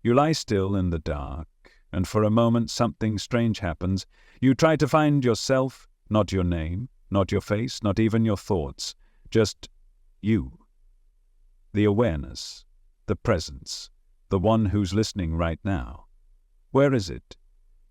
You lie still in the dark, and for a moment something strange happens. You try to find yourself, not your name, not your face, not even your thoughts, just you. The awareness, the presence, the one who's listening right now. Where is it?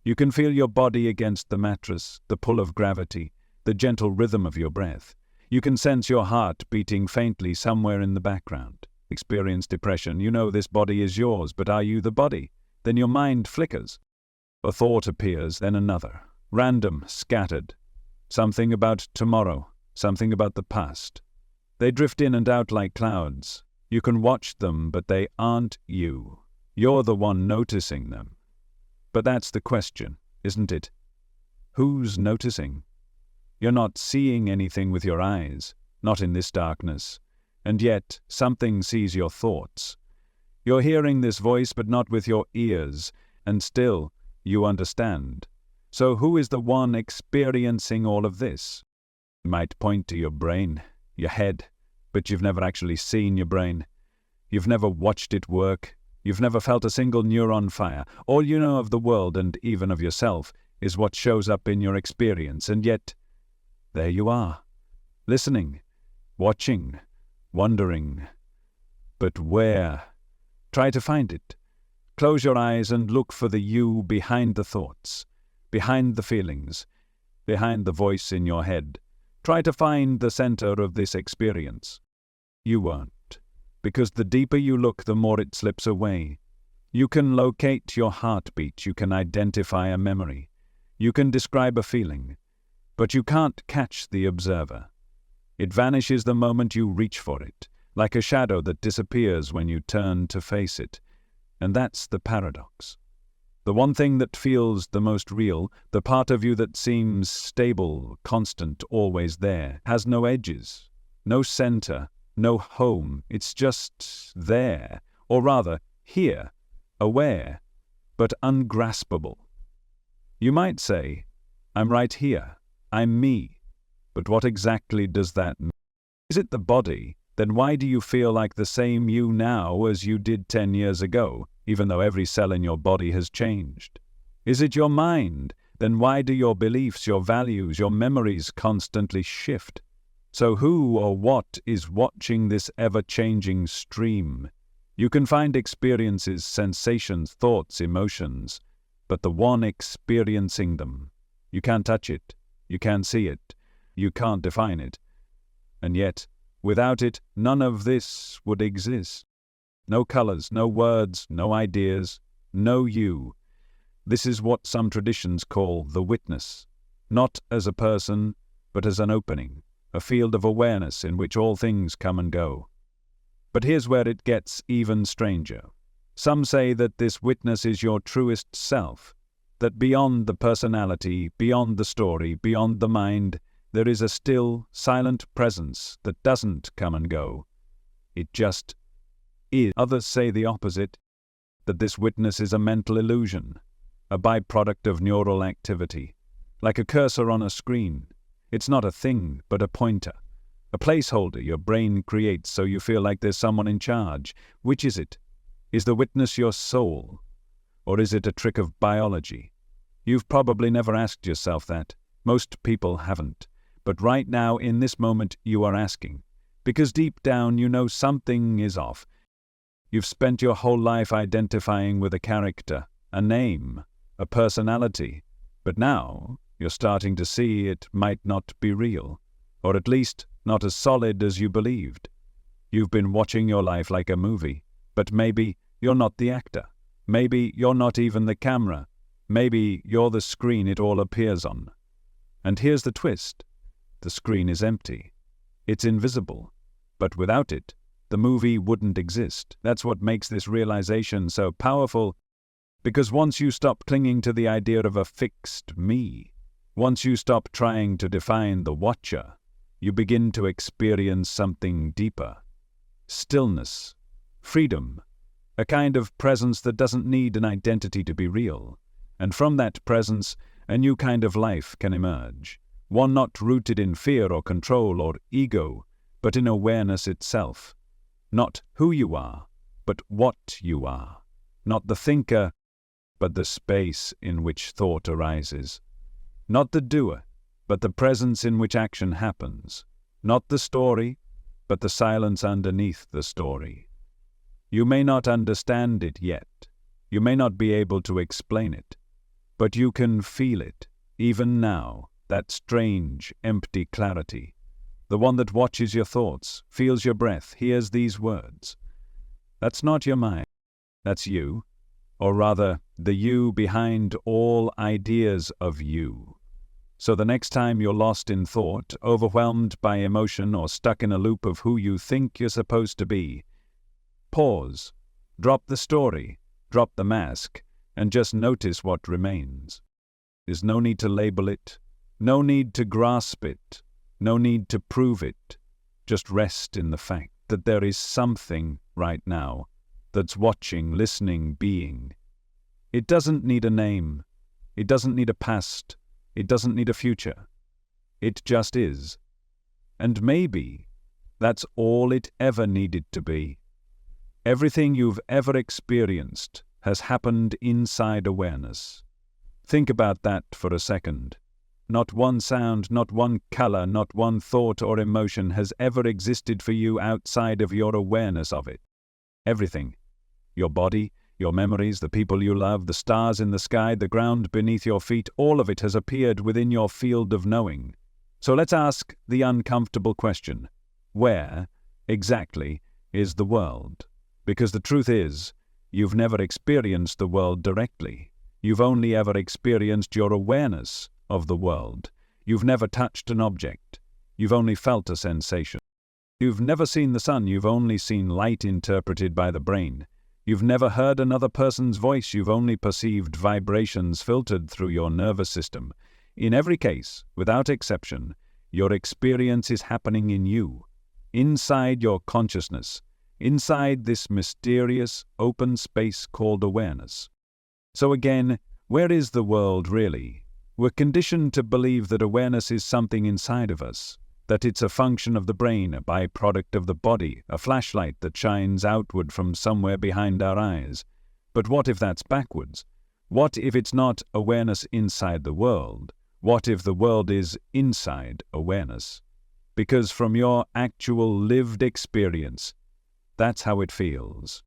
You can feel your body against the mattress, the pull of gravity, the gentle rhythm of your breath. You can sense your heart beating faintly somewhere in the background. Experience depression. You know this body is yours, but are you the body? Then your mind flickers. A thought appears, then another. Random, scattered. Something about tomorrow, something about the past. They drift in and out like clouds. You can watch them, but they aren't you. You're the one noticing them. But that's the question, isn't it? Who's noticing? You're not seeing anything with your eyes, not in this darkness. And yet, something sees your thoughts. You're hearing this voice, but not with your ears, and still, you understand. So who is the one experiencing all of this? You might point to your brain, your head, but you've never actually seen your brain. You've never watched it work. You've never felt a single neuron fire. All you know of the world, and even of yourself, is what shows up in your experience, and yet, there you are, listening, watching, wondering. But where? Try to find it. Close your eyes and look for the you behind the thoughts, behind the feelings, behind the voice in your head. Try to find the center of this experience. You won't, because the deeper you look, the more it slips away. You can locate your heartbeat, you can identify a memory, you can describe a feeling, but you can't catch the observer. It vanishes the moment you reach for it, like a shadow that disappears when you turn to face it. And that's the paradox. The one thing that feels the most real, the part of you that seems stable, constant, always there, has no edges, no center, no home. It's just there, or rather, here, aware, but ungraspable. You might say, I'm right here, I'm me. But what exactly does that mean? Is it the body? Then why do you feel like the same you now as you did 10 years ago, even though every cell in your body has changed? Is it your mind? Then why do your beliefs, your values, your memories constantly shift? So who or what is watching this ever-changing stream? You can find experiences, sensations, thoughts, emotions, but the one experiencing them, you can't touch it, you can't see it, you can't define it. And yet, without it, none of this would exist. No colors, no words, no ideas, no you. This is what some traditions call the witness, not as a person, but as an opening, a field of awareness in which all things come and go. But here's where it gets even stranger. Some say that this witness is your truest self, that beyond the personality, beyond the story, beyond the mind, there is a still, silent presence that doesn't come and go. It just is. Others say the opposite, that this witness is a mental illusion, a byproduct of neural activity, like a cursor on a screen. It's not a thing, but a pointer, a placeholder your brain creates so you feel like there's someone in charge. Which is it? Is the witness your soul? Or is it a trick of biology? You've probably never asked yourself that. Most people haven't. But right now, in this moment, you are asking. Because deep down, you know something is off. You've spent your whole life identifying with a character, a name, a personality. But now, you're starting to see it might not be real, or at least not as solid as you believed. You've been watching your life like a movie, but maybe you're not the actor. Maybe you're not even the camera. Maybe you're the screen it all appears on. And here's the twist. The screen is empty. It's invisible. But without it, the movie wouldn't exist. That's what makes this realization so powerful, because once you stop clinging to the idea of a fixed me, once you stop trying to define the watcher, you begin to experience something deeper. Stillness, freedom, a kind of presence that doesn't need an identity to be real. And from that presence, a new kind of life can emerge. One not rooted in fear or control or ego, but in awareness itself. Not who you are, but what you are. Not the thinker, but the space in which thought arises. Not the doer, but the presence in which action happens. Not the story, but the silence underneath the story. You may not understand it yet. You may not be able to explain it. But you can feel it, even now, that strange, empty clarity. The one that watches your thoughts, feels your breath, hears these words. That's not your mind. That's you. Or rather, the you behind all ideas of you. So the next time you're lost in thought, overwhelmed by emotion, or stuck in a loop of who you think you're supposed to be, pause, drop the story, drop the mask, and just notice what remains. There's no need to label it, no need to grasp it, no need to prove it. Just rest in the fact that there is something right now that's watching, listening, being. It doesn't need a name. It doesn't need a past. It doesn't need a future. It just is. And maybe that's all it ever needed to be. Everything you've ever experienced has happened inside awareness. Think about that for a second. Not one sound, not one color, not one thought or emotion has ever existed for you outside of your awareness of it. Everything. Your body, your memories, the people you love, the stars in the sky, the ground beneath your feet, all of it has appeared within your field of knowing. So let's ask the uncomfortable question. Where, exactly, is the world? Because the truth is, you've never experienced the world directly. You've only ever experienced your awareness of the world. You've never touched an object. You've only felt a sensation. You've never seen the sun. You've only seen light interpreted by the brain. You've never heard another person's voice. You've only perceived vibrations filtered through your nervous system. In every case, without exception, your experience is happening in you, inside your consciousness, inside this mysterious, open space called awareness. So again, where is the world really? We're conditioned to believe that awareness is something inside of us, that it's a function of the brain, a byproduct of the body, a flashlight that shines outward from somewhere behind our eyes. But what if that's backwards? What if it's not awareness inside the world? What if the world is inside awareness? Because from your actual lived experience, that's how it feels.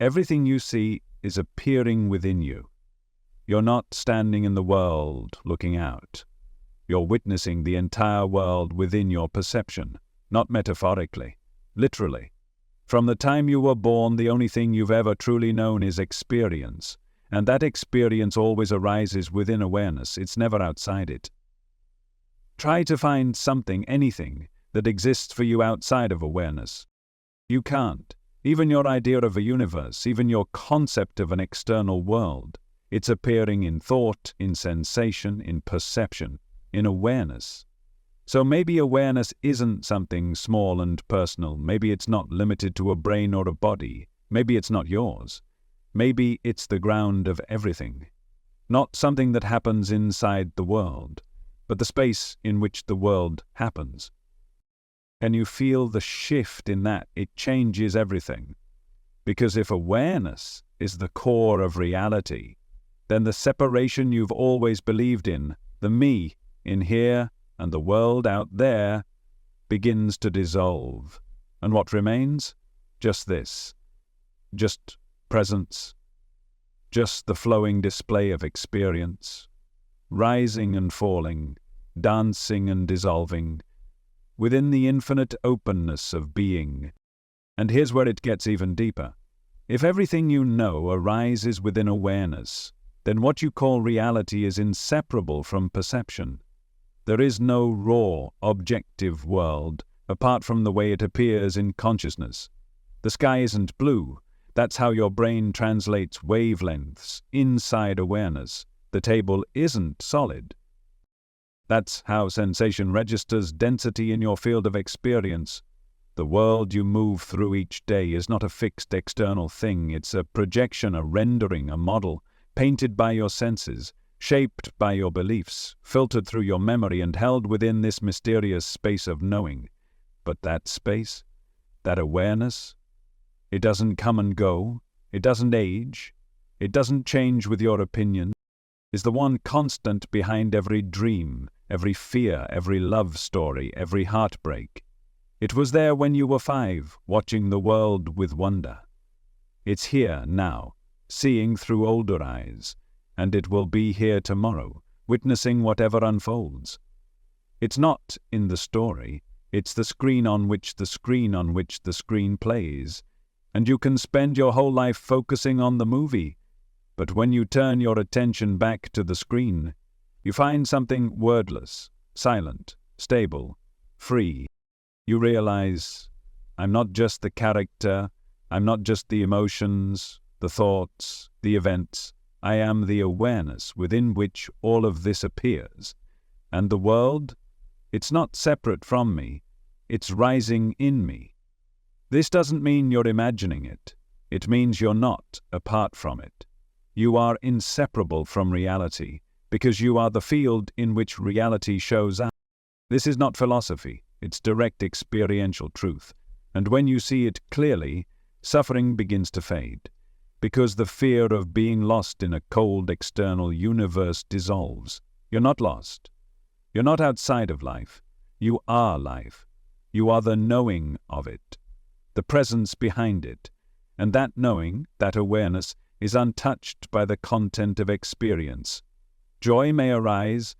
Everything you see is appearing within you. You're not standing in the world looking out. You're witnessing the entire world within your perception, not metaphorically, literally. From the time you were born, the only thing you've ever truly known is experience, and that experience always arises within awareness. It's never outside it. Try to find something, anything, that exists for you outside of awareness. You can't. Even your idea of a universe, even your concept of an external world, it's appearing in thought, in sensation, in perception, in awareness. So maybe awareness isn't something small and personal. Maybe it's not limited to a brain or a body. Maybe it's not yours. Maybe it's the ground of everything. Not something that happens inside the world, but the space in which the world happens. Can you feel the shift in that? It changes everything. Because if awareness is the core of reality, then the separation you've always believed in, the me in here and the world out there, begins to dissolve. And what remains? Just this. Just presence. Just the flowing display of experience. Rising and falling, dancing and dissolving, within the infinite openness of being. And here's where it gets even deeper. If everything you know arises within awareness, then what you call reality is inseparable from perception. There is no raw, objective world, apart from the way it appears in consciousness. The sky isn't blue. That's how your brain translates wavelengths inside awareness. The table isn't solid. That's how sensation registers density in your field of experience. The world you move through each day is not a fixed external thing. It's a projection, a rendering, a model, painted by your senses, shaped by your beliefs, filtered through your memory and held within this mysterious space of knowing. But that space, that awareness, it doesn't come and go, it doesn't age, It doesn't change with your opinion. Is the one constant behind every dream, every fear, every love story, every heartbreak. It was there when you were 5, watching the world with wonder. It's here now, seeing through older eyes, and it will be here tomorrow, witnessing whatever unfolds. It's not in the story, it's the screen on which the screen plays, and you can spend your whole life focusing on the movie, but when you turn your attention back to the screen, you find something wordless, silent, stable, free. You realize, I'm not just the character, I'm not just the emotions, the thoughts, the events. I am the awareness within which all of this appears. And the world, it's not separate from me, it's rising in me. This doesn't mean you're imagining it. It means you're not apart from it. You are inseparable from reality, because you are the field in which reality shows up. This is not philosophy, it's direct experiential truth. And when you see it clearly, suffering begins to fade, because the fear of being lost in a cold external universe dissolves. You're not lost. You're not outside of life. You are life. You are the knowing of it, the presence behind it. And that knowing, that awareness, is untouched by the content of experience. Joy may arise,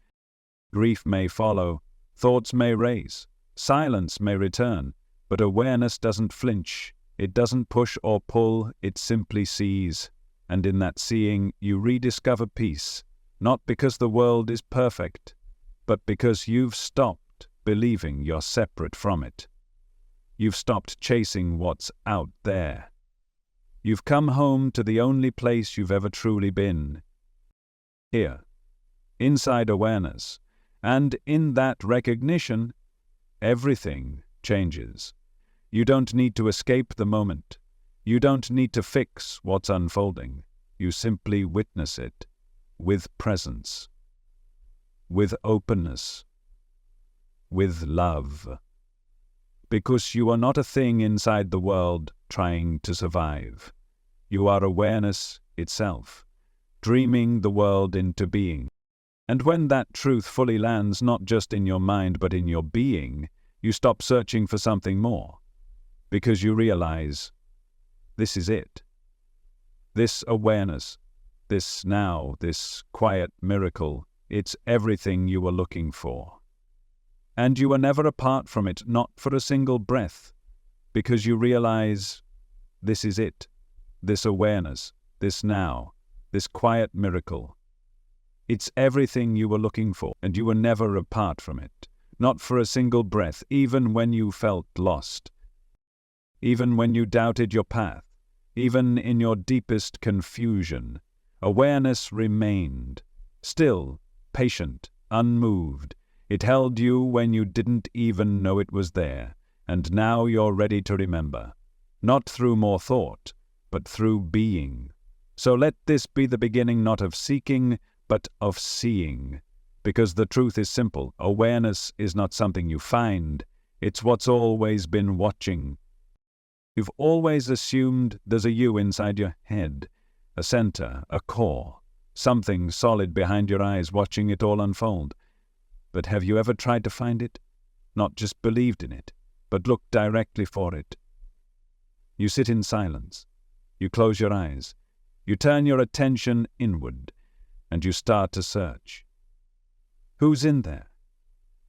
grief may follow, thoughts may race, silence may return, but awareness doesn't flinch, it doesn't push or pull, it simply sees. And in that seeing, you rediscover peace, not because the world is perfect, but because you've stopped believing you're separate from it. You've stopped chasing what's out there. You've come home to the only place you've ever truly been. Here, inside awareness, and in that recognition, everything changes. You don't need to escape the moment. You don't need to fix what's unfolding. You simply witness it, with presence, with openness, with love. Because you are not a thing inside the world trying to survive. You are awareness itself, dreaming the world into being. And when that truth fully lands not just in your mind but in your being, you stop searching for something more. Because you realize, this is it. This awareness, this now, this quiet miracle, it's everything you were looking for. And you are never apart from it, not for a single breath, because you realize, this is it, this awareness, this now, this quiet miracle. It's everything you were looking for, and you were never apart from it, not for a single breath, even when you felt lost, even when you doubted your path, even in your deepest confusion. Awareness remained, still, patient, unmoved. It held you when you didn't even know it was there, and now you're ready to remember, not through more thought, but through being. So let this be the beginning not of seeking, but of seeing. Because the truth is simple, awareness is not something you find, it's what's always been watching. You've always assumed there's a you inside your head, a center, a core, something solid behind your eyes watching it all unfold. But have you ever tried to find it? Not just believed in it, but looked directly for it. You sit in silence. You close your eyes. You turn your attention inward, and you start to search. Who's in there?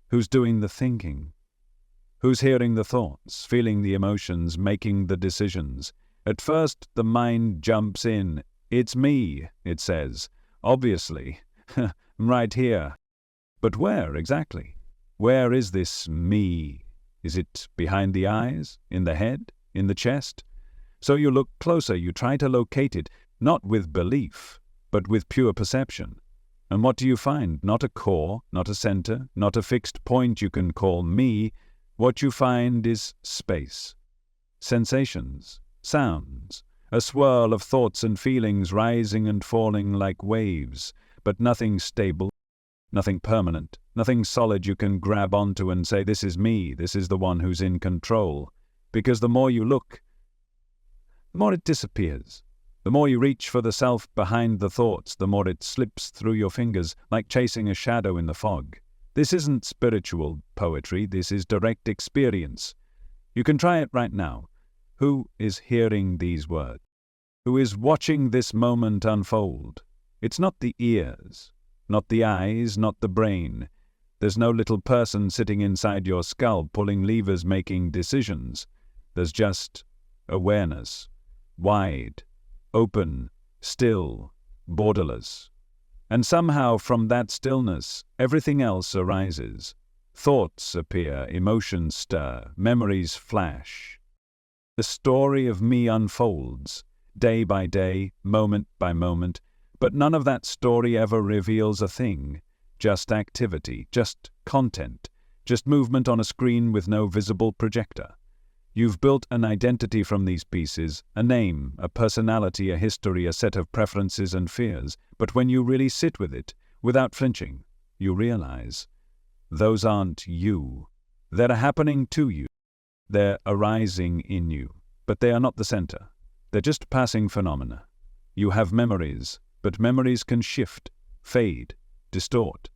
Who's doing the thinking? Who's hearing the thoughts, feeling the emotions, making the decisions? At first, the mind jumps in. It's me, it says. Obviously. I'm right here. But where exactly? Where is this me? Is it behind the eyes? In the head? In the chest? So you look closer, you try to locate it, not with belief, but with pure perception. And what do you find? Not a core, not a center, not a fixed point you can call me. What you find is space, sensations, sounds, a swirl of thoughts and feelings rising and falling like waves, but nothing stable, nothing permanent, nothing solid you can grab onto and say, this is me, this is the one who's in control. Because the more you look, the more it disappears. The more you reach for the self behind the thoughts, the more it slips through your fingers, like chasing a shadow in the fog. This isn't spiritual poetry, this is direct experience. You can try it right now. Who is hearing these words? Who is watching this moment unfold? It's not the ears, not the eyes, not the brain. There's no little person sitting inside your skull pulling levers, making decisions. There's just awareness, wide, open, still, borderless. And somehow from that stillness, everything else arises. Thoughts appear, emotions stir, memories flash. The story of me unfolds, day by day, moment by moment, but none of that story ever reveals a thing. Just activity, just content, just movement on a screen with no visible projector. You've built an identity from these pieces, a name, a personality, a history, a set of preferences and fears. But when you really sit with it, without flinching, you realize those aren't you. They're happening to you. They're arising in you. But they are not the center. They're just passing phenomena. You have memories, but memories can shift, fade, distort.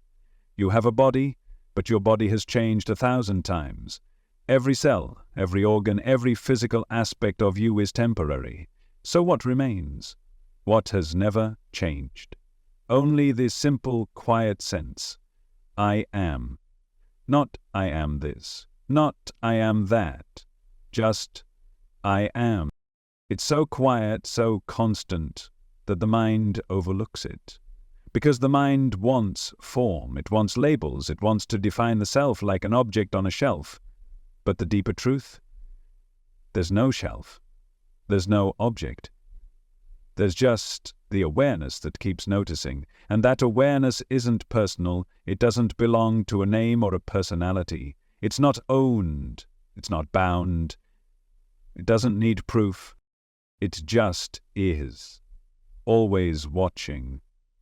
You have a body, but your body has changed 1,000 times. Every cell, every organ, every physical aspect of you is temporary. So what remains? What has never changed? Only this simple, quiet sense. I am. Not I am this. Not I am that. Just I am. It's so quiet, so constant, that the mind overlooks it. Because the mind wants form, it wants labels, it wants to define the self like an object on a shelf. But the deeper truth? There's no shelf. There's no object. There's just the awareness that keeps noticing, and that awareness isn't personal, it doesn't belong to a name or a personality. It's not owned, it's not bound, it doesn't need proof. It just is. Always watching,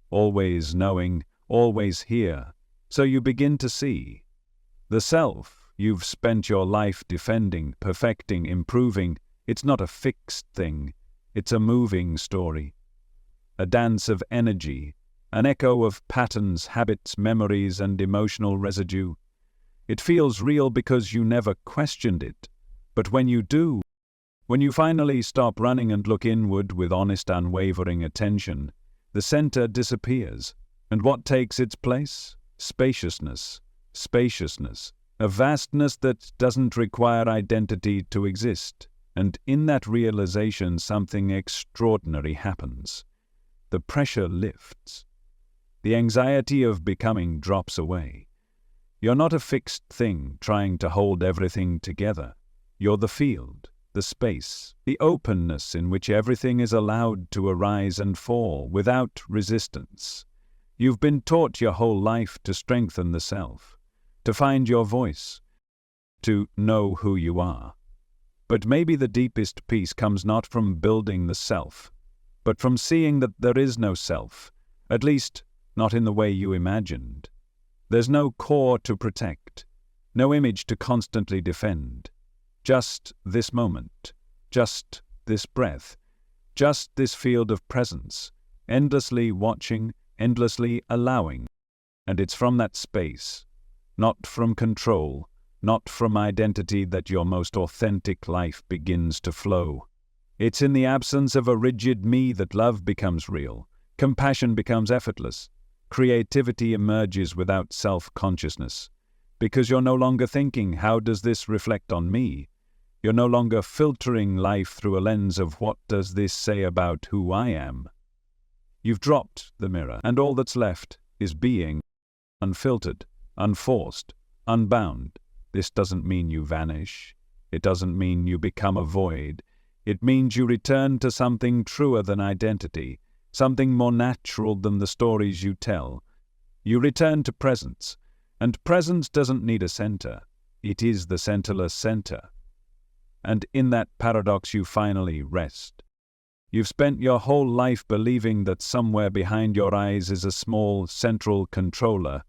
always knowing, always here. So you begin to see. The self you've spent your life defending, perfecting, improving, it's not a fixed thing. It's a moving story. A dance of energy, an echo of patterns, habits, memories, and emotional residue. It feels real because you never questioned it. But when you do, when you finally stop running and look inward with honest, unwavering attention, the center disappears. And what takes its place? Spaciousness. Spaciousness. A vastness that doesn't require identity to exist. And in that realization, something extraordinary happens. The pressure lifts. The anxiety of becoming drops away. You're not a fixed thing trying to hold everything together. You're the field, the space, the openness in which everything is allowed to arise and fall without resistance. You've been taught your whole life to strengthen the self, to find your voice, to know who you are. But maybe the deepest peace comes not from building the self, but from seeing that there is no self, at least not in the way you imagined. There's no core to protect, no image to constantly defend. Just this moment, just this breath, just this field of presence, endlessly watching, endlessly allowing. And it's from that space, not from control, not from identity, that your most authentic life begins to flow. It's in the absence of a rigid me that love becomes real, compassion becomes effortless, creativity emerges without self-consciousness. Because you're no longer thinking, how does this reflect on me? You're no longer filtering life through a lens of what does this say about who I am. You've dropped the mirror, and all that's left is being, unfiltered, unforced, unbound. This doesn't mean you vanish. It doesn't mean you become a void. It means you return to something truer than identity, something more natural than the stories you tell. You return to presence, and presence doesn't need a center. It is the centerless center. And in that paradox you finally rest. You've spent your whole life believing that somewhere behind your eyes is a small central controller,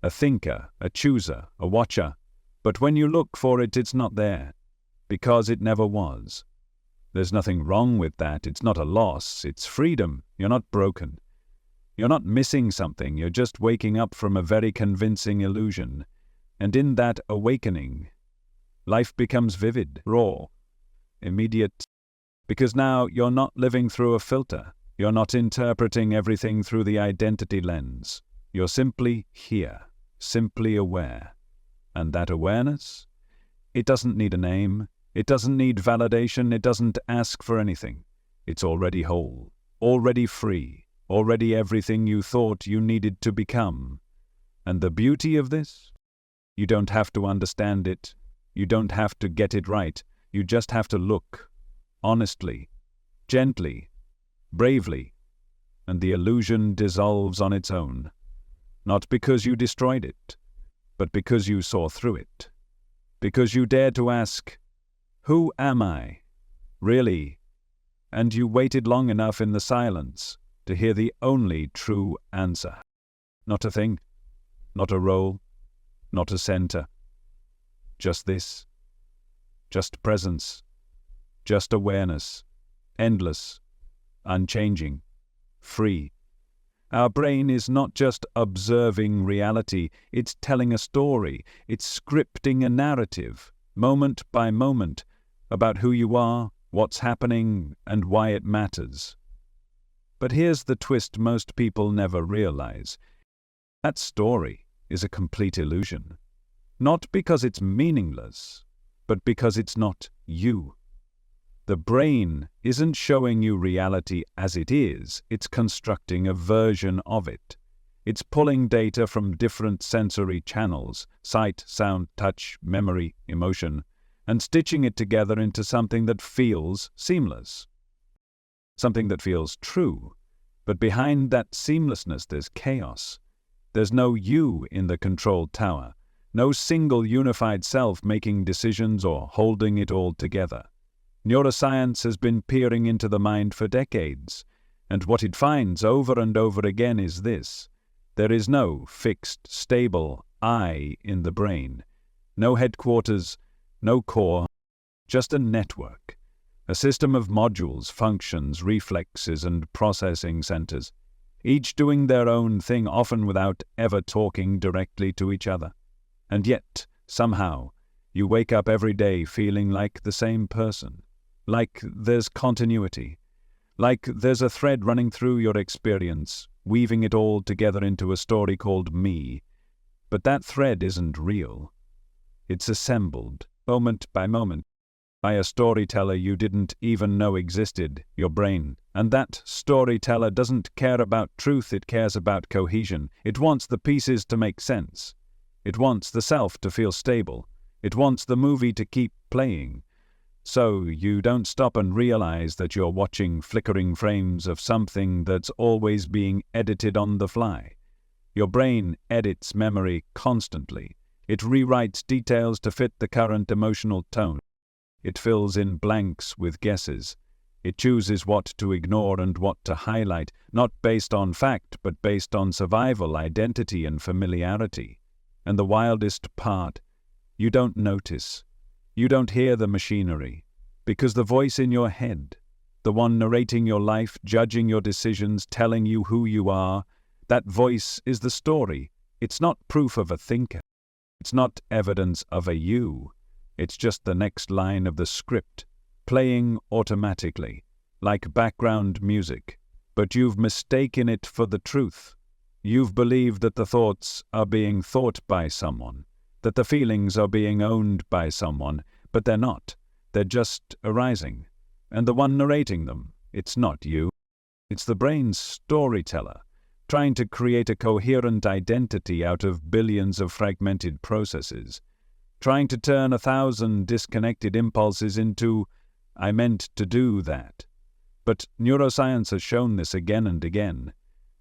a thinker, a chooser, a watcher. But when you look for it, it's not there, because it never was. There's nothing wrong with that. It's not a loss. It's freedom. You're not broken. You're not missing something. You're just waking up from a very convincing illusion. And in that awakening, life becomes vivid, raw, immediate, because now you're not living through a filter. You're not interpreting everything through the identity lens. You're simply here, simply aware. And that awareness, it doesn't need a name. It doesn't need validation. It doesn't ask for anything. It's already whole, already free, already everything you thought you needed to become. And the beauty of this? You don't have to understand it. You don't have to get it right. You just have to look, honestly, gently, bravely, and the illusion dissolves on its own. Not because you destroyed it, but because you saw through it. Because you dared to ask, who am I, really? And you waited long enough in the silence to hear the only true answer. Not a thing, not a role, not a center. Just this. Just presence. Just awareness. Endless. Unchanging. Free. Our brain is not just observing reality, it's telling a story. It's scripting a narrative, moment by moment, about who you are, what's happening, and why it matters. But here's the twist most people never realize. That story is a complete illusion. Not because it's meaningless, but because it's not you. The brain isn't showing you reality as it is, it's constructing a version of it. It's pulling data from different sensory channels, sight, sound, touch, memory, emotion, and stitching it together into something that feels seamless. Something that feels true. But behind that seamlessness there's chaos. There's no you in the control tower. No single unified self making decisions or holding it all together. Neuroscience has been peering into the mind for decades, and what it finds over and over again is this. There is no fixed, stable I in the brain. No headquarters, no core, just a network. A system of modules, functions, reflexes, and processing centers, each doing their own thing, often without ever talking directly to each other. And yet, somehow, you wake up every day feeling like the same person. Like there's continuity. Like there's a thread running through your experience, weaving it all together into a story called me. But that thread isn't real. It's assembled, moment by moment, by a storyteller you didn't even know existed, your brain. And that storyteller doesn't care about truth, it cares about cohesion. It wants the pieces to make sense. It wants the self to feel stable. It wants the movie to keep playing. So you don't stop and realize that you're watching flickering frames of something that's always being edited on the fly. Your brain edits memory constantly. It rewrites details to fit the current emotional tone. It fills in blanks with guesses. It chooses what to ignore and what to highlight, not based on fact, but based on survival, identity, and familiarity. And the wildest part, you don't notice. You don't hear the machinery, because the voice in your head, the one narrating your life, judging your decisions, telling you who you are, that voice is the story. It's not proof of a thinker. It's not evidence of a you. It's just the next line of the script, playing automatically, like background music. But you've mistaken it for the truth. You've believed that the thoughts are being thought by someone, that the feelings are being owned by someone, but they're not. They're just arising. And the one narrating them, it's not you. It's the brain's storyteller, trying to create a coherent identity out of billions of fragmented processes, trying to turn 1,000 disconnected impulses into, I meant to do that. But neuroscience has shown this again and again.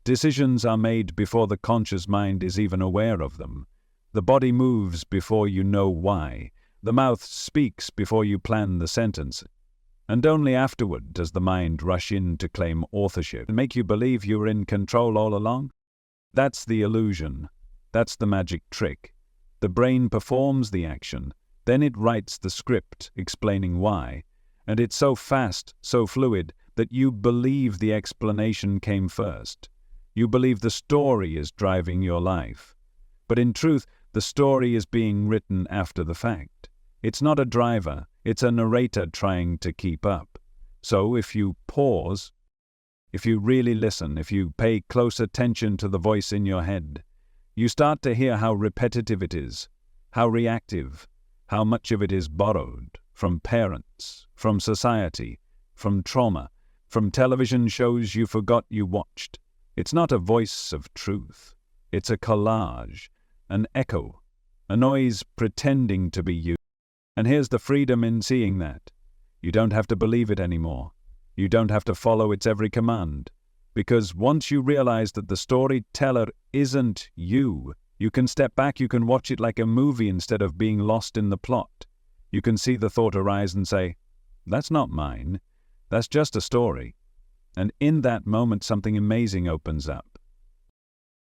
Decisions are made before the conscious mind is even aware of them. The body moves before you know why. The mouth speaks before you plan the sentence. And only afterward does the mind rush in to claim authorship and make you believe you were in control all along. That's the illusion. That's the magic trick. The brain performs the action, then it writes the script explaining why. And it's so fast, so fluid, that you believe the explanation came first. You believe the story is driving your life. But in truth, the story is being written after the fact. It's not a driver, it's a narrator trying to keep up. So if you pause, if you really listen, if you pay close attention to the voice in your head, you start to hear how repetitive it is, how reactive, how much of it is borrowed from parents, from society, from trauma, from television shows you forgot you watched. It's not a voice of truth. It's a collage, an echo, a noise pretending to be you. And here's the freedom in seeing that. You don't have to believe it anymore. You don't have to follow its every command. Because once you realize that the storyteller isn't you, you can step back, you can watch it like a movie instead of being lost in the plot. You can see the thought arise and say, "That's not mine. That's just a story." And in that moment, something amazing opens up.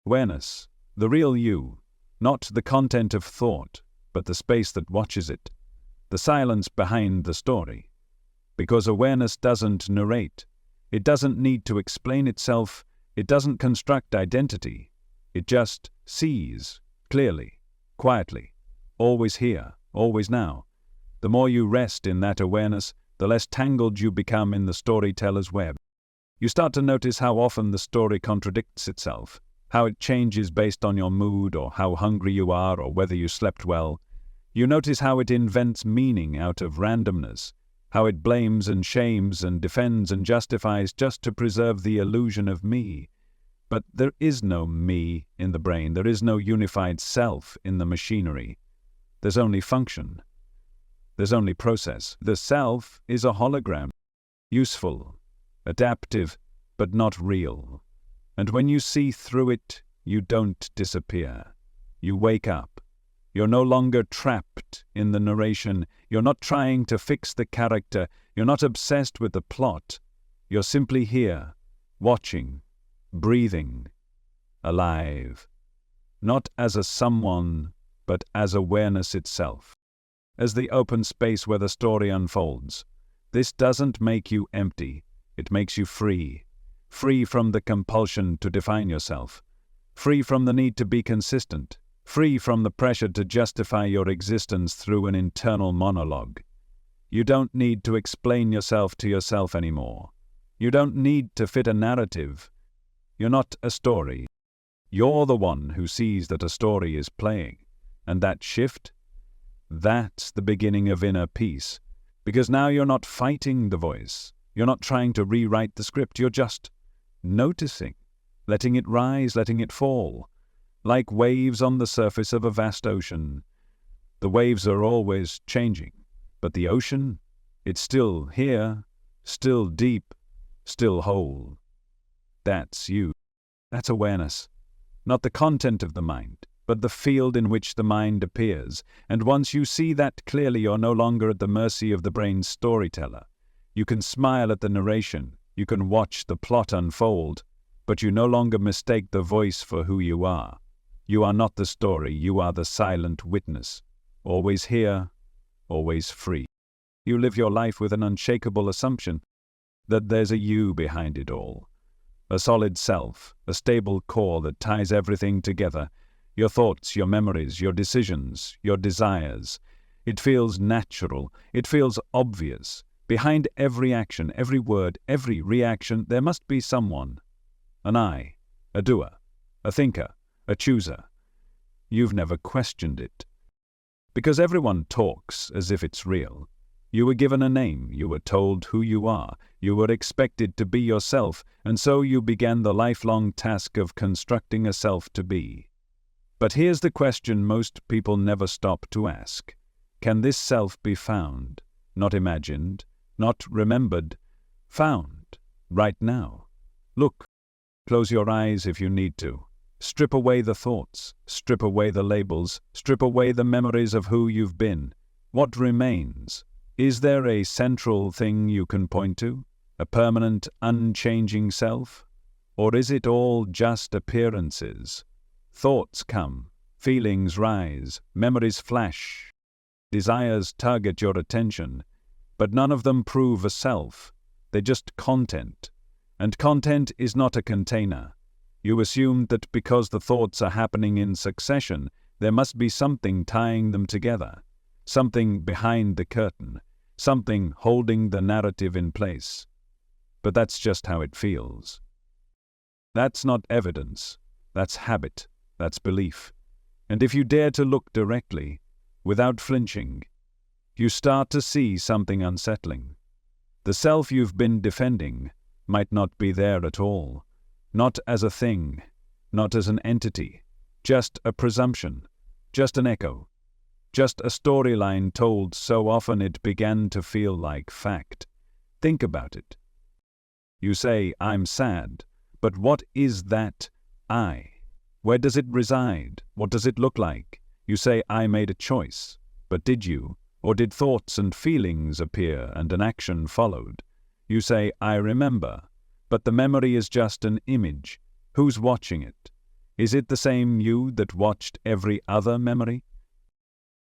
Awareness, the real you, not the content of thought, but the space that watches it, the silence behind the story. Because awareness doesn't narrate. It doesn't need to explain itself. It doesn't construct identity. It just sees, clearly, quietly, always here, always now. The more you rest in that awareness, the less tangled you become in the storyteller's web. You start to notice how often the story contradicts itself, how it changes based on your mood or how hungry you are or whether you slept well. You notice how it invents meaning out of randomness, how it blames and shames and defends and justifies just to preserve the illusion of me. But there is no me in the brain. There is no unified self in the machinery. There's only function. There's only process. The self is a hologram, useful, adaptive, but not real. And when you see through it, you don't disappear. You wake up. You're no longer trapped in the narration. You're not trying to fix the character. You're not obsessed with the plot. You're simply here, watching, breathing, alive. Not as a someone, but as awareness itself. As the open space where the story unfolds. This doesn't make you empty. It makes you free. Free from the compulsion to define yourself. Free from the need to be consistent. Free from the pressure to justify your existence through an internal monologue. You don't need to explain yourself to yourself anymore. You don't need to fit a narrative. You're not a story. You're the one who sees that a story is playing. And that shift, that's the beginning of inner peace. Because now you're not fighting the voice. You're not trying to rewrite the script. You're just noticing, letting it rise, letting it fall. Like waves on the surface of a vast ocean. The waves are always changing, but the ocean, it's still here, still deep, still whole. That's you. That's awareness. Not the content of the mind, but the field in which the mind appears. And once you see that clearly, you're no longer at the mercy of the brain's storyteller. You can smile at the narration, you can watch the plot unfold, but you no longer mistake the voice for who you are. You are not the story, you are the silent witness. Always here, always free. You live your life with an unshakable assumption that there's a you behind it all. A solid self, a stable core that ties everything together. Your thoughts, your memories, your decisions, your desires. It feels natural, it feels obvious. Behind every action, every word, every reaction, there must be someone. An I, a doer, a thinker, a chooser. You've never questioned it. Because everyone talks as if it's real. You were given a name, you were told who you are, you were expected to be yourself, and so you began the lifelong task of constructing a self to be. But here's the question most people never stop to ask. Can this self be found? Not imagined, not remembered, found, right now. Look, close your eyes if you need to. Strip away the thoughts, strip away the labels, strip away the memories of who you've been. What remains? Is there a central thing you can point to? A permanent, unchanging self? Or is it all just appearances? Thoughts come, feelings rise, memories flash, desires tug at your attention. but none of them prove a self. They're just content. And content is not a container. You assume that because the thoughts are happening in succession, there must be something tying them together, something behind the curtain, something holding the narrative in place. But that's just how it feels. That's not evidence. That's habit. That's belief. And if you dare to look directly, without flinching, you start to see something unsettling. The self you've been defending might not be there at all, not as a thing, not as an entity, just a presumption, just an echo, just a storyline told so often it began to feel like fact. Think about it. You say, I'm sad, but what is that I? Where does it reside? What does it look like? You say, I made a choice, but did you? Or did thoughts and feelings appear and an action followed? You say, I remember, but the memory is just an image. Who's watching it? Is it the same you that watched every other memory?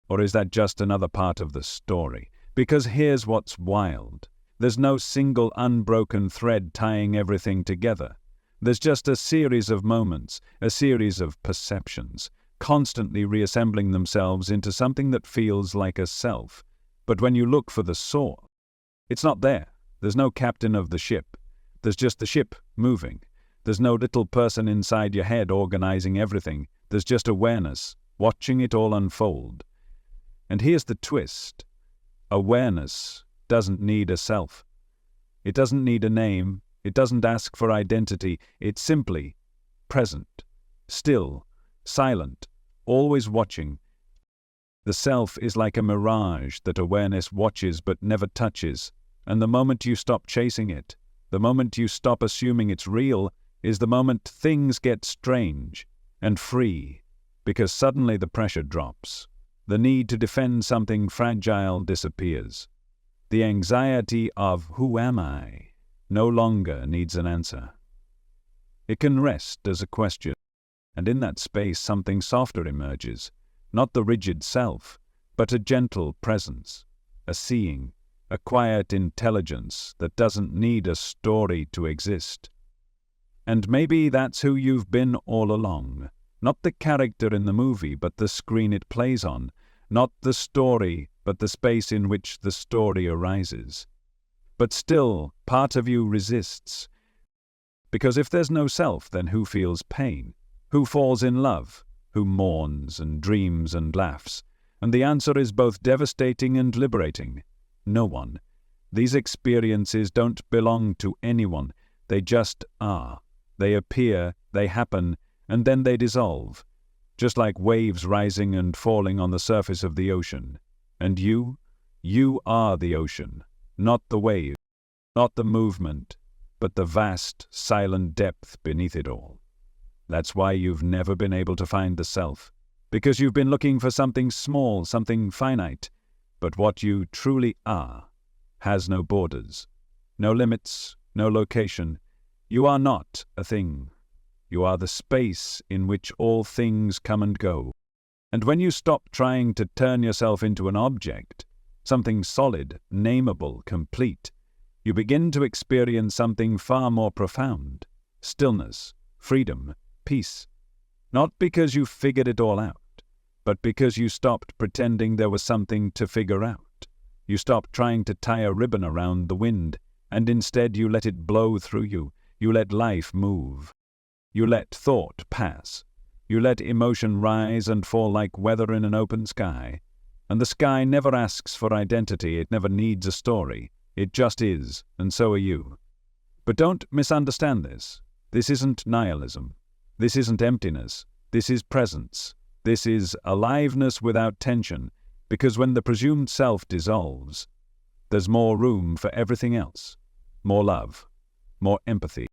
Or is that just another part of the story? Because here's what's wild. There's no single unbroken thread tying everything together. There's just a series of moments, a series of perceptions, constantly reassembling themselves into something that feels like a self. But when you look for the source, it's not there. There's no captain of the ship. There's just the ship moving. There's no little person inside your head organizing everything. There's just awareness, watching it all unfold. And here's the twist. Awareness doesn't need a self. It doesn't need a name. It doesn't ask for identity. It's simply present, still, silent, always watching. The self is like a mirage that awareness watches but never touches. And the moment you stop chasing it, the moment you stop assuming it's real, is the moment things get strange and free, because suddenly the pressure drops. The need to defend something fragile disappears. The anxiety of who am I no longer needs an answer. It can rest as a question, and in that space something softer emerges, not the rigid self, but a gentle presence, a seeing, a quiet intelligence that doesn't need a story to exist. And maybe that's who you've been all along, not the character in the movie, but the screen it plays on, not the story, but the space in which the story arises. But still, part of you resists. Because if there's no self, then who feels pain? Who falls in love? Who mourns and dreams and laughs? And the answer is both devastating and liberating. No one. These experiences don't belong to anyone. They just are. They appear, they happen, and then they dissolve, just like waves rising and falling on the surface of the ocean. And you are the ocean, not the wave, not the movement, but the vast, silent depth beneath it all. That's why you've never been able to find the self, because you've been looking for something small, something finite. But what you truly are has no borders, no limits, no location. You are not a thing. You are the space in which all things come and go. And when you stop trying to turn yourself into an object, something solid, nameable, complete, you begin to experience something far more profound: stillness, freedom, peace. Not because you figured it all out, but because you stopped pretending there was something to figure out. You stopped trying to tie a ribbon around the wind, and instead you let it blow through you. You let life move. You let thought pass. You let emotion rise and fall like weather in an open sky. And the sky never asks for identity. It never needs a story. It just is, and so are you. But don't misunderstand this. This isn't nihilism. This isn't emptiness. This is presence. This is aliveness without tension, because when the presumed self dissolves, there's more room for everything else. More love, more empathy,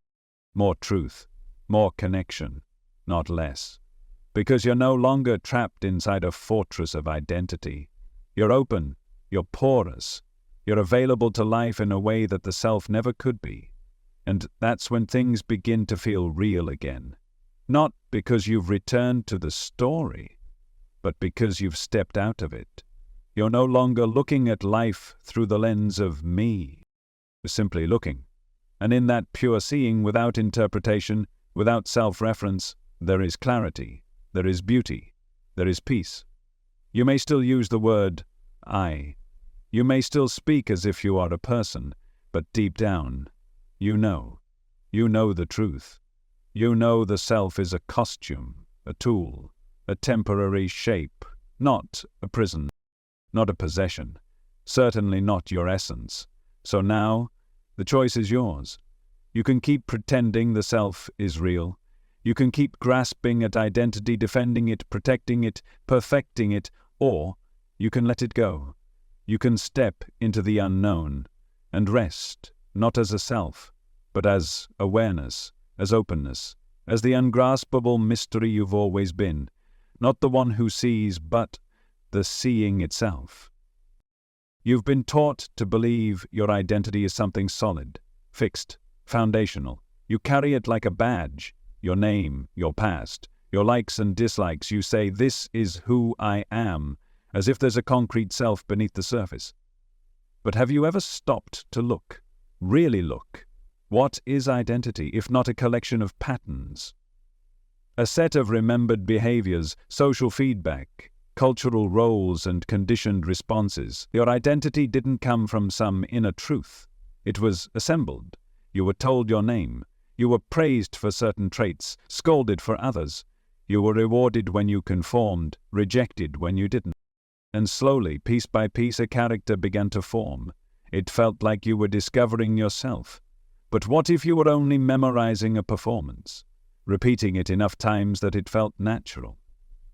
more truth, more connection, not less. Because you're no longer trapped inside a fortress of identity. You're open, you're porous, you're available to life in a way that the self never could be. And that's when things begin to feel real again. Not because you've returned to the story, but because you've stepped out of it. You're no longer looking at life through the lens of me. You're simply looking. And in that pure seeing, without interpretation, without self-reference, there is clarity, there is beauty, there is peace. You may still use the word I. You may still speak as if you are a person, but deep down, you know the truth. You know the self is a costume, a tool, a temporary shape, not a prison, not a possession, certainly not your essence. So now, the choice is yours. You can keep pretending the self is real. You can keep grasping at identity, defending it, protecting it, perfecting it, or you can let it go. You can step into the unknown and rest, not as a self, but as awareness, as openness, as the ungraspable mystery you've always been, not the one who sees, but the seeing itself. You've been taught to believe your identity is something solid, fixed, foundational. You carry it like a badge, your name, your past, your likes and dislikes. You say, "This is who I am," as if there's a concrete self beneath the surface. But have you ever stopped to look, really look? What is identity, if not a collection of patterns? A set of remembered behaviors, social feedback, cultural roles and conditioned responses. Your identity didn't come from some inner truth. It was assembled. You were told your name. You were praised for certain traits, scolded for others. You were rewarded when you conformed, rejected when you didn't. And slowly, piece by piece, a character began to form. It felt like you were discovering yourself. But what if you were only memorizing a performance, repeating it enough times that it felt natural?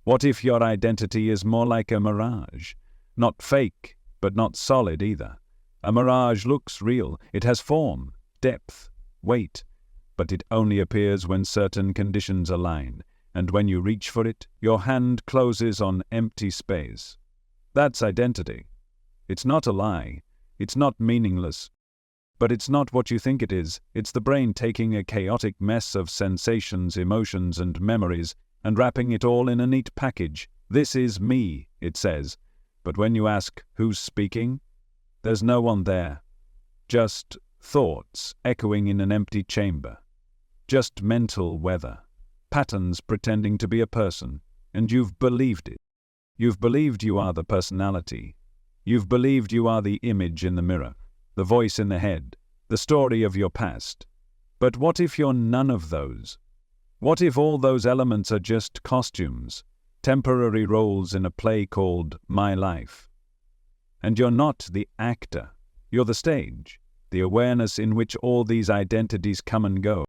What if your identity is more like a mirage? Not fake, but not solid either. A mirage looks real. It has form, depth, weight, but it only appears when certain conditions align, and when you reach for it, your hand closes on empty space. That's identity. It's not a lie. It's not meaningless. But it's not what you think it is. It's the brain taking a chaotic mess of sensations, emotions, and memories and wrapping it all in a neat package. This is me, it says. But when you ask who's speaking, there's no one there. Just thoughts echoing in an empty chamber. Just mental weather. Patterns pretending to be a person. And you've believed it. You've believed you are the personality. You've believed you are the image in the mirror, the voice in the head, the story of your past. But what if you're none of those? What if all those elements are just costumes, temporary roles in a play called My Life? And you're not the actor. You're the stage, the awareness in which all these identities come and go.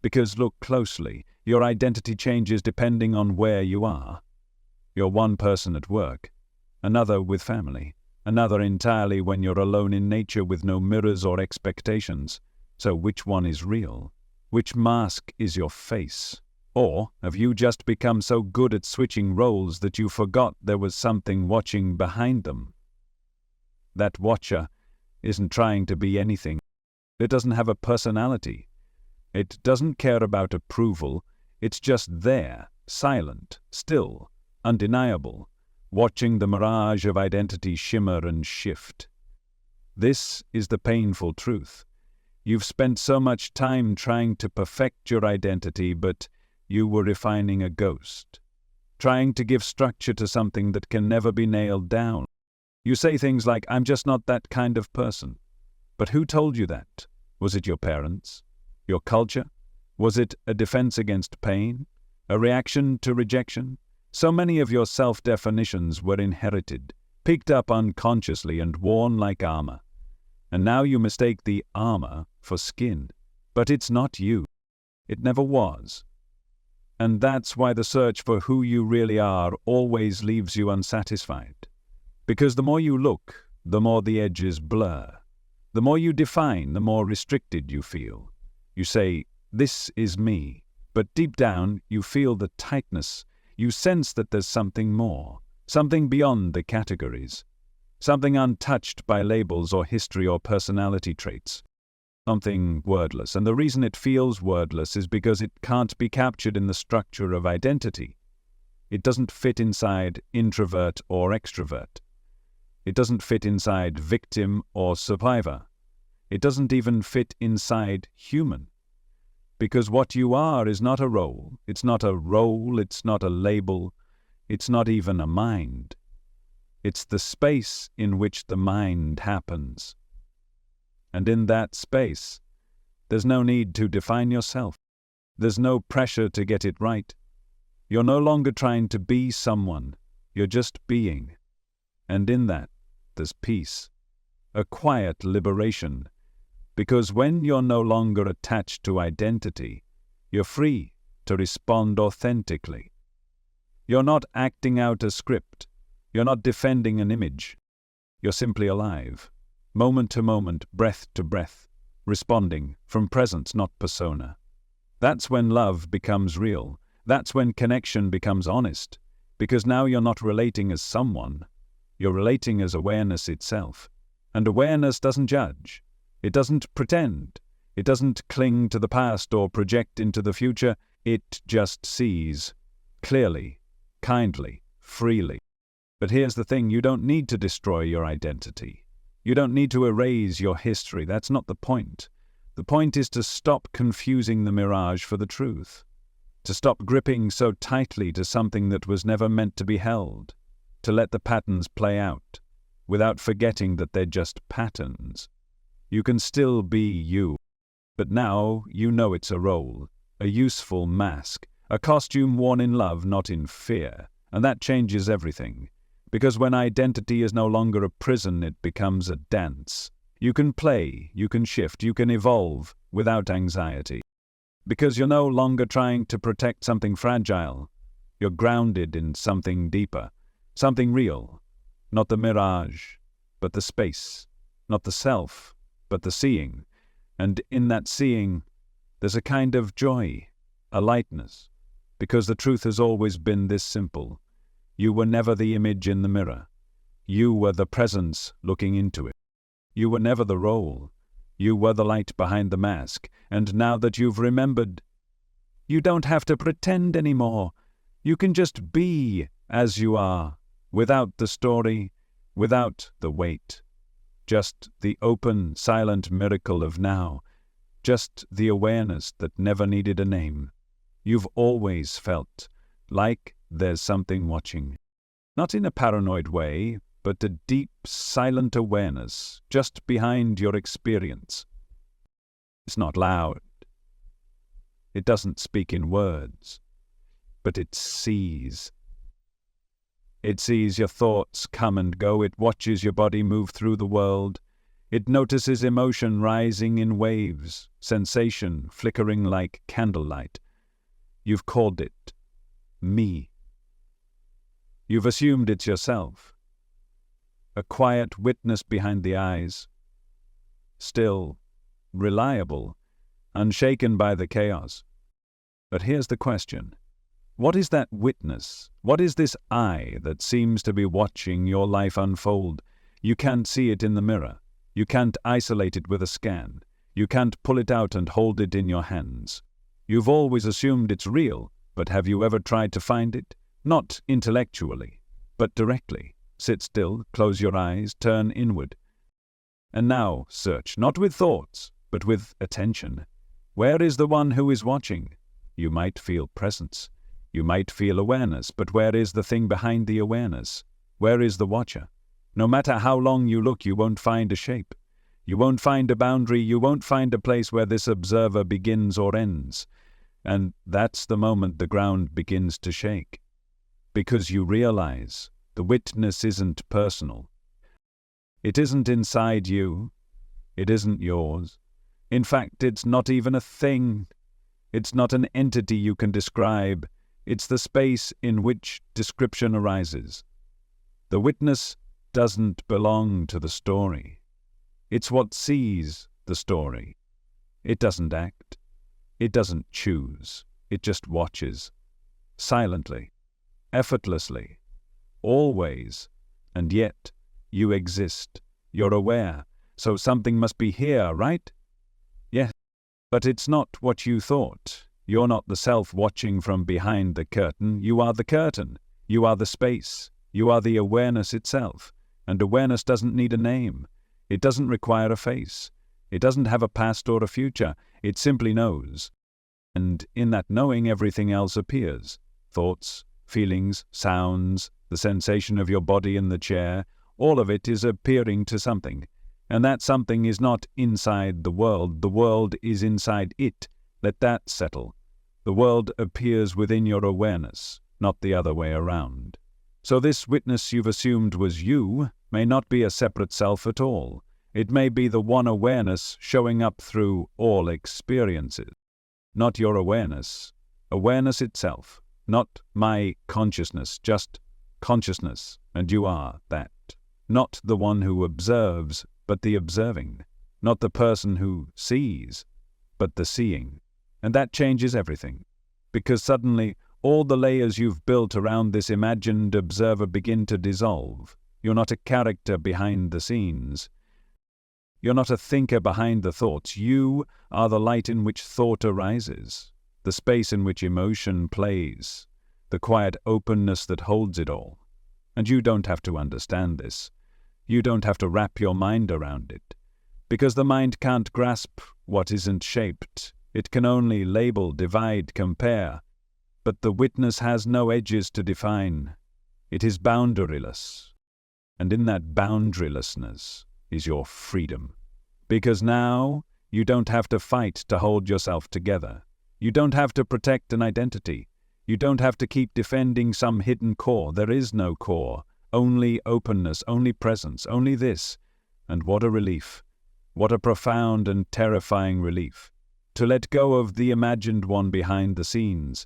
Because look closely, your identity changes depending on where you are. You're one person at work, another with family, another entirely when you're alone in nature with no mirrors or expectations. So which one is real? Which mask is your face? Or have you just become so good at switching roles that you forgot there was something watching behind them? That watcher isn't trying to be anything. It doesn't have a personality. It doesn't care about approval. It's just there, silent, still, undeniable, watching the mirage of identity shimmer and shift. This is the painful truth. You've spent so much time trying to perfect your identity, but you were refining a ghost, trying to give structure to something that can never be nailed down. You say things like, "I'm just not that kind of person." But who told you that? Was it your parents? Your culture? Was it a defense against pain? A reaction to rejection? So many of your self-definitions were inherited, picked up unconsciously and worn like armor. And now you mistake the armor for skin. But it's not you. It never was. And that's why the search for who you really are always leaves you unsatisfied. Because the more you look, the more the edges blur. The more you define, the more restricted you feel. You say, "This is me," but deep down you feel the tightness. You sense that there's something more, something beyond the categories, something untouched by labels or history or personality traits, something wordless. And the reason it feels wordless is because it can't be captured in the structure of identity. It doesn't fit inside introvert or extrovert. It doesn't fit inside victim or survivor. It doesn't even fit inside human. Because what you are is not a role. It's not a role, it's not a label, it's not even a mind. It's the space in which the mind happens. And in that space, there's no need to define yourself. There's no pressure to get it right. You're no longer trying to be someone. You're just being. And in that, there's peace. A quiet liberation. Because when you're no longer attached to identity, you're free to respond authentically. You're not acting out a script. You're not defending an image. You're simply alive, moment to moment, breath to breath, responding from presence, not persona. That's when love becomes real. That's when connection becomes honest, because now you're not relating as someone. You're relating as awareness itself. And awareness doesn't judge. It doesn't pretend. It doesn't cling to the past or project into the future. It just sees, clearly, kindly, freely. But here's the thing, you don't need to destroy your identity. You don't need to erase your history. That's not the point. The point is to stop confusing the mirage for the truth. To stop gripping so tightly to something that was never meant to be held. To let the patterns play out, without forgetting that they're just patterns. You can still be you. But now you know it's a role, a useful mask, a costume worn in love, not in fear. And that changes everything. Because when identity is no longer a prison, it becomes a dance. You can play, you can shift, you can evolve without anxiety. Because you're no longer trying to protect something fragile. You're grounded in something deeper, something real. Not the mirage, but the space. Not the self, but the seeing. And in that seeing, there's a kind of joy, a lightness. Because the truth has always been this simple. You were never the image in the mirror. You were the presence looking into it. You were never the role. You were the light behind the mask. And now that you've remembered, you don't have to pretend anymore. You can just be as you are, without the story, without the weight. Just the open, silent miracle of now. Just the awareness that never needed a name. You've always felt like there's something watching. Not in a paranoid way, but a deep, silent awareness just behind your experience. It's not loud. It doesn't speak in words, but it sees. It sees your thoughts come and go. It watches your body move through the world. It notices emotion rising in waves, sensation flickering like candlelight. You've called it me. You've assumed it's yourself. A quiet witness behind the eyes. Still, reliable, unshaken by the chaos. But here's the question. What is that witness? What is this eye that seems to be watching your life unfold? You can't see it in the mirror. You can't isolate it with a scan. You can't pull it out and hold it in your hands. You've always assumed it's real, but have you ever tried to find it? Not intellectually, but directly. Sit still, close your eyes, turn inward. And now search, not with thoughts, but with attention. Where is the one who is watching? You might feel presence. You might feel awareness, but where is the thing behind the awareness? Where is the watcher? No matter how long you look, you won't find a shape. You won't find a boundary. You won't find a place where this observer begins or ends. And that's the moment the ground begins to shake. Because you realize the witness isn't personal. It isn't inside you. It isn't yours. In fact, it's not even a thing. It's not an entity you can describe. It's the space in which description arises. The witness doesn't belong to the story. It's what sees the story. It doesn't act. It doesn't choose. It just watches. Silently. Effortlessly. Always. And yet, you exist. You're aware. So something must be here, right? Yes. But it's not what you thought. You're not the self watching from behind the curtain. You are the curtain. You are the space. You are the awareness itself. And awareness doesn't need a name. It doesn't require a face. It doesn't have a past or a future. It simply knows. And in that knowing, everything else appears. Thoughts, feelings, sounds, the sensation of your body in the chair, all of it is appearing to something. And that something is not inside the world is inside it. Let that settle. The world appears within your awareness, not the other way around. So this witness you've assumed was you may not be a separate self at all. It may be the one awareness showing up through all experiences. Not your awareness. Awareness itself. Not my consciousness, just consciousness, and you are that. Not the one who observes, but the observing. Not the person who sees, but the seeing. And that changes everything. Because suddenly, all the layers you've built around this imagined observer begin to dissolve. You're not a character behind the scenes. You're not a thinker behind the thoughts. You are the light in which thought arises, the space in which emotion plays, the quiet openness that holds it all. And you don't have to understand this. You don't have to wrap your mind around it, because the mind can't grasp what isn't shaped. It can only label, divide, compare. But the witness has no edges to define. It is boundaryless. And in that boundarylessness is your freedom. Because now you don't have to fight to hold yourself together. You don't have to protect an identity. You don't have to keep defending some hidden core. There is no core. Only openness, only presence, only this. And what a relief. What a profound and terrifying relief. To let go of the imagined one behind the scenes.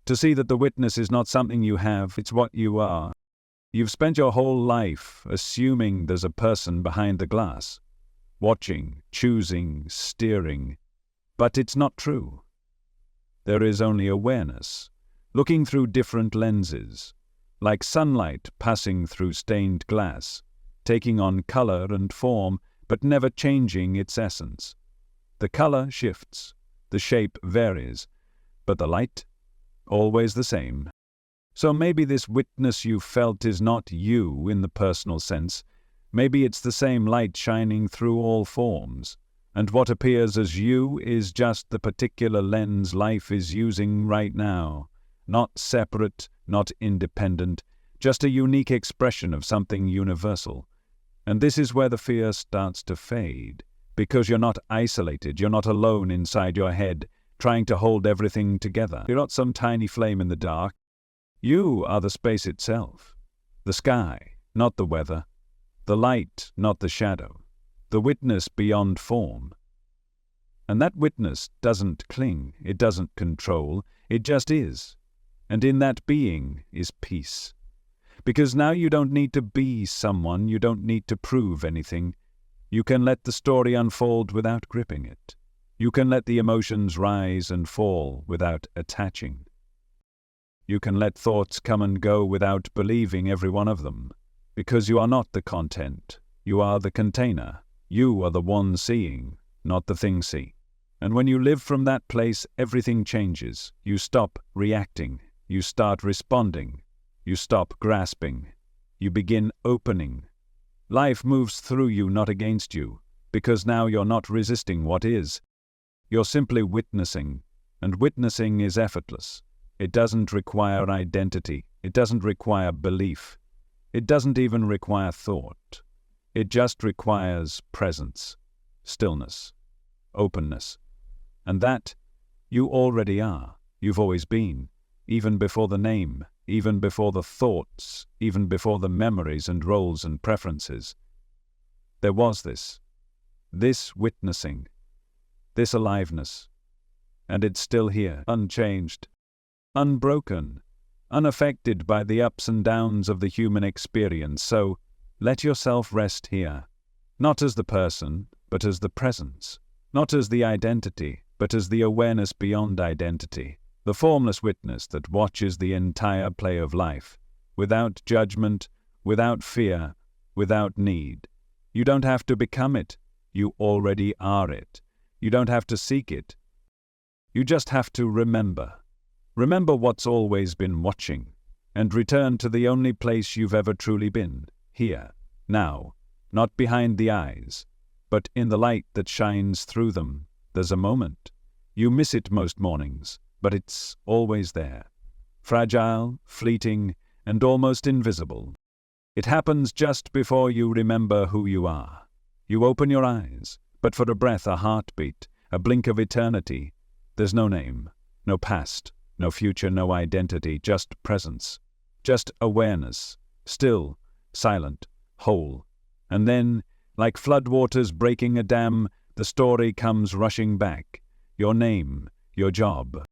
To see that the witness is not something you have, it's what you are. You've spent your whole life assuming there's a person behind the glass. Watching, choosing, steering. But it's not true. There is only awareness, looking through different lenses, like sunlight passing through stained glass, taking on color and form, but never changing its essence. The color shifts, the shape varies, but the light, always the same. So maybe this witness you felt is not you in the personal sense. Maybe it's the same light shining through all forms, and what appears as you is just the particular lens life is using right now. Not separate, not independent, just a unique expression of something universal. And this is where the fear starts to fade, because you're not isolated, you're not alone inside your head, trying to hold everything together. You're not some tiny flame in the dark. You are the space itself, the sky, not the weather, the light, not the shadow, the witness beyond form. And that witness doesn't cling, it doesn't control, it just is. And in that being is peace. Because now you don't need to be someone, you don't need to prove anything. You can let the story unfold without gripping it. You can let the emotions rise and fall without attaching. You can let thoughts come and go without believing every one of them. Because you are not the content, you are the container. You are the one seeing, not the thing see. And when you live from that place, everything changes. You stop reacting. You start responding. You stop grasping. You begin opening. Life moves through you, not against you, because now you're not resisting what is. You're simply witnessing, and witnessing is effortless. It doesn't require identity. It doesn't require belief. It doesn't even require thought. It just requires presence, stillness, openness. And that you already are. You've always been, even before the name, even before the thoughts, even before the memories and roles and preferences. There was this witnessing, this aliveness, and it's still here, unchanged, unbroken, unaffected by the ups and downs of the human experience. So let yourself rest here, not as the person, but as the presence, not as the identity, but as the awareness beyond identity, the formless witness that watches the entire play of life, without judgment, without fear, without need. You don't have to become it. You already are it. You don't have to seek it. You just have to remember. Remember what's always been watching, and return to the only place you've ever truly been, here, Now, not behind the eyes, but in the light that shines through them, there's a moment. You miss it most mornings, but it's always there. Fragile, fleeting, and almost invisible. It happens just before you remember who you are. You open your eyes, but for a breath, a heartbeat, a blink of eternity. There's no name, no past, no future, no identity, just presence, just awareness, still, silent, whole. And then, like floodwaters breaking a dam, the story comes rushing back. Your name, your job,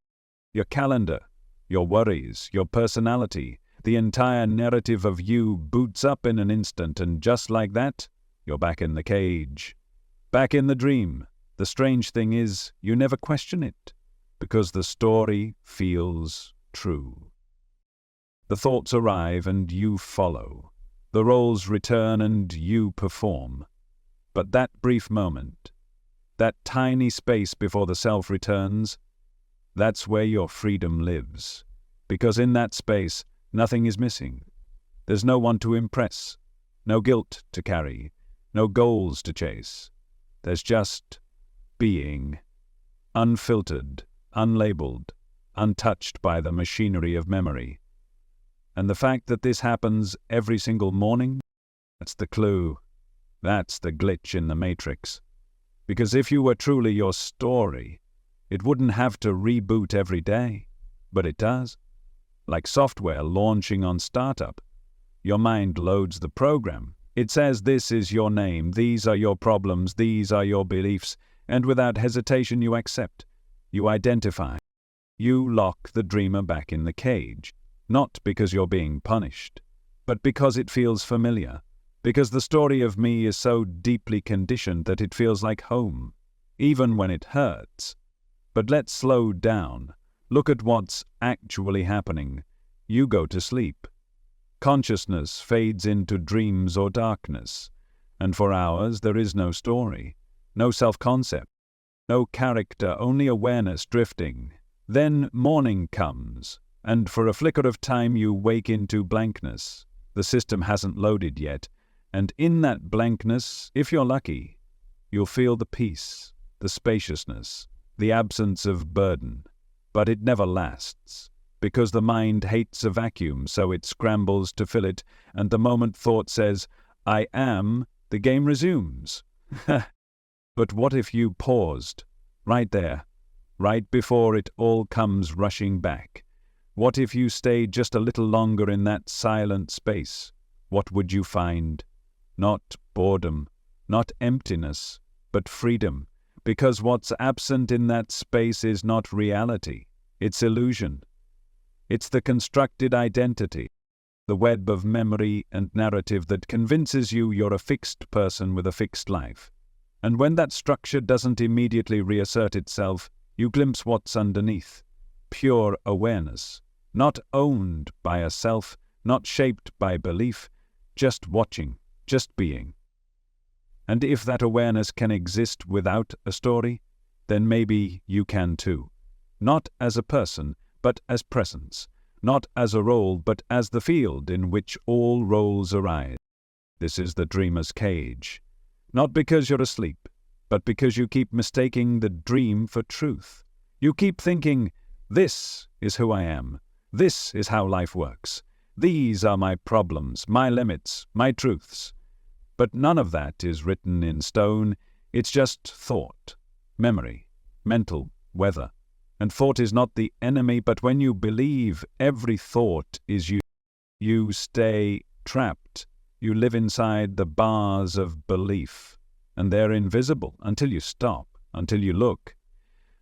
your calendar, your worries, your personality, the entire narrative of you boots up in an instant, and just like that, you're back in the cage. Back in the dream. The strange thing is, you never question it, because the story feels true. The thoughts arrive and you follow. The roles return and you perform. But that brief moment, that tiny space before the self returns, that's where your freedom lives. Because in that space, nothing is missing. There's no one to impress, no guilt to carry, no goals to chase. There's just being, unfiltered, unlabeled, untouched by the machinery of memory. And the fact that this happens every single morning, that's the clue. That's the glitch in the matrix. Because if you were truly your story, it wouldn't have to reboot every day. But it does. Like software launching on startup. Your mind loads the program. It says this is your name, these are your problems, these are your beliefs, and without hesitation you accept. You identify. You lock the dreamer back in the cage. Not because you're being punished, but because it feels familiar. Because the story of me is so deeply conditioned that it feels like home, even when it hurts. But let's slow down. Look at what's actually happening. You go to sleep. Consciousness fades into dreams or darkness, and for hours there is no story, no self-concept, no character, only awareness drifting. Then morning comes, and for a flicker of time you wake into blankness. The system hasn't loaded yet, and in that blankness, if you're lucky, you'll feel the peace, the spaciousness, the absence of burden. But it never lasts, because the mind hates a vacuum, so it scrambles to fill it, and the moment thought says, I am, the game resumes. But what if you paused, right there, right before it all comes rushing back? What if you stayed just a little longer in that silent space? What would you find? Not boredom, not emptiness, but freedom. Because what's absent in that space is not reality, it's illusion. It's the constructed identity, the web of memory and narrative that convinces you you're a fixed person with a fixed life. And when that structure doesn't immediately reassert itself, you glimpse what's underneath. Pure awareness, not owned by a self, not shaped by belief, just watching, just being. And if that awareness can exist without a story, then maybe you can too. Not as a person, but as presence. Not as a role, but as the field in which all roles arise. This is the dreamer's cage. Not because you're asleep, but because you keep mistaking the dream for truth. You keep thinking, this is who I am. This is how life works. These are my problems, my limits, my truths. But none of that is written in stone. It's just thought, memory, mental weather. And thought is not the enemy, but when you believe every thought is you, you stay trapped. You live inside the bars of belief, and they're invisible until you stop, until you look.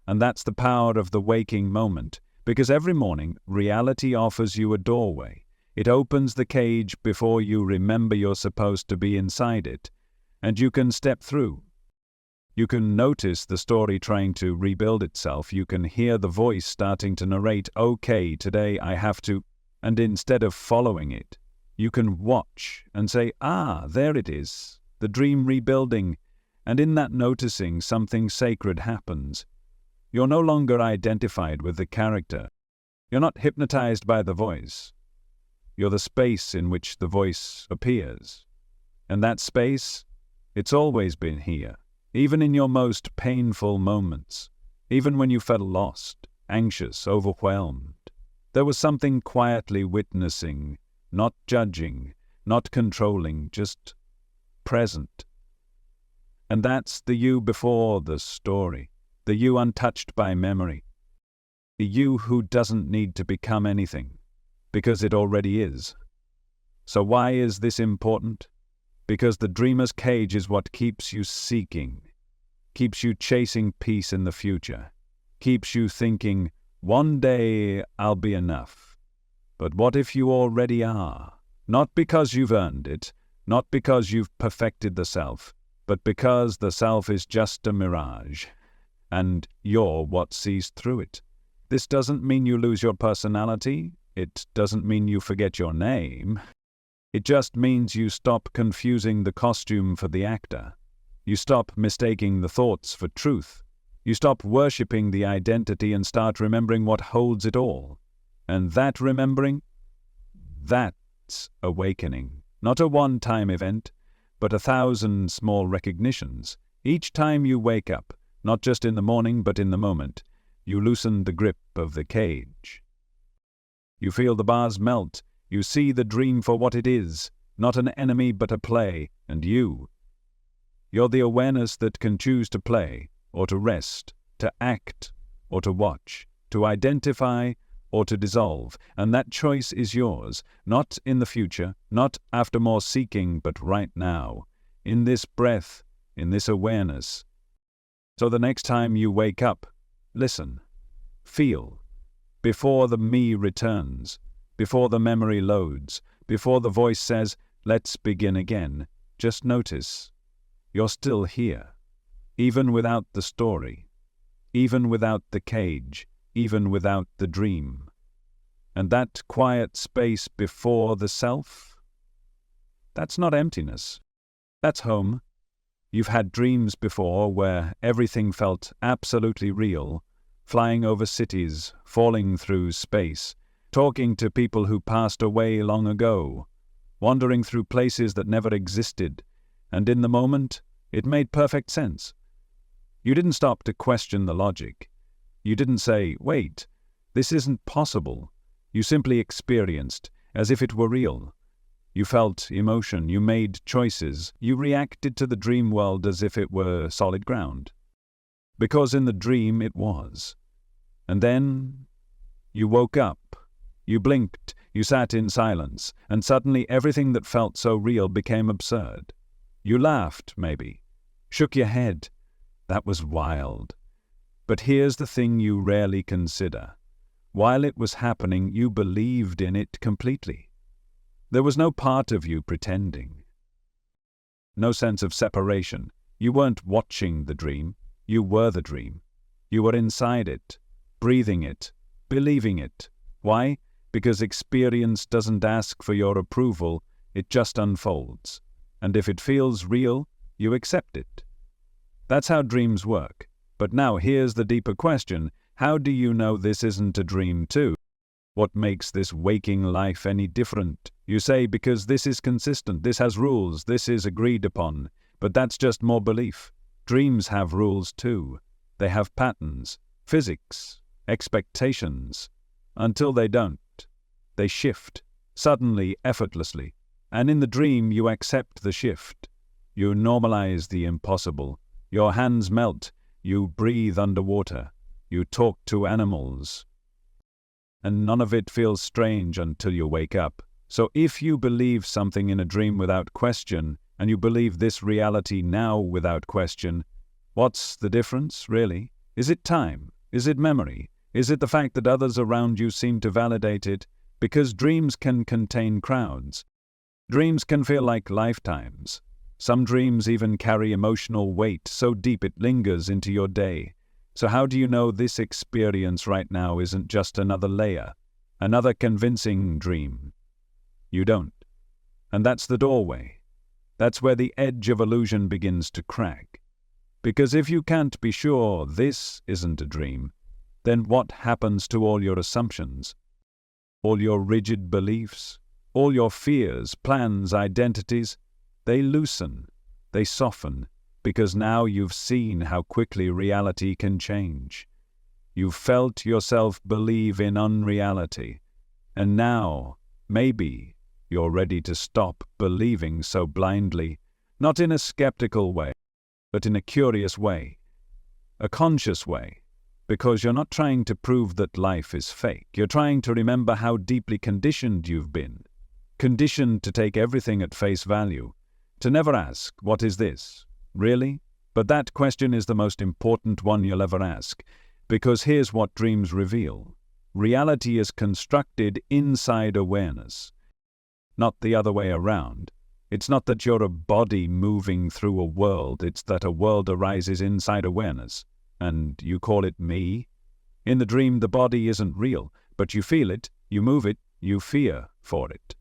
And that's the power of the waking moment, because every morning reality offers you a doorway. It opens the cage before you remember you're supposed to be inside it, and you can step through. You can notice the story trying to rebuild itself. You can hear the voice starting to narrate, okay, today I have to, and instead of following it, you can watch and say, there it is, the dream rebuilding, and in that noticing something sacred happens. You're no longer identified with the character. You're not hypnotized by the voice. You're the space in which the voice appears. And that space, it's always been here, even in your most painful moments, even when you felt lost, anxious, overwhelmed. There was something quietly witnessing, not judging, not controlling, just present. And that's the you before the story, the you untouched by memory, the you who doesn't need to become anything, because it already is. So why is this important? Because the dreamer's cage is what keeps you seeking, keeps you chasing peace in the future, keeps you thinking, one day I'll be enough. But what if you already are? Not because you've earned it, not because you've perfected the self, but because the self is just a mirage, and you're what sees through it. This doesn't mean you lose your personality. It doesn't mean you forget your name. It just means you stop confusing the costume for the actor. You stop mistaking the thoughts for truth. You stop worshipping the identity and start remembering what holds it all. And that remembering, that's awakening. Not a one-time event, but 1,000 small recognitions. Each time you wake up, not just in the morning but in the moment, you loosen the grip of the cage. You feel the bars melt. You see the dream for what it is, not an enemy but a play, and you're the awareness that can choose to play, or to rest, to act, or to watch, to identify, or to dissolve, and that choice is yours, not in the future, not after more seeking, but right now, in this breath, in this awareness. So the next time you wake up, listen, feel, before the me returns, before the memory loads, before the voice says, let's begin again, just notice, you're still here, even without the story, even without the cage, even without the dream. And that quiet space before the self, that's not emptiness, that's home. You've had dreams before where everything felt absolutely real, flying over cities, falling through space, talking to people who passed away long ago, wandering through places that never existed, and in the moment, it made perfect sense. You didn't stop to question the logic. You didn't say, wait, this isn't possible. You simply experienced, as if it were real. You felt emotion, you made choices, you reacted to the dream world as if it were solid ground. Because in the dream it was. And then you woke up. You blinked, you sat in silence, and suddenly everything that felt so real became absurd. You laughed, maybe, shook your head. That was wild. But here's the thing you rarely consider. While it was happening, you believed in it completely. There was no part of you pretending. No sense of separation. You weren't watching the dream. You were the dream. You were inside it, breathing it, believing it. Why? Because experience doesn't ask for your approval, it just unfolds. And if it feels real, you accept it. That's how dreams work. But now here's the deeper question. How do you know this isn't a dream too? What makes this waking life any different? You say because this is consistent, this has rules, this is agreed upon. But that's just more belief. Dreams have rules too. They have patterns, physics, expectations. Until they don't. They shift, suddenly, effortlessly. And in the dream you accept the shift. You normalize the impossible. Your hands melt. You breathe underwater. You talk to animals. And none of it feels strange until you wake up. So if you believe something in a dream without question, and you believe this reality now without question, what's the difference, really? Is it time? Is it memory? Is it the fact that others around you seem to validate it? Because dreams can contain crowds. Dreams can feel like lifetimes. Some dreams even carry emotional weight so deep it lingers into your day. So how do you know this experience right now isn't just another layer, another convincing dream? You don't. And that's the doorway. That's where the edge of illusion begins to crack. Because if you can't be sure this isn't a dream, then what happens to all your assumptions? All your rigid beliefs? All your fears, plans, identities? They loosen, they soften, because now you've seen how quickly reality can change. You've felt yourself believe in unreality, and now, maybe, you're ready to stop believing so blindly, not in a skeptical way, but in a curious way, a conscious way, because you're not trying to prove that life is fake. You're trying to remember how deeply conditioned you've been, conditioned to take everything at face value, to never ask, what is this? Really? But that question is the most important one you'll ever ask, because here's what dreams reveal. Reality is constructed inside awareness, not the other way around. It's not that you're a body moving through a world, it's that a world arises inside awareness. And you call it me? In the dream, the body isn't real, but you feel it, you move it, you fear for it.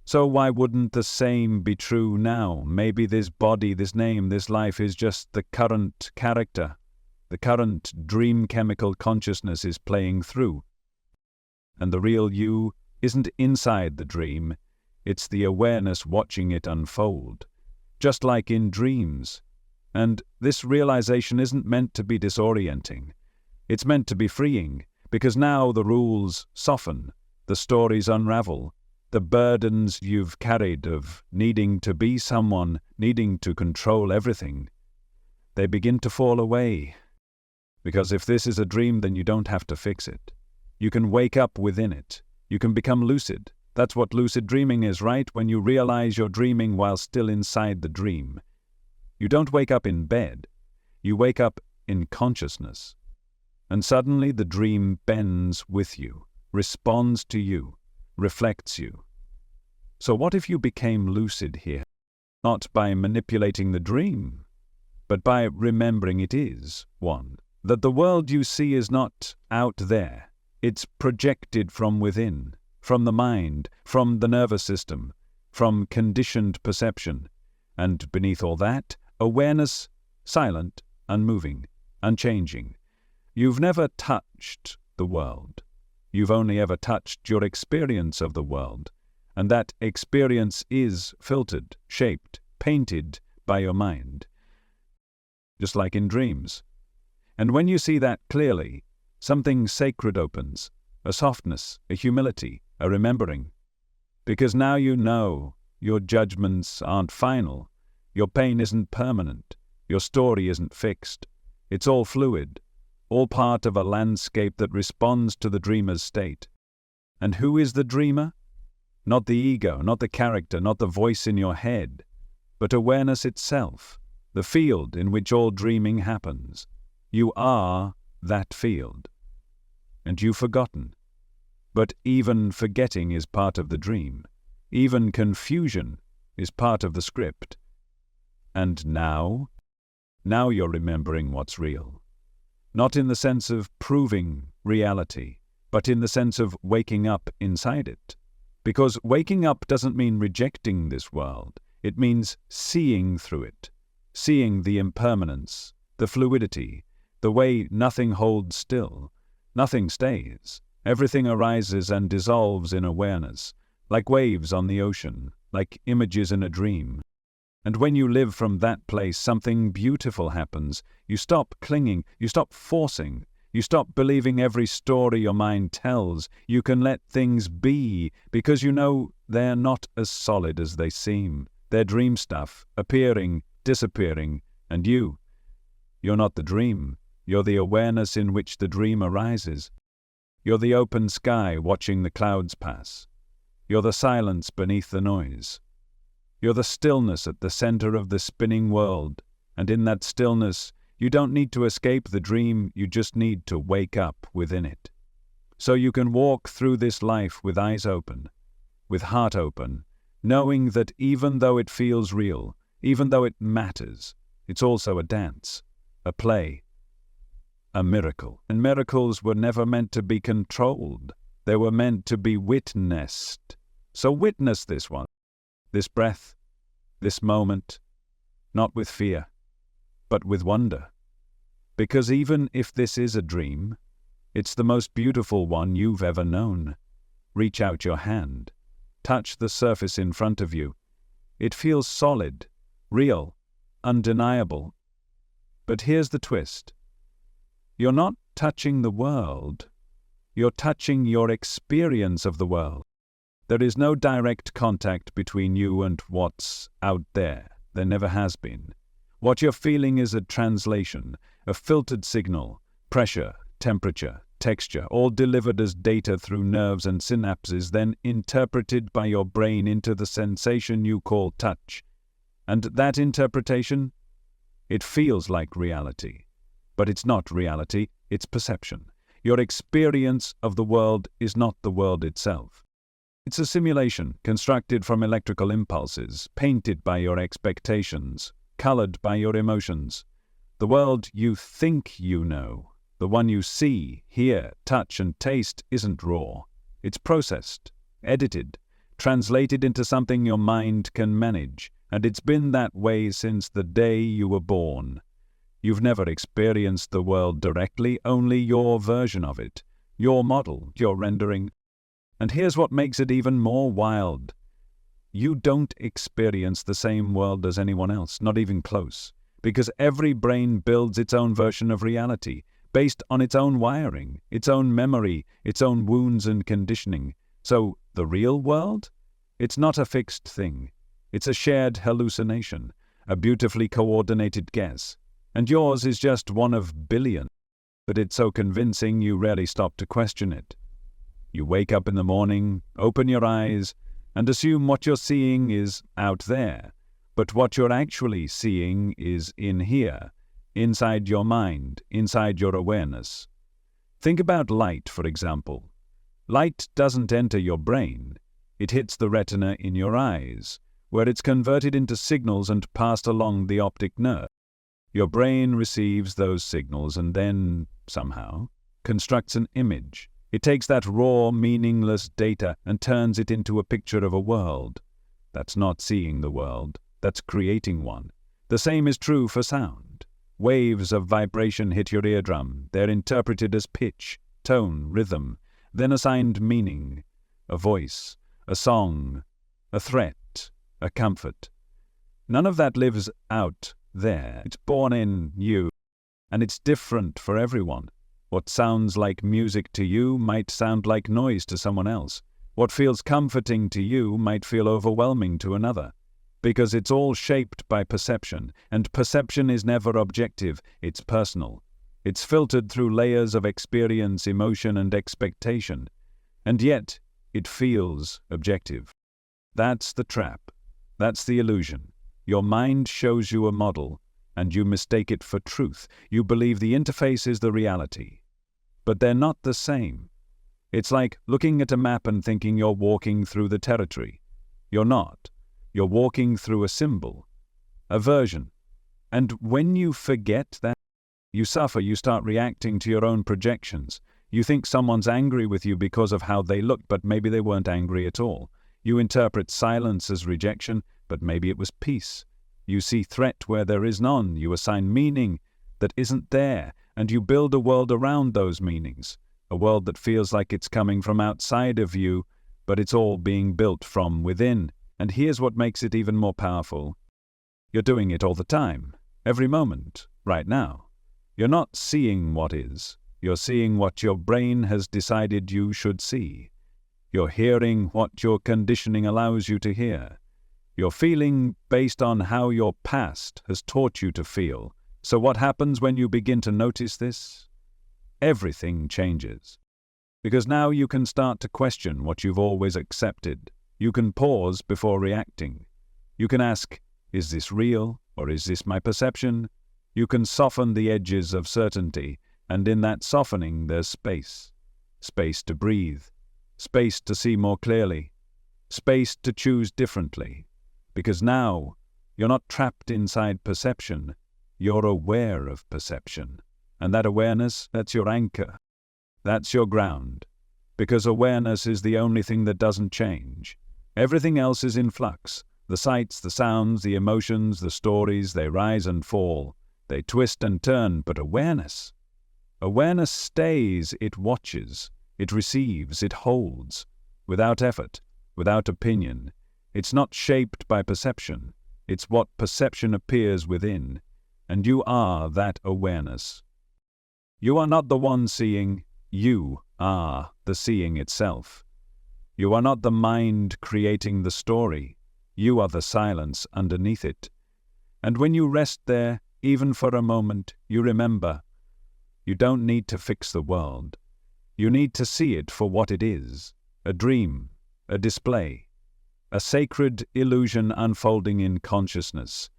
So why wouldn't the same be true now? Maybe this body, this name, this life is just the current character. The current dream chemical consciousness is playing through. And the real you isn't inside the dream, it's the awareness watching it unfold. Just like in dreams. And this realization isn't meant to be disorienting. It's meant to be freeing, because now the rules soften, the stories unravel, the burdens you've carried of needing to be someone, needing to control everything, they begin to fall away. Because if this is a dream, then you don't have to fix it. You can wake up within it. You can become lucid. That's what lucid dreaming is, right? When you realize you're dreaming while still inside the dream. You don't wake up in bed. You wake up in consciousness. And suddenly the dream bends with you, responds to you, reflects you. So what if you became lucid here? Not by manipulating the dream, but by remembering it is one. That the world you see is not out there. It's projected from within, from the mind, from the nervous system, from conditioned perception. And beneath all that, awareness, silent, unmoving, unchanging. You've never touched the world. You've only ever touched your experience of the world. And that experience is filtered, shaped, painted by your mind. Just like in dreams. And when you see that clearly, something sacred opens, a softness, a humility, a remembering. Because now you know your judgments aren't final. Your pain isn't permanent. Your story isn't fixed. It's all fluid, all part of a landscape that responds to the dreamer's state. And who is the dreamer? Not the ego, not the character, not the voice in your head, but awareness itself, the field in which all dreaming happens. You are that field. And you've forgotten. But even forgetting is part of the dream. Even confusion is part of the script. And now you're remembering what's real. Not in the sense of proving reality, but in the sense of waking up inside it. Because waking up doesn't mean rejecting this world. It means seeing through it, seeing the impermanence, the fluidity, the way nothing holds still, nothing stays. Everything arises and dissolves in awareness, like waves on the ocean, like images in a dream. And when you live from that place, something beautiful happens. You stop clinging, you stop forcing, you stop believing every story your mind tells. You can let things be, because you know they're not as solid as they seem. They're dream stuff, appearing, disappearing, and you're not the dream. You're the awareness in which the dream arises. You're the open sky watching the clouds pass. You're the silence beneath the noise. You're the stillness at the center of the spinning world, and in that stillness, you don't need to escape the dream, you just need to wake up within it. So you can walk through this life with eyes open, with heart open, knowing that even though it feels real, even though it matters, it's also a dance, a play, a miracle. And miracles were never meant to be controlled. They were meant to be witnessed. So witness this one. This breath, this moment, not with fear, but with wonder. Because even if this is a dream, it's the most beautiful one you've ever known. Reach out your hand, touch the surface in front of you. It feels solid, real, undeniable. But here's the twist. You're not touching the world. You're touching your experience of the world. There is no direct contact between you and what's out there. There never has been. What you're feeling is a translation, a filtered signal, pressure, temperature, texture, all delivered as data through nerves and synapses, then interpreted by your brain into the sensation you call touch. And that interpretation, it feels like reality. But it's not reality, it's perception. Your experience of the world is not the world itself. It's a simulation constructed from electrical impulses, painted by your expectations, colored by your emotions. The world you think you know, the one you see, hear, touch, and taste, isn't raw. It's processed, edited, translated into something your mind can manage, and it's been that way since the day you were born. You've never experienced the world directly, only your version of it, your model, your rendering. And here's what makes it even more wild. You don't experience the same world as anyone else, not even close, because every brain builds its own version of reality, based on its own wiring, its own memory, its own wounds and conditioning. So, the real world? It's not a fixed thing. It's a shared hallucination, a beautifully coordinated guess. And yours is just one of billions, but it's so convincing you rarely stop to question it. You wake up in the morning, open your eyes, and assume what you're seeing is out there. But what you're actually seeing is in here, inside your mind, inside your awareness. Think about light, for example. Light doesn't enter your brain. It hits the retina in your eyes, where it's converted into signals and passed along the optic nerve. Your brain receives those signals and then, somehow, constructs an image. It takes that raw, meaningless data and turns it into a picture of a world. That's not seeing the world. That's creating one. The same is true for sound. Waves of vibration hit your eardrum. They're interpreted as pitch, tone, rhythm, then assigned meaning, a voice, a song, a threat, a comfort. None of that lives out there. It's born in you, and it's different for everyone. What sounds like music to you might sound like noise to someone else. What feels comforting to you might feel overwhelming to another, because it's all shaped by perception, and perception is never objective, it's personal. It's filtered through layers of experience, emotion, and expectation, and yet it feels objective. That's the trap. That's the illusion. Your mind shows you a model, and you mistake it for truth. You believe the interface is the reality. But they're not the same. It's like looking at a map and thinking you're walking through the territory. You're not. You're walking through a symbol, a version. And when you forget that, you suffer, you start reacting to your own projections. You think someone's angry with you because of how they look, but maybe they weren't angry at all. You interpret silence as rejection, but maybe it was peace. You see threat where there is none. You assign meaning that isn't there, and you build a world around those meanings, a world that feels like it's coming from outside of you, but it's all being built from within. And here's what makes it even more powerful. You're doing it all the time, every moment, right now. You're not seeing what is. You're seeing what your brain has decided you should see. You're hearing what your conditioning allows you to hear. You're feeling based on how your past has taught you to feel. So what happens when you begin to notice this? Everything changes. Because now you can start to question what you've always accepted. You can pause before reacting. You can ask, is this real, or is this my perception? You can soften the edges of certainty, and in that softening there's space. Space to breathe. Space to see more clearly. Space to choose differently. Because now, you're not trapped inside perception. You're aware of perception. And that awareness, that's your anchor. That's your ground. Because awareness is the only thing that doesn't change. Everything else is in flux. The sights, the sounds, the emotions, the stories, they rise and fall. They twist and turn, but awareness stays, it watches, it receives, it holds, without effort, without opinion. It's not shaped by perception. It's what perception appears within, and you are that awareness. You are not the one seeing, you are the seeing itself. You are not the mind creating the story, you are the silence underneath it. And when you rest there, even for a moment, you remember, you don't need to fix the world. You need to see it for what it is, a dream, a display, a sacred illusion unfolding in consciousness.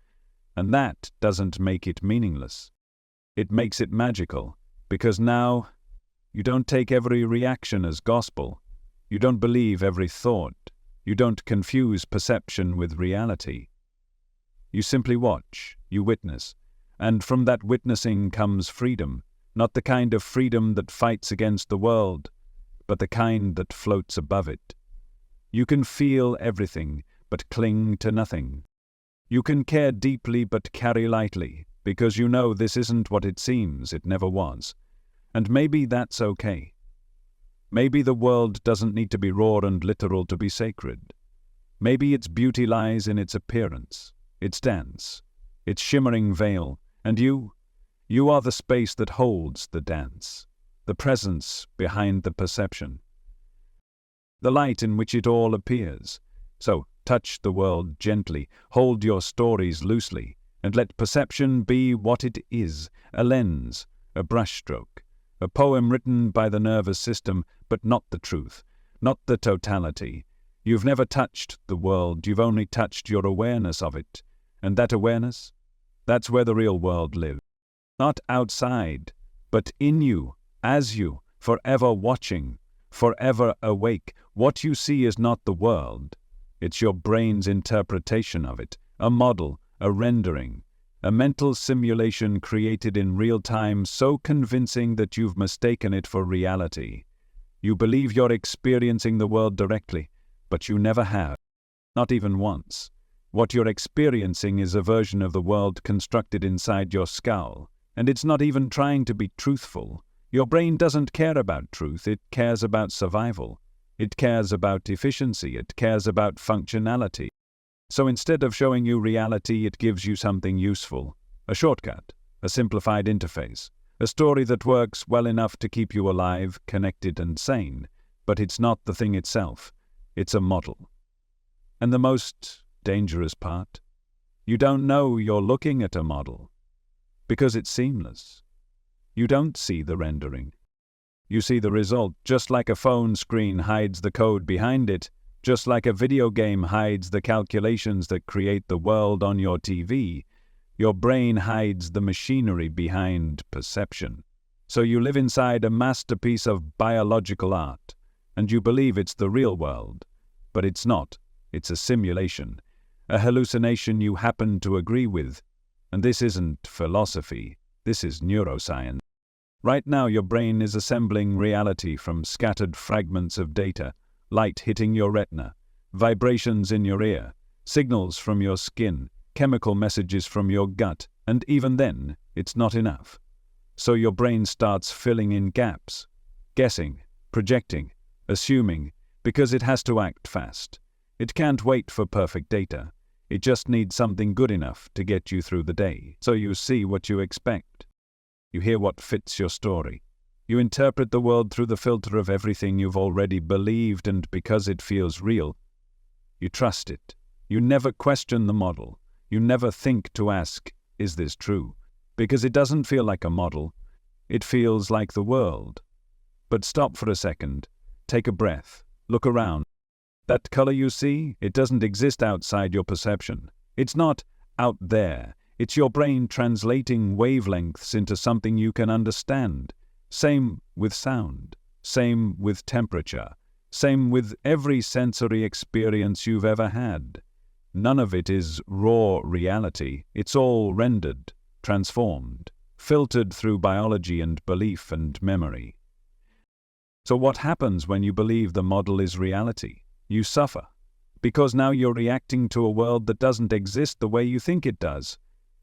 And that doesn't make it meaningless. It makes it magical, because now you don't take every reaction as gospel. You don't believe every thought. You don't confuse perception with reality. You simply watch, you witness, and from that witnessing comes freedom, not the kind of freedom that fights against the world, but the kind that floats above it. You can feel everything, but cling to nothing. You can care deeply but carry lightly, because you know this isn't what it seems, it never was. And maybe that's okay. Maybe the world doesn't need to be raw and literal to be sacred. Maybe its beauty lies in its appearance, its dance, its shimmering veil, and you are the space that holds the dance, the presence behind the perception, the light in which it all appears. So touch the world gently, hold your stories loosely, and let perception be what it is, a lens, a brushstroke, a poem written by the nervous system, but not the truth, not the totality. You've never touched the world, you've only touched your awareness of it. And that awareness, that's where the real world lives. Not outside, but in you, as you, forever watching, forever awake. What you see is not the world. It's your brain's interpretation of it, a model, a rendering, a mental simulation created in real time so convincing that you've mistaken it for reality. You believe you're experiencing the world directly, but you never have, not even once. What you're experiencing is a version of the world constructed inside your skull, and it's not even trying to be truthful. Your brain doesn't care about truth, it cares about survival. It cares about efficiency, it cares about functionality. So instead of showing you reality, it gives you something useful, a shortcut, a simplified interface, a story that works well enough to keep you alive, connected and sane. But it's not the thing itself, it's a model. And the most dangerous part, you don't know you're looking at a model, because it's seamless. You don't see the rendering. You see the result, just like a phone screen hides the code behind it, just like a video game hides the calculations that create the world on your TV. Your brain hides the machinery behind perception. So you live inside a masterpiece of biological art, and you believe it's the real world. But it's not. It's a simulation, a hallucination you happen to agree with. And this isn't philosophy, this is neuroscience. Right now your brain is assembling reality from scattered fragments of data, light hitting your retina, vibrations in your ear, signals from your skin, chemical messages from your gut, and even then, it's not enough. So your brain starts filling in gaps, guessing, projecting, assuming, because it has to act fast. It can't wait for perfect data. It just needs something good enough to get you through the day. So you see what you expect. You hear what fits your story. You interpret the world through the filter of everything you've already believed, and because it feels real, you trust it. You never question the model. You never think to ask, is this true? Because it doesn't feel like a model. It feels like the world. But stop for a second. Take a breath. Look around. That color you see, it doesn't exist outside your perception. It's not out there. It's your brain translating wavelengths into something you can understand. Same with sound. Same with temperature. Same with every sensory experience you've ever had. None of it is raw reality. It's all rendered, transformed, filtered through biology and belief and memory. So what happens when you believe the model is reality? You suffer, because now you're reacting to a world that doesn't exist the way you think it does.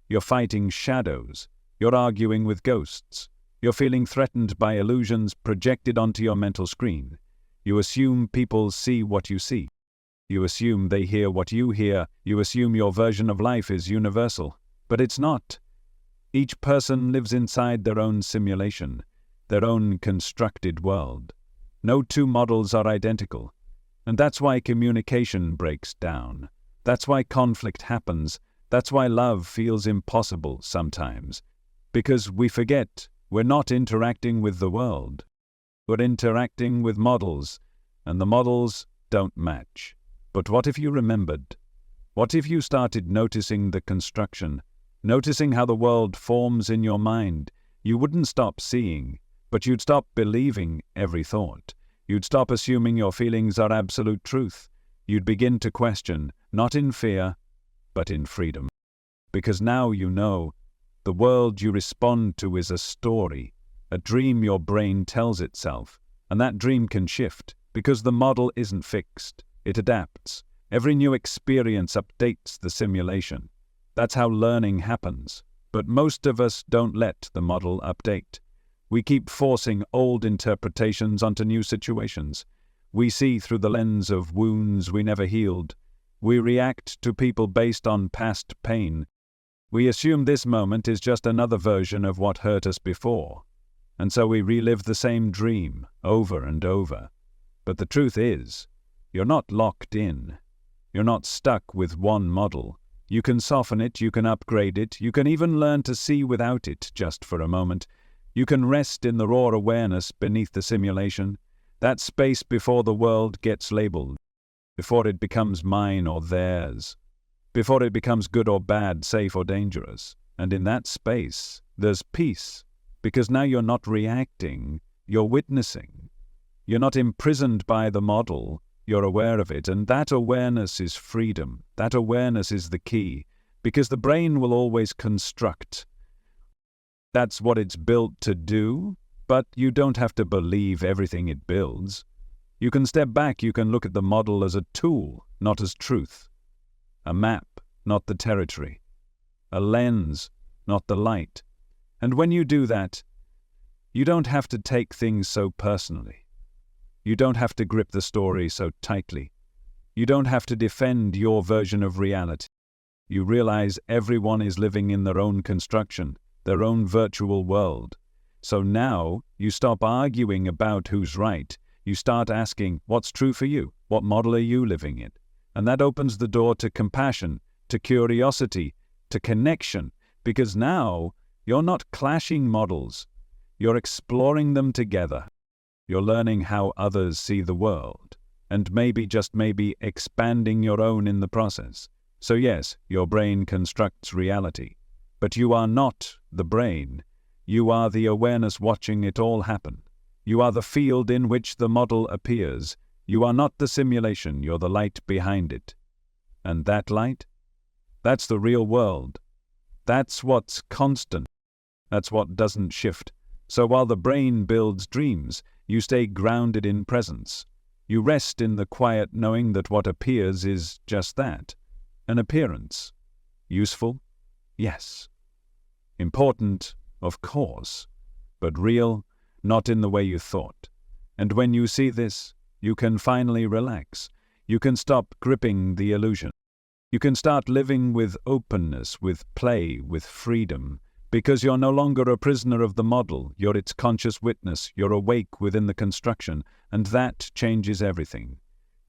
You're fighting shadows. You're arguing with ghosts. You're feeling threatened by illusions projected onto your mental screen. You assume people see what you see. You assume they hear what you hear. You assume your version of life is universal. But it's not. Each person lives inside their own simulation, their own constructed world. No two models are identical. And that's why communication breaks down. That's why conflict happens. That's why love feels impossible sometimes. Because we forget we're not interacting with the world. We're interacting with models, and the models don't match. But what if you remembered? What if you started noticing the construction, noticing how the world forms in your mind? You wouldn't stop seeing, but you'd stop believing every thought. You'd stop assuming your feelings are absolute truth. You'd begin to question, not in fear, but in freedom. Because now you know, the world you respond to is a story, a dream your brain tells itself, and that dream can shift, because the model isn't fixed. It adapts. Every new experience updates the simulation. That's how learning happens. But most of us don't let the model update. We keep forcing old interpretations onto new situations. We see through the lens of wounds we never healed. We react to people based on past pain. We assume this moment is just another version of what hurt us before. And so we relive the same dream over and over. But the truth is, you're not locked in. You're not stuck with one model. You can soften it, you can upgrade it, you can even learn to see without it just for a moment. You can rest in the raw awareness beneath the simulation, that space before the world gets labeled, before it becomes mine or theirs, before it becomes good or bad, safe or dangerous. And in that space, there's peace, because now you're not reacting, you're witnessing. You're not imprisoned by the model, you're aware of it, and that awareness is freedom. That awareness is the key, because the brain will always construct. That's what it's built to do, but you don't have to believe everything it builds. You can step back, you can look at the model as a tool, not as truth. A map, not the territory. A lens, not the light. And when you do that, you don't have to take things so personally. You don't have to grip the story so tightly. You don't have to defend your version of reality. You realize everyone is living in their own construction, their own virtual world. So now you stop arguing about who's right. You start asking, what's true for you? What model are you living in? And that opens the door to compassion, to curiosity, to connection, because now you're not clashing models. You're exploring them together. You're learning how others see the world, and maybe, just maybe, expanding your own in the process. So yes, your brain constructs reality, but you are not the brain. You are the awareness watching it all happen. You are the field in which the model appears. You are not the simulation, you're the light behind it. And that light? That's the real world. That's what's constant. That's what doesn't shift. So while the brain builds dreams, you stay grounded in presence. You rest in the quiet knowing that what appears is just that, an appearance. Useful? Yes. Important? Of course. But real? Not in the way you thought. And when you see this, you can finally relax. You can stop gripping the illusion. You can start living with openness, with play, with freedom. Because you're no longer a prisoner of the model, you're its conscious witness, you're awake within the construction, and that changes everything.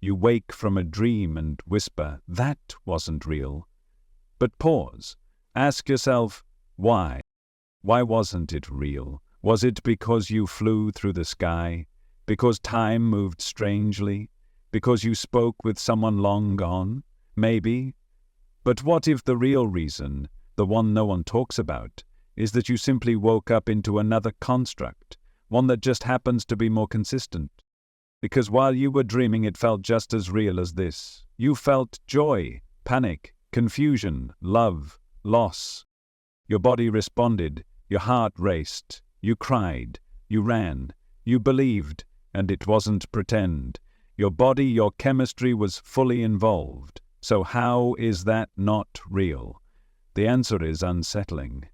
You wake from a dream and whisper, that wasn't real. But pause. Ask yourself, why? Why wasn't it real? Was it because you flew through the sky? Because time moved strangely? Because you spoke with someone long gone? Maybe. But what if the real reason, the one no one talks about, is that you simply woke up into another construct, one that just happens to be more consistent? Because while you were dreaming, it felt just as real as this. You felt joy, panic, confusion, love, loss. Your body responded, your heart raced, you cried, you ran, you believed, and it wasn't pretend. Your body, your chemistry was fully involved. So how is that not real? The answer is unsettling.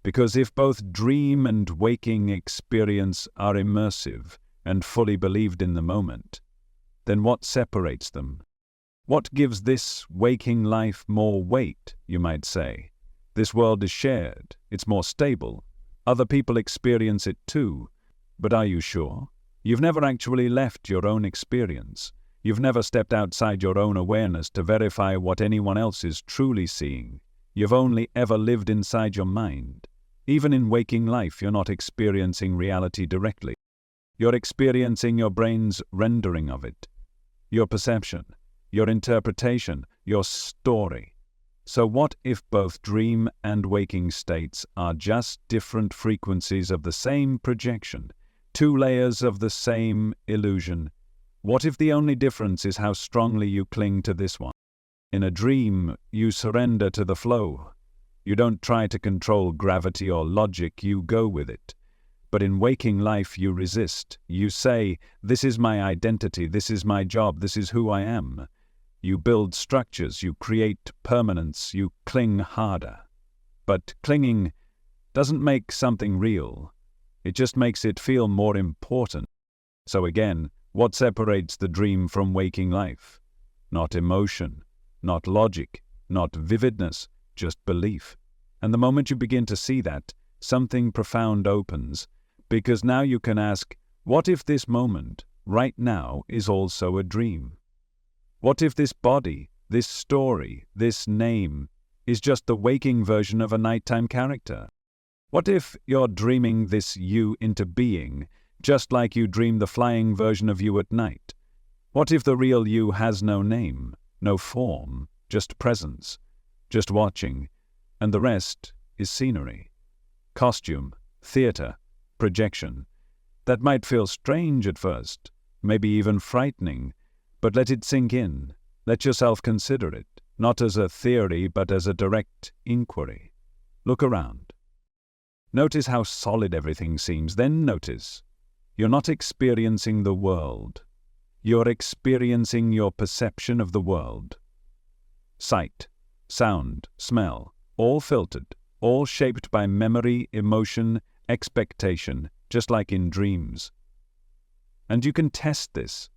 Because if both dream and waking experience are immersive and fully believed in the moment, then what separates them? What gives this waking life more weight, you might say? This world is shared, it's more stable. Other people experience it too. But are you sure? You've never actually left your own experience. You've never stepped outside your own awareness to verify what anyone else is truly seeing. You've only ever lived inside your mind. Even in waking life, you're not experiencing reality directly. You're experiencing your brain's rendering of it, your perception, your interpretation, your story. So what if both dream and waking states are just different frequencies of the same projection, two layers of the same illusion? What if the only difference is how strongly you cling to this one? In a dream, you surrender to the flow. You don't try to control gravity or logic, you go with it. But in waking life, you resist. You say, this is my identity, this is my job, this is who I am. You build structures, you create permanence, you cling harder. But clinging doesn't make something real. It just makes it feel more important. So again, what separates the dream from waking life? Not emotion, not logic, not vividness, just belief. And the moment you begin to see that, something profound opens, because now you can ask, what if this moment, right now, is also a dream? What if this body, this story, this name, is just the waking version of a nighttime character? What if you're dreaming this you into being, just like you dream the flying version of you at night? What if the real you has no name, no form, just presence, just watching, and the rest is scenery, costume, theater, projection? That might feel strange at first, maybe even frightening, but let it sink in. Let yourself consider it, not as a theory, but as a direct inquiry. Look around. Notice how solid everything seems. Then notice, you're not experiencing the world. You're experiencing your perception of the world. Sight, sound, smell, all filtered, all shaped by memory, emotion, expectation, just like in dreams. And you can test this.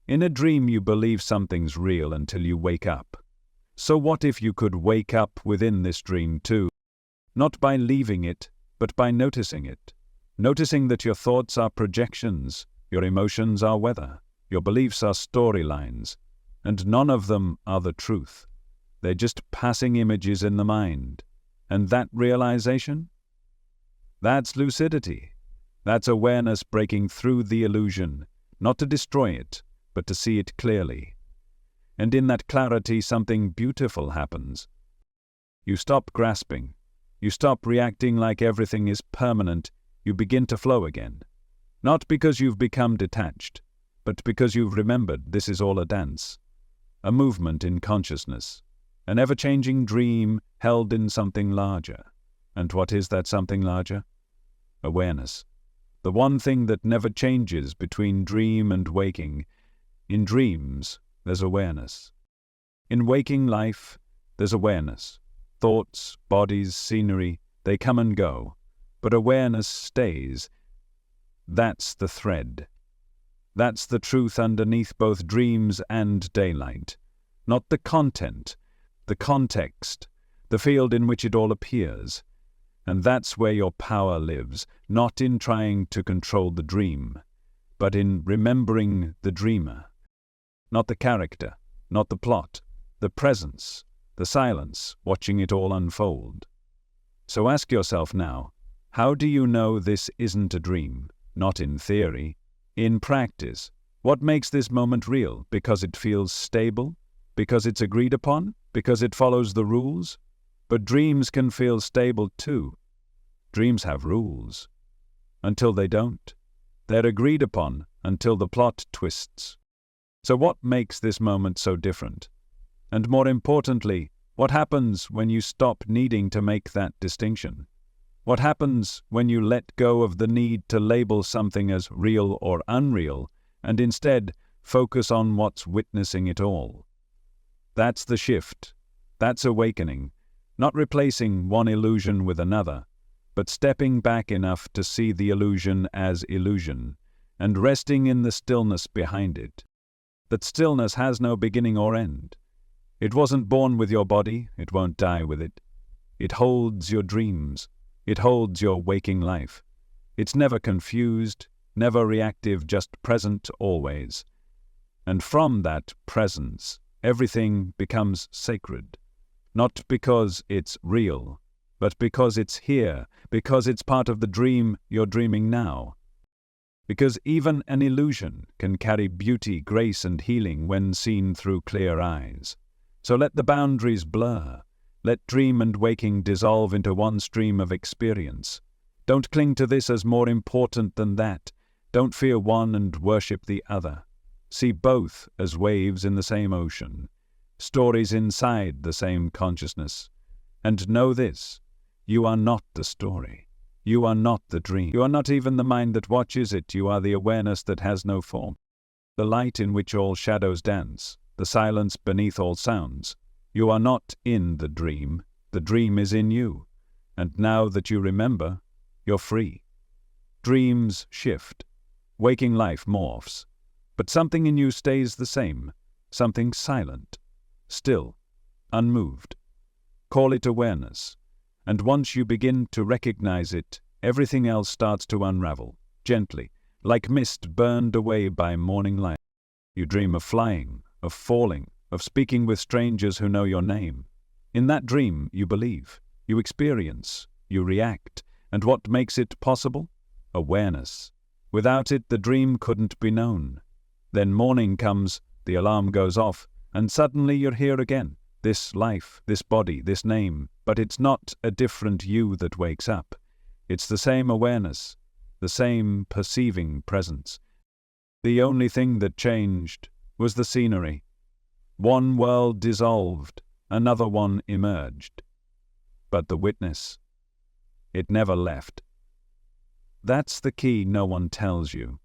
In a dream, you believe something's real until you wake up. So what if you could wake up within this dream too? Not by leaving it, but by noticing it. Noticing that your thoughts are projections, your emotions are weather, your beliefs are storylines, and none of them are the truth. They're just passing images in the mind. And that realization? That's lucidity. That's awareness breaking through the illusion, not to destroy it, but to see it clearly. And in that clarity, something beautiful happens. You stop grasping. You stop reacting like everything is permanent. You begin to flow again. Not because you've become detached, but because you've remembered this is all a dance, a movement in consciousness, an ever-changing dream held in something larger. And what is that something larger? Awareness. The one thing that never changes between dream and waking. In dreams, there's awareness. In waking life, there's awareness. Thoughts, bodies, scenery, they come and go. But awareness stays. That's the thread. That's the truth underneath both dreams and daylight. Not the content, the context, the field in which it all appears. And that's where your power lives, not in trying to control the dream, but in remembering the dreamer. Not the character, not the plot, the presence, the silence, watching it all unfold. So ask yourself now, how do you know this isn't a dream? Not in theory, in practice. What makes this moment real? Because it feels stable? Because it's agreed upon? Because it follows the rules? But dreams can feel stable too. Dreams have rules. Until they don't. They're agreed upon until the plot twists. So what makes this moment so different? And more importantly, what happens when you stop needing to make that distinction? What happens when you let go of the need to label something as real or unreal, and instead focus on what's witnessing it all? That's the shift. That's awakening. Not replacing one illusion with another, but stepping back enough to see the illusion as illusion, and resting in the stillness behind it. that stillness has no beginning or end. It wasn't born with your body, it won't die with it. It holds your dreams, it holds your waking life. It's never confused, never reactive, just present always. And from that presence, everything becomes sacred. Not because it's real, but because it's here, because it's part of the dream you're dreaming now. Because even an illusion can carry beauty, grace, and healing when seen through clear eyes. So let the boundaries blur. Let dream and waking dissolve into one stream of experience. Don't cling to this as more important than that. Don't fear one and worship the other. See both as waves in the same ocean, stories inside the same consciousness. And know this, you are not the story. You are not the dream. You are not even the mind that watches it. You are the awareness that has no form. The light in which all shadows dance. The silence beneath all sounds. You are not in the dream is in you. And now that you remember, you're free. Dreams shift. Waking life morphs. But something in you stays the same. Something silent. Still. Unmoved. Call it awareness. And once you begin to recognize it, everything else starts to unravel, gently, like mist burned away by morning light. You dream of flying, of falling, of speaking with strangers who know your name. In that dream, you believe, you experience, you react, and what makes it possible? Awareness. Without it, the dream couldn't be known. Then morning comes, the alarm goes off, and suddenly you're here again. This life, this body, this name, but it's not a different you that wakes up. It's the same awareness, the same perceiving presence. The only thing that changed was the scenery. One world dissolved, another one emerged. But the witness, it never left. That's the key no one tells you.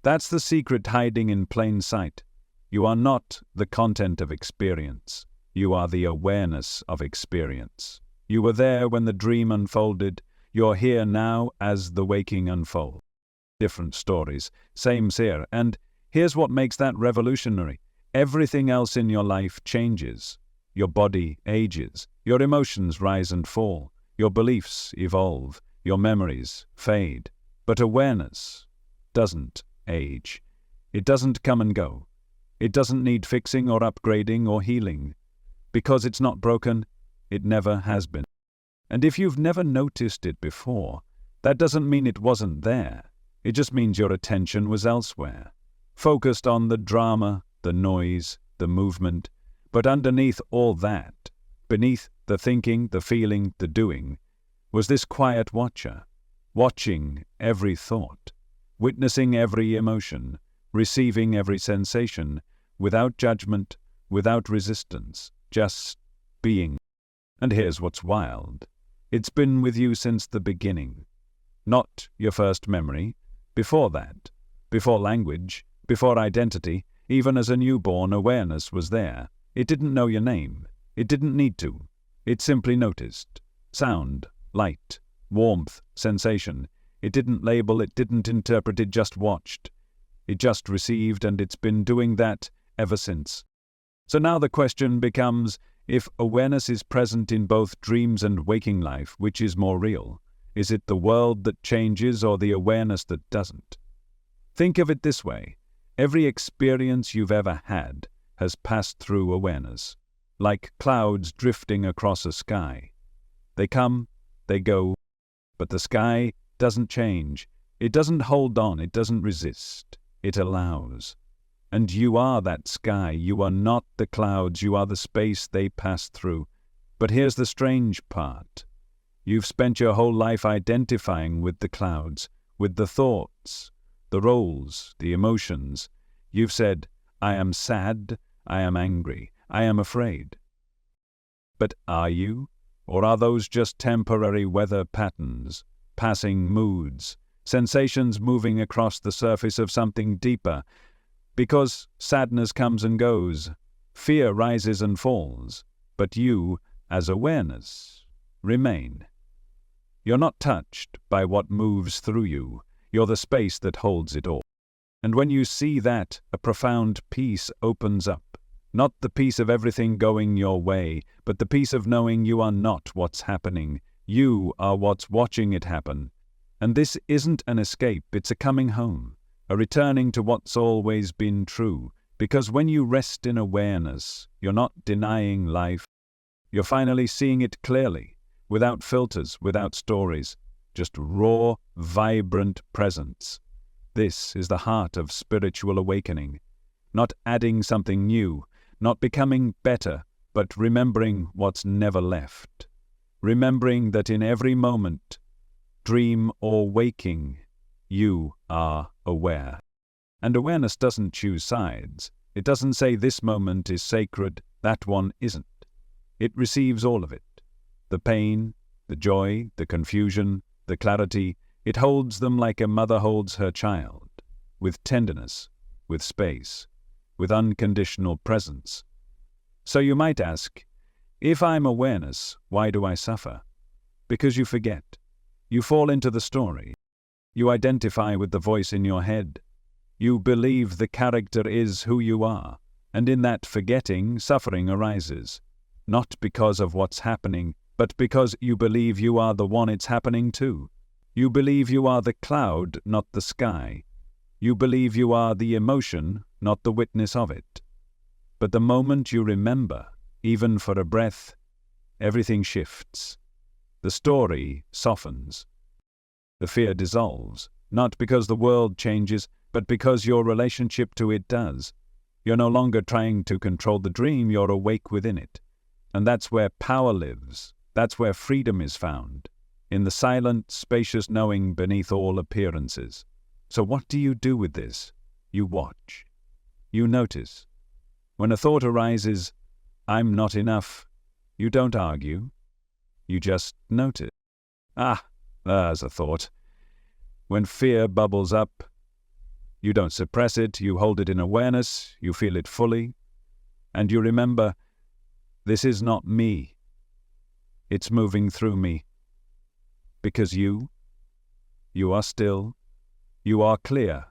That's the secret hiding in plain sight. You are not the content of experience. You are the awareness of experience. You were there when the dream unfolded. You're here now as the waking unfolds. Different stories, same seer. And here's what makes that revolutionary. Everything else in your life changes. Your body ages. Your emotions rise and fall. Your beliefs evolve. Your memories fade. But awareness doesn't age. It doesn't come and go. It doesn't need fixing or upgrading or healing. Because it's not broken, it never has been. And if you've never noticed it before, that doesn't mean it wasn't there. It just means your attention was elsewhere, focused on the drama, the noise, the movement. But underneath all that, beneath the thinking, the feeling, the doing, was this quiet watcher, watching every thought, witnessing every emotion, receiving every sensation, without judgment, without resistance. Just being. And here's what's wild. It's been with you since the beginning. Not your first memory. Before that. Before language. Before identity. Even as a newborn, awareness was there. It didn't know your name. It didn't need to. It simply noticed. Sound, light, warmth, sensation. It didn't label, it didn't interpret, it just watched. It just received, and it's been doing that ever since. So now the question becomes, if awareness is present in both dreams and waking life, which is more real? Is it the world that changes or the awareness that doesn't? Think of it this way. Every experience you've ever had has passed through awareness, like clouds drifting across a sky. They come, they go, but the sky doesn't change. It doesn't hold on, it doesn't resist. It allows. And you are that sky. You are not the clouds. You are the space they pass through. But here's the strange part. You've spent your whole life identifying with the clouds, with the thoughts, the roles, the emotions. You've said, I am sad, I am angry, I am afraid. But are you? Or are those just temporary weather patterns, passing moods, sensations moving across the surface of something deeper? Because sadness comes and goes, fear rises and falls, but you, as awareness, remain. You're not touched by what moves through you. You're the space that holds it all. And when you see that, a profound peace opens up. Not the peace of everything going your way, but the peace of knowing you are not what's happening. You are what's watching it happen. And this isn't an escape, it's a coming home, a returning to what's always been true. Because when you rest in awareness, you're not denying life. You're finally seeing it clearly, without filters, without stories, just raw, vibrant presence. This is the heart of spiritual awakening. Not adding something new, not becoming better, but remembering what's never left. Remembering that in every moment, dream or waking, you are aware. And awareness doesn't choose sides. It doesn't say this moment is sacred, that one isn't. It receives all of it. The pain, the joy, the confusion, the clarity. It holds them like a mother holds her child, with tenderness, with space, with unconditional presence. So you might ask, if I'm awareness, why do I suffer? Because you forget. You fall into the story. You identify with the voice in your head. You believe the character is who you are, and in that forgetting, suffering arises. Not because of what's happening, but because you believe you are the one it's happening to. You believe you are the cloud, not the sky. You believe you are the emotion, not the witness of it. But the moment you remember, even for a breath, everything shifts. The story softens. The fear dissolves, not because the world changes, but because your relationship to it does. You're no longer trying to control the dream, you're awake within it. And that's where power lives. That's where freedom is found. In the silent, spacious knowing beneath all appearances. So what do you do with this? You watch. You notice. When a thought arises, I'm not enough, you don't argue. You just notice. There's a thought. When fear bubbles up, you don't suppress it, you hold it in awareness, you feel it fully, and you remember, this is not me. It's moving through me. Because you are still, you are clear,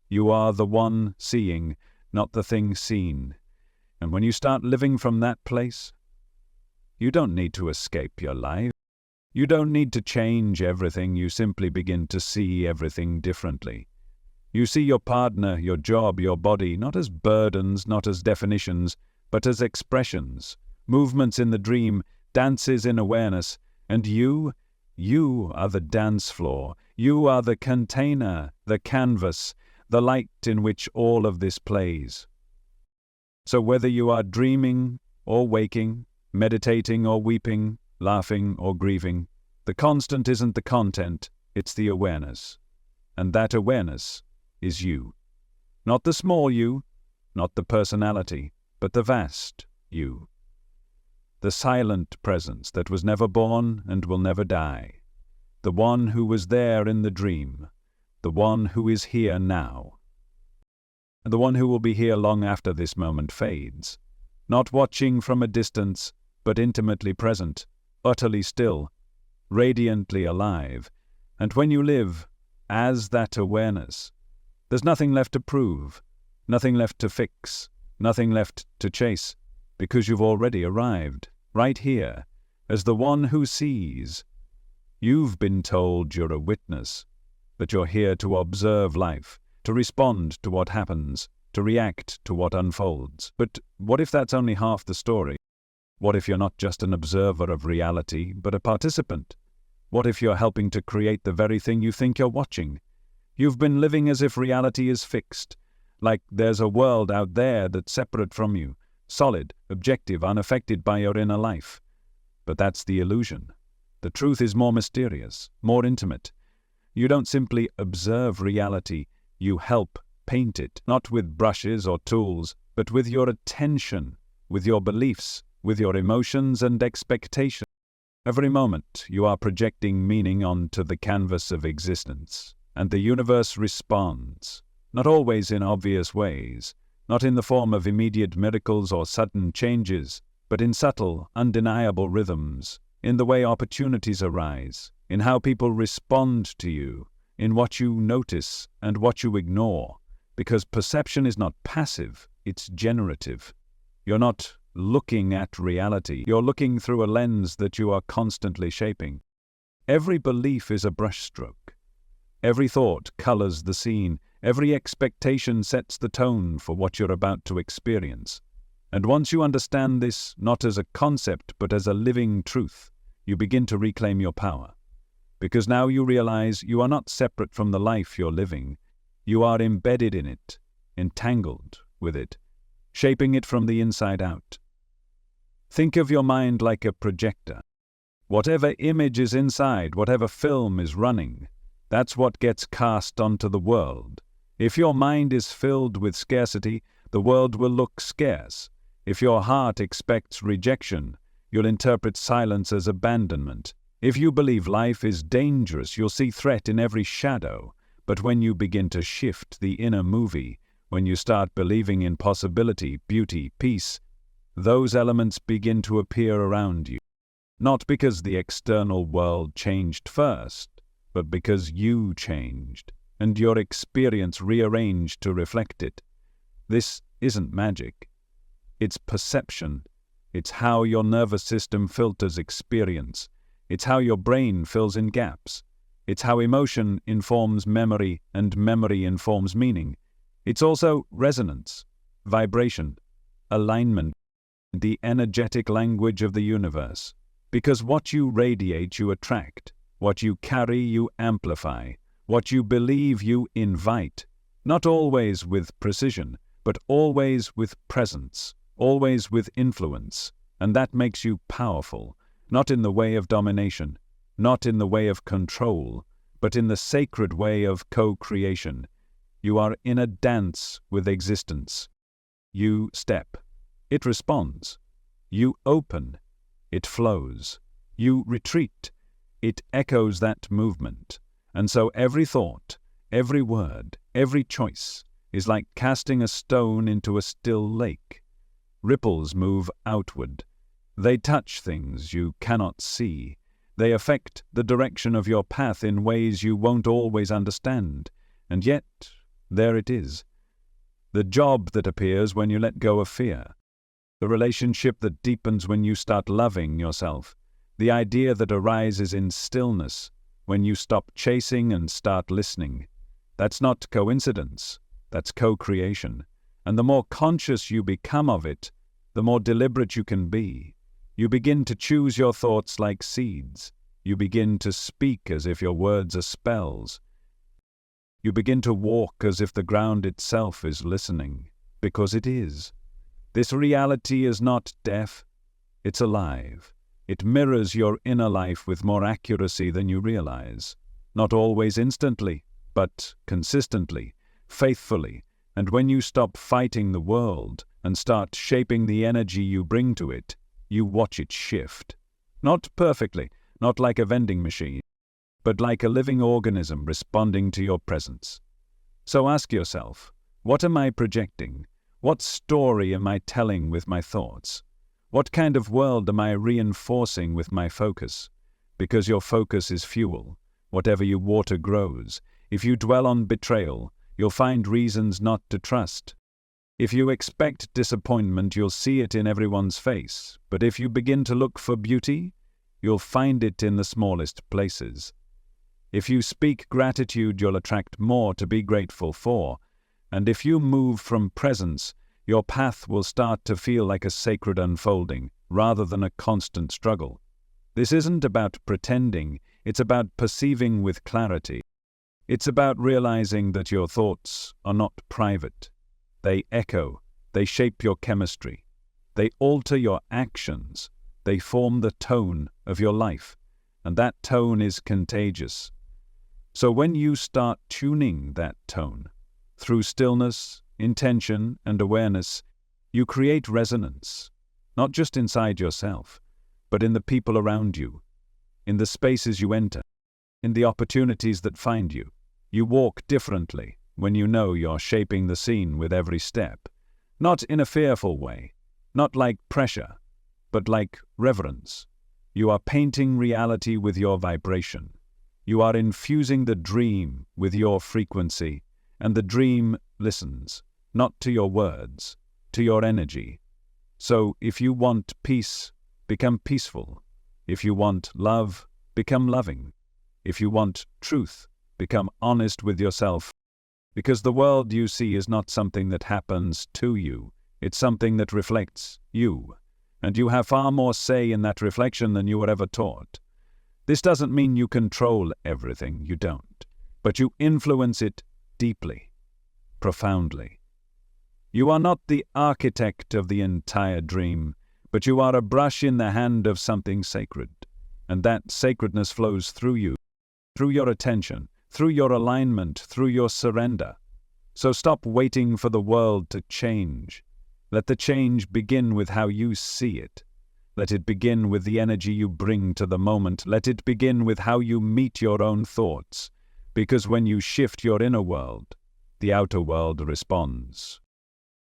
you are the one seeing, not the thing seen. And when you start living from that place, you don't need to escape your life. You don't need to change everything, you simply begin to see everything differently. You see your partner, your job, your body, not as burdens, not as definitions, but as expressions, movements in the dream, dances in awareness, and you are the dance floor, you are the container, the canvas, the light in which all of this plays. So whether you are dreaming or waking, meditating or weeping, laughing or grieving, the constant isn't the content, it's the awareness. And that awareness is you. Not the small you, not the personality, but the vast you. The silent presence that was never born and will never die. The one who was there in the dream. The one who is here now. And the one who will be here long after this moment fades. Not watching from a distance, but intimately present, utterly still, radiantly alive. And when you live as that awareness, there's nothing left to prove, nothing left to fix, nothing left to chase, because you've already arrived, right here, as the one who sees. You've been told you're a witness, that you're here to observe life, to respond to what happens, to react to what unfolds. But what if that's only half the story? What if you're not just an observer of reality, but a participant? What if you're helping to create the very thing you think you're watching? You've been living as if reality is fixed, like there's a world out there that's separate from you, solid, objective, unaffected by your inner life. But that's the illusion. The truth is more mysterious, more intimate. You don't simply observe reality, you help paint it, not with brushes or tools, but with your attention, with your beliefs, with your emotions and expectations. Every moment you are projecting meaning onto the canvas of existence, and the universe responds, not always in obvious ways, not in the form of immediate miracles or sudden changes, but in subtle, undeniable rhythms, in the way opportunities arise, in how people respond to you, in what you notice and what you ignore, Because perception is not passive, it's generative. You're not looking at reality, you're looking through a lens that you are constantly shaping. Every belief is a brushstroke. Every thought colors the scene. Every expectation sets the tone for what you're about to experience. And once you understand this, not as a concept but as a living truth, you begin to reclaim your power. Because now you realize you are not separate from the life you're living. You are embedded in it, entangled with it, shaping it from the inside out. Think of your mind like a projector. Whatever image is inside, whatever film is running, that's what gets cast onto the world. If your mind is filled with scarcity, the world will look scarce. If your heart expects rejection, you'll interpret silence as abandonment. If you believe life is dangerous, you'll see threat in every shadow. But when you begin to shift the inner movie, when you start believing in possibility, beauty, peace, those elements begin to appear around you. Not because the external world changed first, but because you changed, and your experience rearranged to reflect it. This isn't magic. It's perception. It's how your nervous system filters experience. It's how your brain fills in gaps. It's how emotion informs memory and memory informs meaning. It's also resonance, vibration, alignment, the energetic language of the universe. Because what you radiate, you attract. What you carry, you amplify. What you believe, you invite. Not always with precision, but always with presence, always with influence. And that makes you powerful, not in the way of domination, not in the way of control, but in the sacred way of co-creation. You are in a dance with existence. You step. It responds. You open. It flows. You retreat. It echoes that movement. And so every thought, every word, every choice is like casting a stone into a still lake. Ripples move outward. They touch things you cannot see. They affect the direction of your path in ways you won't always understand. And yet, there it is. The job that appears when you let go of fear. The relationship that deepens when you start loving yourself. The idea that arises in stillness when you stop chasing and start listening. That's not coincidence. That's co-creation. And the more conscious you become of it, the more deliberate you can be. You begin to choose your thoughts like seeds. You begin to speak as if your words are spells. You begin to walk as if the ground itself is listening, because it is. This reality is not deaf, it's alive. It mirrors your inner life with more accuracy than you realize. Not always instantly, but consistently, faithfully. And when you stop fighting the world and start shaping the energy you bring to it, you watch it shift. Not perfectly, not like a vending machine, but like a living organism responding to your presence. So ask yourself, what am I projecting? What story am I telling with my thoughts? What kind of world am I reinforcing with my focus? Because your focus is fuel. Whatever you water grows. If you dwell on betrayal, you'll find reasons not to trust. If you expect disappointment, you'll see it in everyone's face. But if you begin to look for beauty, you'll find it in the smallest places. If you speak gratitude, you'll attract more to be grateful for. And if you move from presence, your path will start to feel like a sacred unfolding, rather than a constant struggle. This isn't about pretending, it's about perceiving with clarity. It's about realizing that your thoughts are not private. They echo, they shape your chemistry, they alter your actions, they form the tone of your life, and that tone is contagious. So when you start tuning that tone, through stillness, intention, and awareness, you create resonance, not just inside yourself, but in the people around you, in the spaces you enter, in the opportunities that find you. You walk differently when you know you're shaping the scene with every step, not in a fearful way, not like pressure, but like reverence. You are painting reality with your vibration. You are infusing the dream with your frequency, and the dream listens, not to your words, to your energy. So if you want peace, become peaceful. If you want love, become loving. If you want truth, become honest with yourself. Because the world you see is not something that happens to you. It's something that reflects you. And you have far more say in that reflection than you were ever taught. This doesn't mean you control everything, you don't. But you influence it deeply, profoundly. You are not the architect of the entire dream, but you are a brush in the hand of something sacred. And that sacredness flows through you, through your attention, through your alignment, through your surrender. So stop waiting for the world to change. Let the change begin with how you see it. Let it begin with the energy you bring to the moment. Let it begin with how you meet your own thoughts. Because when you shift your inner world, the outer world responds.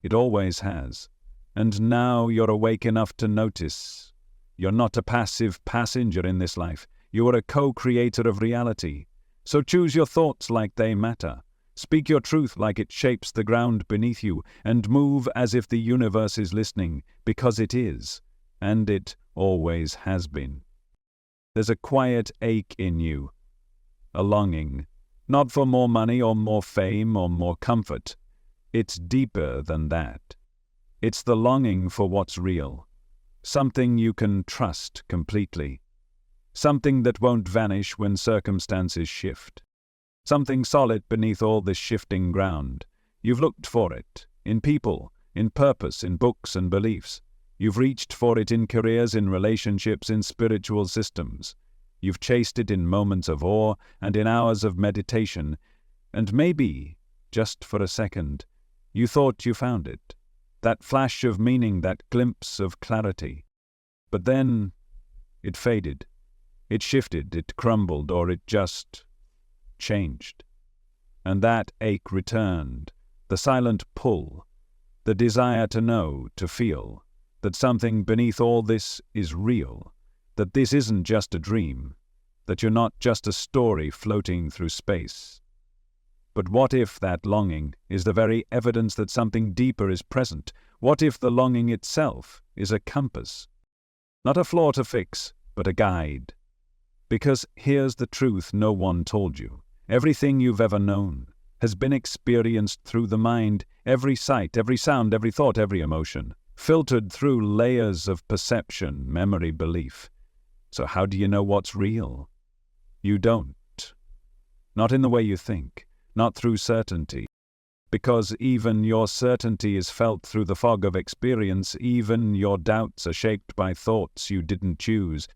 It always has. And now you're awake enough to notice. You're not a passive passenger in this life. You are a co-creator of reality. So choose your thoughts like they matter. Speak your truth like it shapes the ground beneath you, and move as if the universe is listening, because it is. And it always has been. There's a quiet ache in you, a longing, not for more money or more fame or more comfort. It's deeper than that. It's the longing for what's real, something you can trust completely, something that won't vanish when circumstances shift, something solid beneath all this shifting ground. You've looked for it, in people, in purpose, in books and beliefs. You've reached for it in careers, in relationships, in spiritual systems. You've chased it in moments of awe and in hours of meditation. And maybe, just for a second, you thought you found it. That flash of meaning, that glimpse of clarity. But then it faded. It shifted, it crumbled, or it just changed. And that ache returned, the silent pull, the desire to know, to feel, that something beneath all this is real, that this isn't just a dream, that you're not just a story floating through space. But what if that longing is the very evidence that something deeper is present? What if the longing itself is a compass? Not a flaw to fix, but a guide. Because here's the truth no one told you. Everything you've ever known has been experienced through the mind, every sight, every sound, every thought, every emotion, filtered through layers of perception, memory, belief. So how do you know what's real? You don't. Not in the way you think, not through certainty. Because even your certainty is felt through the fog of experience, even your doubts are shaped by thoughts you didn't choose.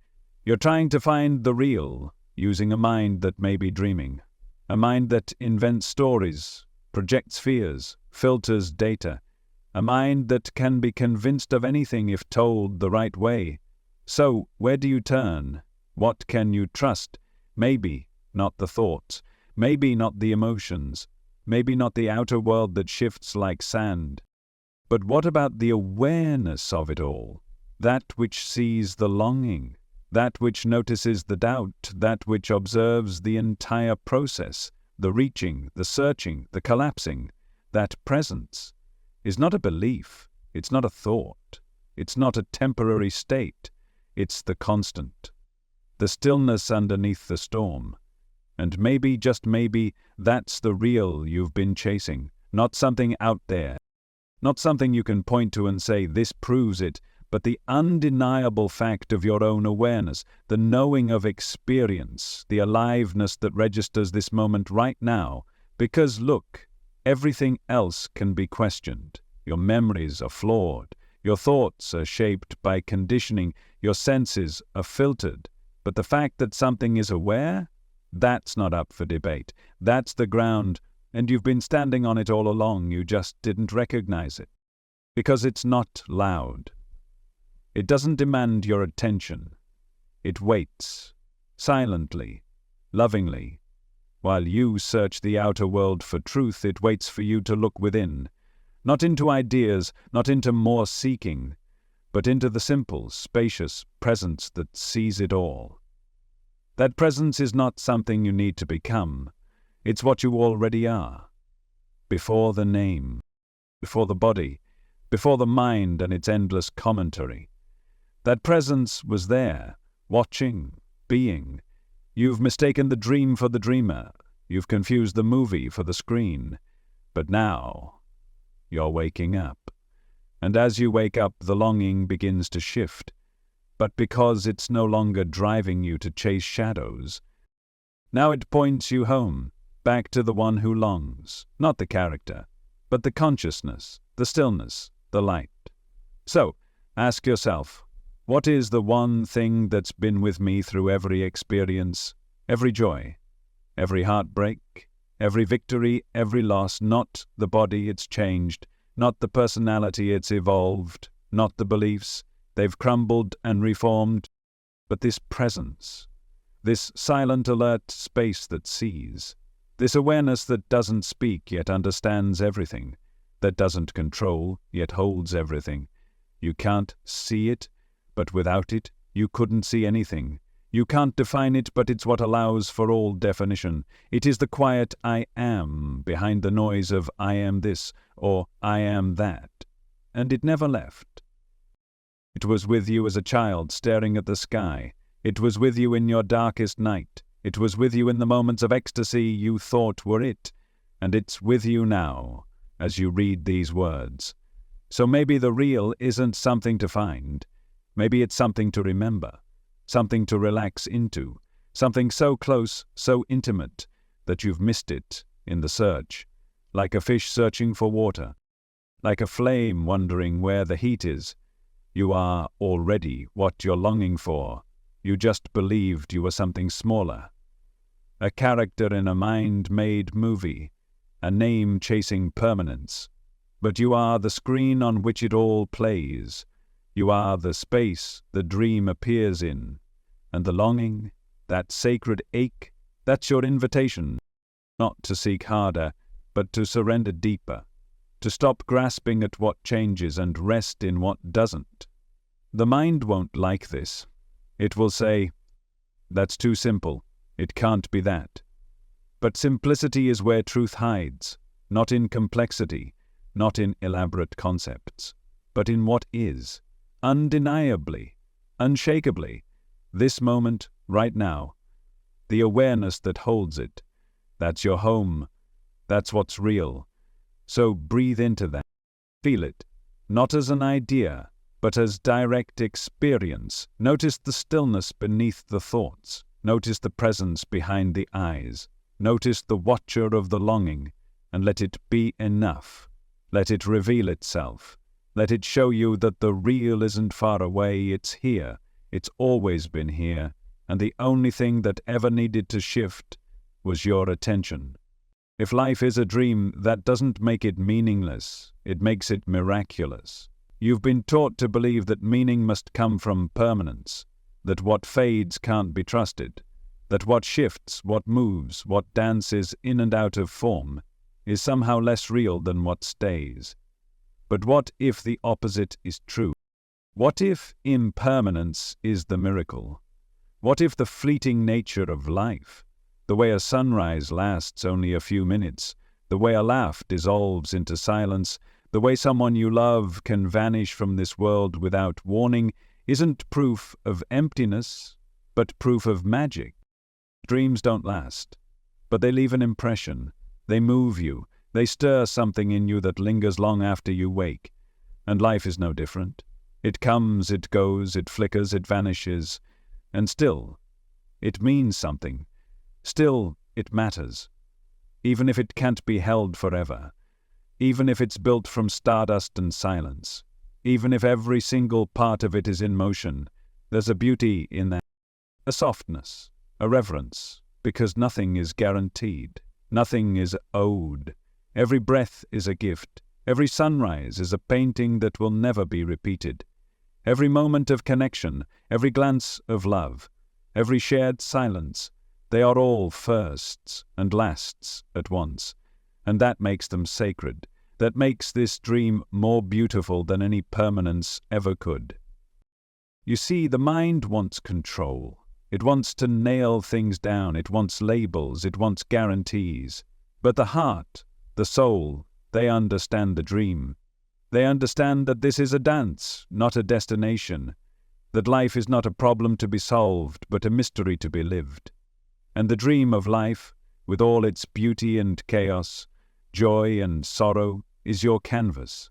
You're trying to find the real, using a mind that may be dreaming. A mind that invents stories, projects fears, filters data. A mind that can be convinced of anything if told the right way. So, where do you turn? What can you trust? Maybe not the thoughts. Maybe not the emotions. Maybe not the outer world that shifts like sand. But what about the awareness of it all? That which sees the longing, that which notices the doubt, that which observes the entire process, the reaching, the searching, the collapsing. That presence is not a belief, it's not a thought, it's not a temporary state, it's the constant, the stillness underneath the storm. And maybe, just maybe, that's the real you've been chasing, not something out there, not something you can point to and say, this proves it, but the undeniable fact of your own awareness, the knowing of experience, the aliveness that registers this moment right now. Because look, everything else can be questioned. Your memories are flawed, your thoughts are shaped by conditioning, your senses are filtered. But the fact that something is aware, that's not up for debate. That's the ground, and you've been standing on it all along, you just didn't recognize it. Because it's not loud. It doesn't demand your attention. It waits, silently, lovingly. While you search the outer world for truth, it waits for you to look within. Not into ideas, not into more seeking, but into the simple, spacious presence that sees it all. That presence is not something you need to become. It's what you already are. before the name, before the body, before the mind and its endless commentary. That presence was there, watching, being. You've mistaken the dream for the dreamer. You've confused the movie for the screen. But now, you're waking up. And as you wake up, the longing begins to shift. But because it's no longer driving you to chase shadows, now it points you home, back to the one who longs, not the character, but the consciousness, the stillness, the light. So, ask yourself, what is the one thing that's been with me through every experience, every joy, every heartbreak, every victory, every loss? Not the body, it's changed, not the personality, it's evolved, not the beliefs, they've crumbled and reformed, but this presence, this silent alert space that sees, this awareness that doesn't speak yet understands everything, that doesn't control yet holds everything. You can't see it, but without it, you couldn't see anything. You can't define it, but it's what allows for all definition. It is the quiet I am behind the noise of I am this or I am that. And it never left. It was with you as a child staring at the sky. It was with you in your darkest night. It was with you in the moments of ecstasy you thought were it. And it's with you now as you read these words. So maybe the real isn't something to find. Maybe it's something to remember, something to relax into, something so close, so intimate, that you've missed it in the search, like a fish searching for water, like a flame wondering where the heat is. You are already what you're longing for. You just believed you were something smaller. A character in a mind-made movie, a name chasing permanence. But you are the screen on which it all plays. You are the space the dream appears in. And the longing, that sacred ache, that's your invitation, not to seek harder, but to surrender deeper, to stop grasping at what changes and rest in what doesn't. The mind won't like this. It will say, that's too simple, it can't be that. But simplicity is where truth hides, not in complexity, not in elaborate concepts, but in what is. Undeniably, unshakably, this moment, right now, the awareness that holds it, that's your home, that's what's real. So breathe into that, feel it, not as an idea, but as direct experience. Notice the stillness beneath the thoughts, notice the presence behind the eyes, notice the watcher of the longing, and let it be enough. Let it reveal itself. Let it show you that the real isn't far away, it's here. It's always been here, and the only thing that ever needed to shift was your attention. If life is a dream, that doesn't make it meaningless, it makes it miraculous. You've been taught to believe that meaning must come from permanence, that what fades can't be trusted, that what shifts, what moves, what dances in and out of form is somehow less real than what stays. But what if the opposite is true? What if impermanence is the miracle? What if the fleeting nature of life, the way a sunrise lasts only a few minutes, the way a laugh dissolves into silence, the way someone you love can vanish from this world without warning, isn't proof of emptiness, but proof of magic? Dreams don't last, but they leave an impression. They move you. They stir something in you that lingers long after you wake. And life is no different. It comes, it goes, it flickers, it vanishes. And still, it means something. Still, it matters. Even if it can't be held forever. Even if it's built from stardust and silence. Even if every single part of it is in motion. There's a beauty in that. A softness, a reverence, because nothing is guaranteed. Nothing is owed. Every breath is a gift. Every sunrise is a painting that will never be repeated. Every moment of connection, every glance of love, every shared silence, they are all firsts and lasts at once. And that makes them sacred. That makes this dream more beautiful than any permanence ever could. You see, the mind wants control. It wants to nail things down. It wants labels. It wants guarantees. But the heart, the soul, they understand the dream. They understand that this is a dance, not a destination, that life is not a problem to be solved, but a mystery to be lived. And the dream of life, with all its beauty and chaos, joy and sorrow, is your canvas.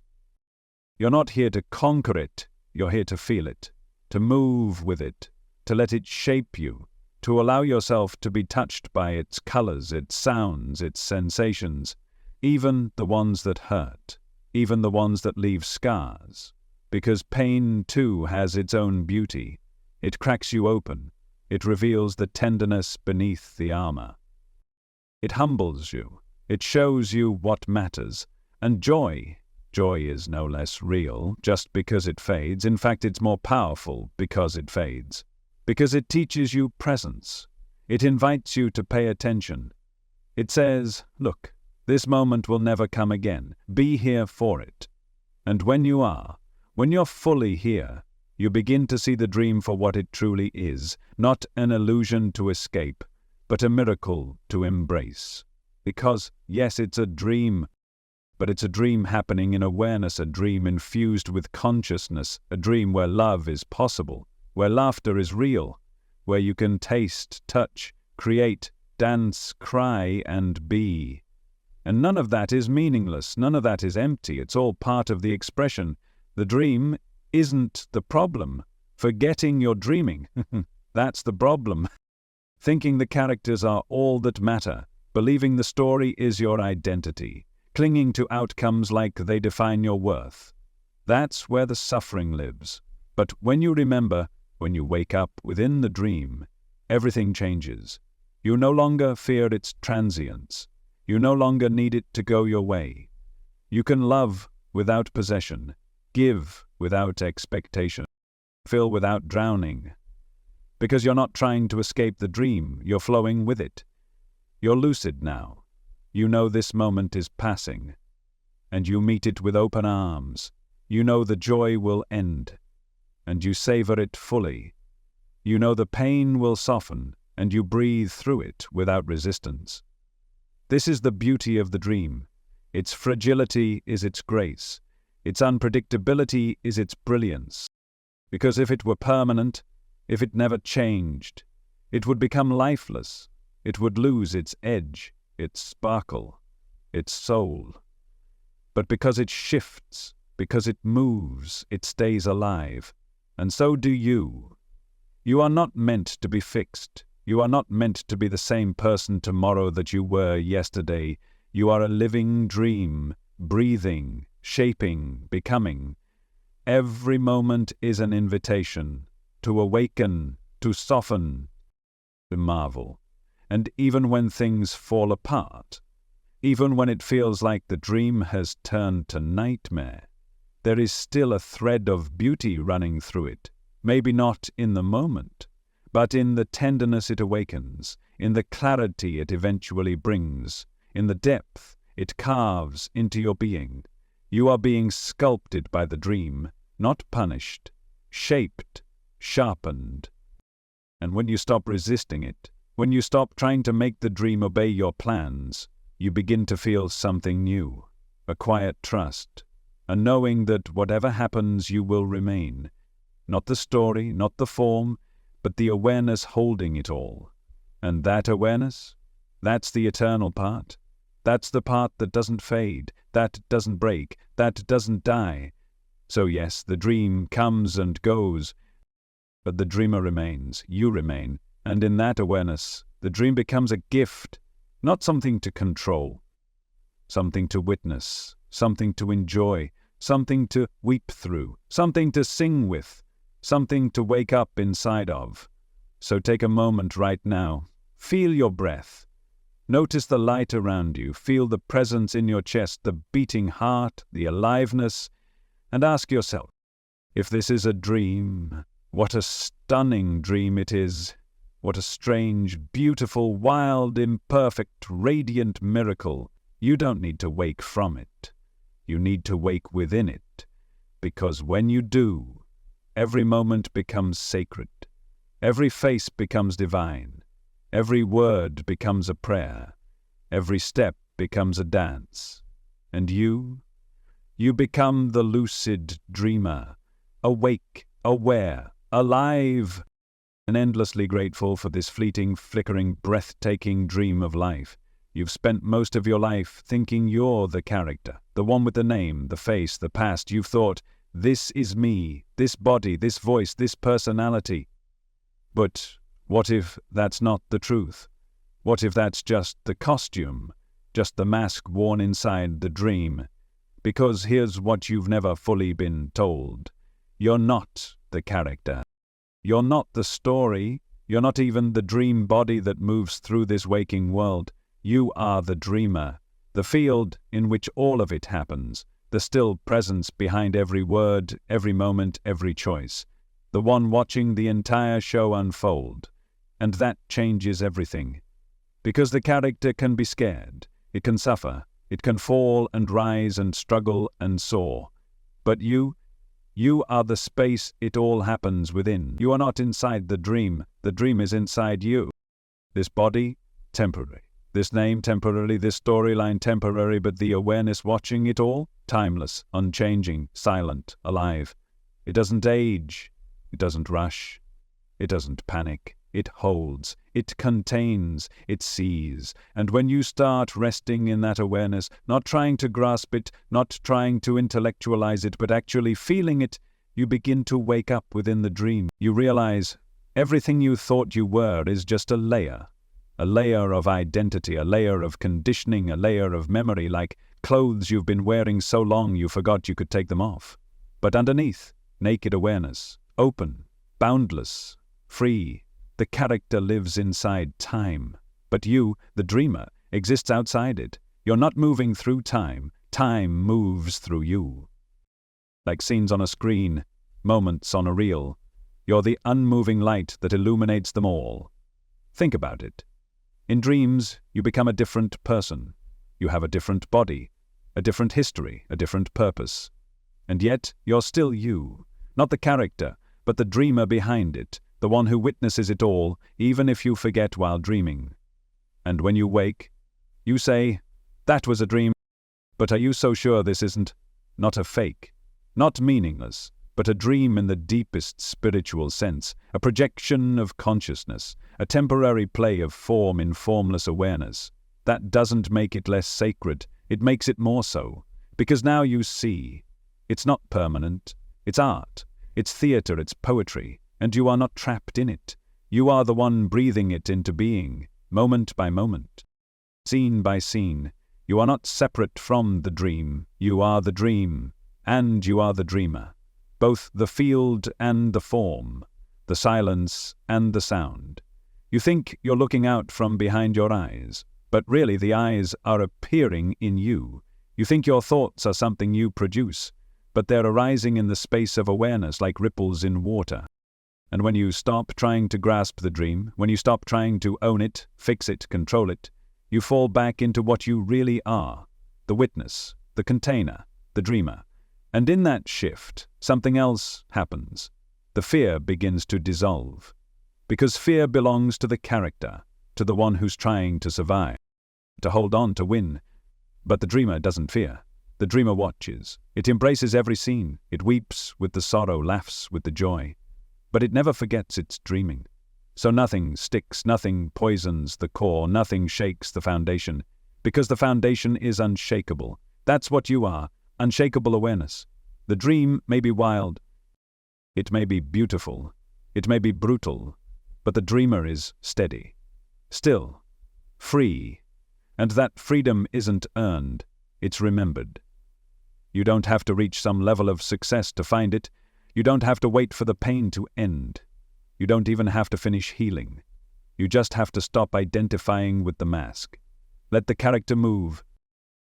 You're not here to conquer it, you're here to feel it, to move with it, to let it shape you, to allow yourself to be touched by its colors, its sounds, its sensations, even the ones that hurt, even the ones that leave scars. Because pain, too, has its own beauty. It cracks you open. It reveals the tenderness beneath the armor. It humbles you. It shows you what matters. And joy is no less real just because it fades. In fact, it's more powerful because it fades. Because it teaches you presence. It invites you to pay attention. It says, look, this moment will never come again. Be here for it. And when you're fully here, you begin to see the dream for what it truly is, not an illusion to escape, but a miracle to embrace. Because, yes, it's a dream, but it's a dream happening in awareness, a dream infused with consciousness, a dream where love is possible, where laughter is real, where you can taste, touch, create, dance, cry, and be. And none of that is meaningless, none of that is empty, it's all part of the expression. The dream isn't the problem. Forgetting you're dreaming, that's the problem. Thinking the characters are all that matter, believing the story is your identity, clinging to outcomes like they define your worth. That's where the suffering lives. But when you remember, when you wake up within the dream, everything changes. You no longer fear its transience. You no longer need it to go your way. You can love without possession, give without expectation, fill without drowning. Because you're not trying to escape the dream, you're flowing with it. You're lucid now. You know this moment is passing, and you meet it with open arms. You know the joy will end, and you savor it fully. You know the pain will soften, and you breathe through it without resistance. This is the beauty of the dream. Its fragility is its grace. Its unpredictability is its brilliance. Because if it were permanent, if it never changed, it would become lifeless. It would lose its edge, its sparkle, its soul. But because it shifts, because it moves, it stays alive. And so do you. You are not meant to be fixed. You are not meant to be the same person tomorrow that you were yesterday. You are a living dream, breathing, shaping, becoming. Every moment is an invitation to awaken, to soften, to marvel. And even when things fall apart, even when it feels like the dream has turned to nightmare, there is still a thread of beauty running through it. Maybe not in the moment, but in the tenderness it awakens, in the clarity it eventually brings, in the depth it carves into your being. You are being sculpted by the dream, not punished, shaped, sharpened. And when you stop resisting it, when you stop trying to make the dream obey your plans, you begin to feel something new, a quiet trust, a knowing that whatever happens you will remain. Not the story, not the form, but the awareness holding it all. And that awareness, that's the eternal part. That's the part that doesn't fade, that doesn't break, that doesn't die. So yes, the dream comes and goes, but the dreamer remains, you remain, and in that awareness, the dream becomes a gift, not something to control, something to witness, something to enjoy, something to weep through, something to sing with, something to wake up inside of. So take a moment right now. Feel your breath. Notice the light around you. Feel the presence in your chest, the beating heart, the aliveness, and ask yourself, if this is a dream, what a stunning dream it is. What a strange, beautiful, wild, imperfect, radiant miracle. You don't need to wake from it. You need to wake within it. Because when you do, every moment becomes sacred. Every face becomes divine. Every word becomes a prayer. Every step becomes a dance. And you become the lucid dreamer, awake, aware, alive, and endlessly grateful for this fleeting, flickering, breathtaking dream of life. You've spent most of your life thinking you're the character, the one with the name, the face, the past. You've thought, this is me, this body, this voice, this personality. But what if that's not the truth? What if that's just the costume, just the mask worn inside the dream? Because here's what you've never fully been told. You're not the character. You're not the story. You're not even the dream body that moves through this waking world. You are the dreamer, the field in which all of it happens, the still presence behind every word, every moment, every choice, the one watching the entire show unfold. And that changes everything. Because the character can be scared, it can suffer, it can fall and rise and struggle and soar. But you are the space it all happens within. You are not inside the dream is inside you. This body, temporary. This name, temporary. This storyline, temporary. But the awareness watching it all, timeless, unchanging, silent, alive. It doesn't age. It doesn't rush. It doesn't panic. It holds. It contains. It sees. And when you start resting in that awareness, not trying to grasp it, not trying to intellectualize it, but actually feeling it, you begin to wake up within the dream. You realize everything you thought you were is just a layer of identity, a layer of conditioning, a layer of memory, like clothes you've been wearing so long you forgot you could take them off. But underneath, naked awareness, open, boundless, free. The character lives inside time. But you, the dreamer, exists outside it. You're not moving through time. Time moves through you. Like scenes on a screen, moments on a reel. You're the unmoving light that illuminates them all. Think about it. In dreams, you become a different person. You have a different body, a different history, a different purpose. And yet, you're still you. Not the character, but the dreamer behind it, the one who witnesses it all, even if you forget while dreaming. And when you wake, you say, that was a dream. But are you so sure this isn't? Not a fake, not meaningless, but a dream in the deepest spiritual sense, a projection of consciousness, a temporary play of form in formless awareness. That doesn't make it less sacred, it makes it more so. Because now you see, it's not permanent, it's art, it's theater, it's poetry, and you are not trapped in it. You are the one breathing it into being, moment by moment, scene by scene. You are not separate from the dream, you are the dream, and you are the dreamer. Both the field and the form, the silence and the sound. You think you're looking out from behind your eyes, but really the eyes are appearing in you. You think your thoughts are something you produce, but they're arising in the space of awareness like ripples in water. And when you stop trying to grasp the dream, when you stop trying to own it, fix it, control it, you fall back into what you really are, the witness, the container, the dreamer. And in that shift, something else happens. The fear begins to dissolve. Because fear belongs to the character, to the one who's trying to survive, to hold on, to win. But the dreamer doesn't fear. The dreamer watches. It embraces every scene. It weeps with the sorrow, laughs with the joy. But it never forgets its dreaming. So nothing sticks, nothing poisons the core, nothing shakes the foundation. Because the foundation is unshakable. That's what you are. Unshakable awareness. The dream may be wild, it may be beautiful, it may be brutal, but the dreamer is steady, still, free, and that freedom isn't earned, it's remembered. You don't have to reach some level of success to find it, you don't have to wait for the pain to end, you don't even have to finish healing, you just have to stop identifying with the mask. Let the character move,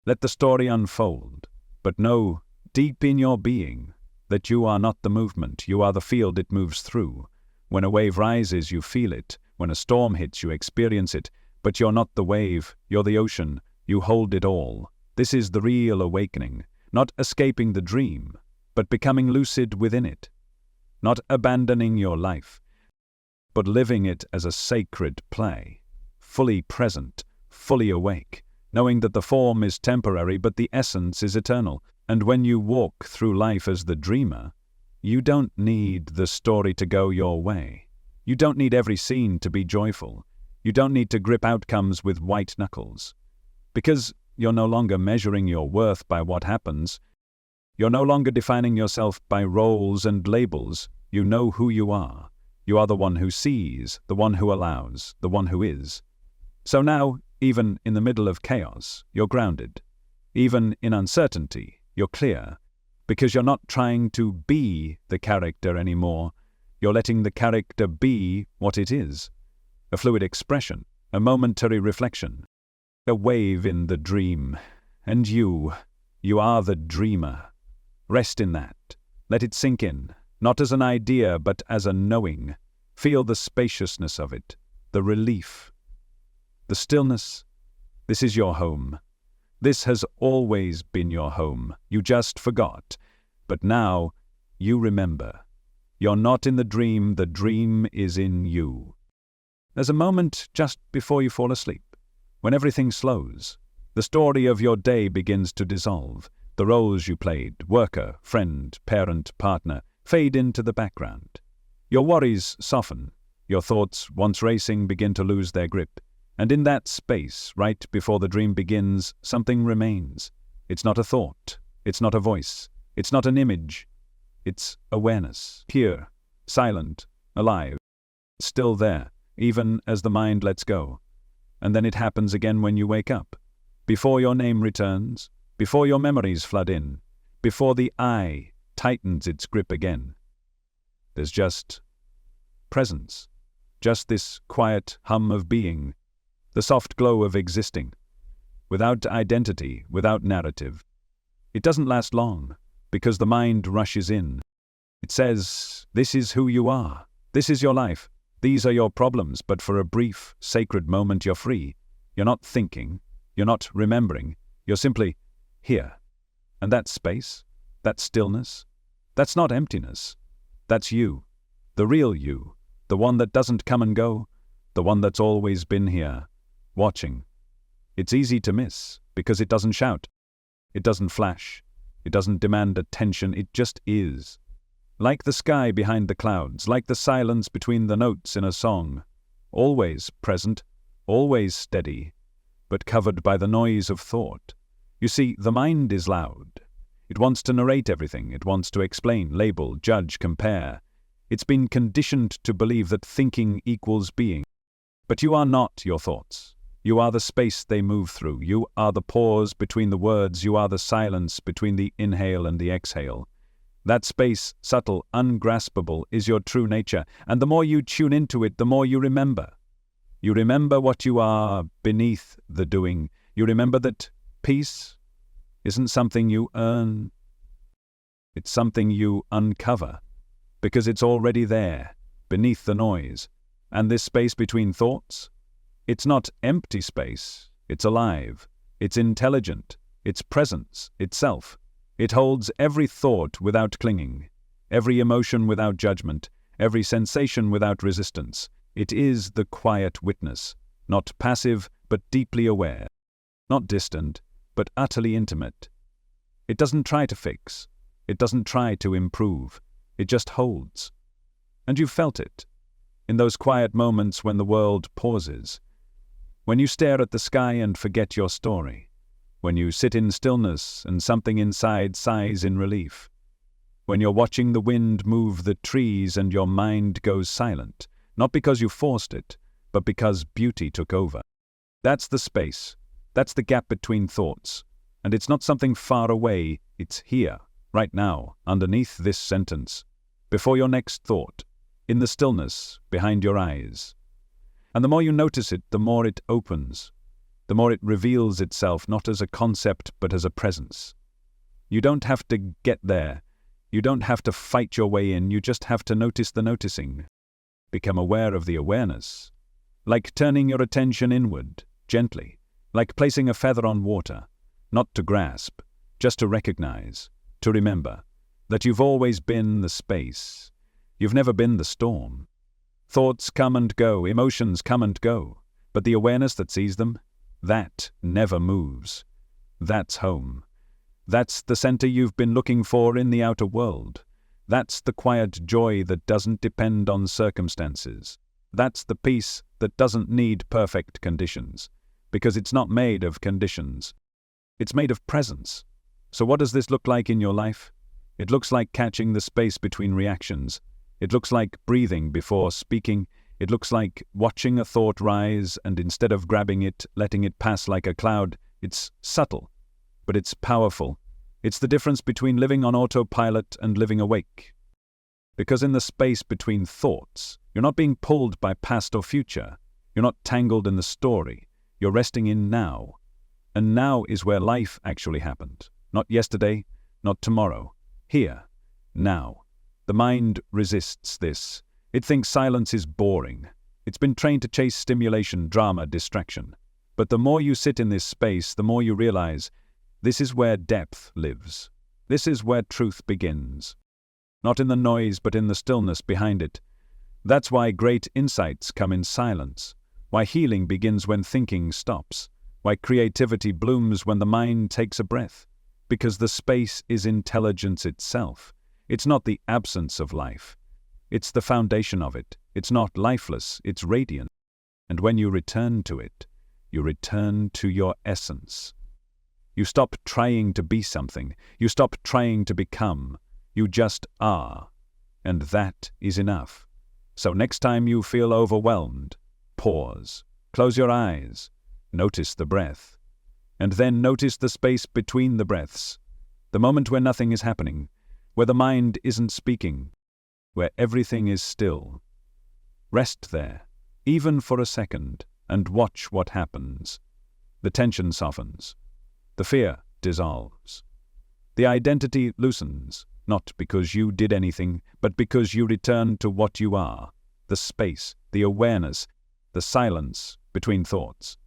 let the story unfold. But know, deep in your being, that you are not the movement, you are the field it moves through. When a wave rises, you feel it. When a storm hits, you experience it. But you're not the wave, you're the ocean, you hold it all. This is the real awakening, not escaping the dream, but becoming lucid within it. Not abandoning your life, but living it as a sacred play, fully present, fully awake, knowing that the form is temporary but the essence is eternal. And when you walk through life as the dreamer, you don't need the story to go your way. You don't need every scene to be joyful. You don't need to grip outcomes with white knuckles. Because you're no longer measuring your worth by what happens. You're no longer defining yourself by roles and labels. You know who you are. You are the one who sees, the one who allows, the one who is. So now, even in the middle of chaos, you're grounded. Even in uncertainty, you're clear. Because you're not trying to be the character anymore. You're letting the character be what it is. A fluid expression, a momentary reflection, a wave in the dream. And you are the dreamer. Rest in that. Let it sink in, not as an idea, but as a knowing. Feel the spaciousness of it, the relief, the stillness. This is your home. This has always been your home. You just forgot. But now, you remember. You're not in the dream is in you. There's a moment just before you fall asleep, when everything slows. The story of your day begins to dissolve. The roles you played, worker, friend, parent, partner, fade into the background. Your worries soften. Your thoughts, once racing, begin to lose their grip. And in that space, right before the dream begins, something remains. It's not a thought. It's not a voice. It's not an image. It's awareness, pure, silent, alive, still there, even as the mind lets go. And then it happens again when you wake up. Before your name returns, before your memories flood in, before the I tightens its grip again. There's just presence, just this quiet hum of being, the soft glow of existing, without identity, without narrative. It doesn't last long, because the mind rushes in. It says, this is who you are, this is your life, these are your problems, but for a brief, sacred moment you're free. You're not thinking, you're not remembering, you're simply here. And that space, that stillness, that's not emptiness. That's you, the real you, the one that doesn't come and go, the one that's always been here, watching. It's easy to miss, because it doesn't shout, it doesn't flash, it doesn't demand attention, it just is. Like the sky behind the clouds, like the silence between the notes in a song, always present, always steady, but covered by the noise of thought. You see, the mind is loud. It wants to narrate everything. It wants to explain, label, judge, compare. It's been conditioned to believe that thinking equals being. But you are not your thoughts. You are the space they move through. You are the pause between the words. You are the silence between the inhale and the exhale. That space, subtle, ungraspable, is your true nature. And the more you tune into it, the more you remember. You remember what you are beneath the doing. You remember that peace isn't something you earn. It's something you uncover, because it's already there, beneath the noise. And this space between thoughts? It's not empty space. It's alive. It's intelligent. It's presence itself. It holds every thought without clinging, every emotion without judgment, every sensation without resistance. It is the quiet witness, not passive but deeply aware, not distant but utterly intimate. It doesn't try to fix. It doesn't try to improve. It just holds. And you've felt it, in those quiet moments when the world pauses, when you stare at the sky and forget your story, when you sit in stillness and something inside sighs in relief, when you're watching the wind move the trees and your mind goes silent, not because you forced it, but because beauty took over. That's the space. That's the gap between thoughts. And it's not something far away. It's here, right now, underneath this sentence, before your next thought, in the stillness behind your eyes. And the more you notice it, the more it opens. The more it reveals itself, not as a concept, but as a presence. You don't have to get there. You don't have to fight your way in. You just have to notice the noticing. Become aware of the awareness. Like turning your attention inward, gently. Like placing a feather on water. Not to grasp, just to recognize, to remember, that you've always been the space. You've never been the storm. Thoughts come and go, emotions come and go, but the awareness that sees them, That never moves. That's home. That's the center you've been looking for in the outer world. That's the quiet joy that doesn't depend on circumstances. That's the peace that doesn't need perfect conditions, because it's not made of conditions. It's made of presence. So what does this look like in your life? It looks like catching the space between reactions. It looks like breathing before speaking. It looks like watching a thought rise and instead of grabbing it, letting it pass like a cloud. It's subtle, but it's powerful. It's the difference between living on autopilot and living awake. Because in the space between thoughts, you're not being pulled by past or future. You're not tangled in the story. You're resting in now. And now is where life actually happened. Not yesterday, not tomorrow. Here, now. The mind resists this. It thinks silence is boring. It's been trained to chase stimulation, drama, distraction. But the more you sit in this space, the more you realize this is where depth lives. This is where truth begins. Not in the noise, but in the stillness behind it. That's why great insights come in silence. Why healing begins when thinking stops. Why creativity blooms when the mind takes a breath. Because the space is intelligence itself. It's not the absence of life. It's the foundation of it. It's not lifeless, it's radiant. And when you return to it, you return to your essence. You stop trying to be something. You stop trying to become. You just are. And that is enough. So next time you feel overwhelmed, pause. Close your eyes. Notice the breath. And then notice the space between the breaths. The moment where nothing is happening, where the mind isn't speaking, where everything is still. Rest there, even for a second, and watch what happens. The tension softens. The fear dissolves. The identity loosens, not because you did anything, but because you return to what you are, the space, the awareness, the silence between thoughts.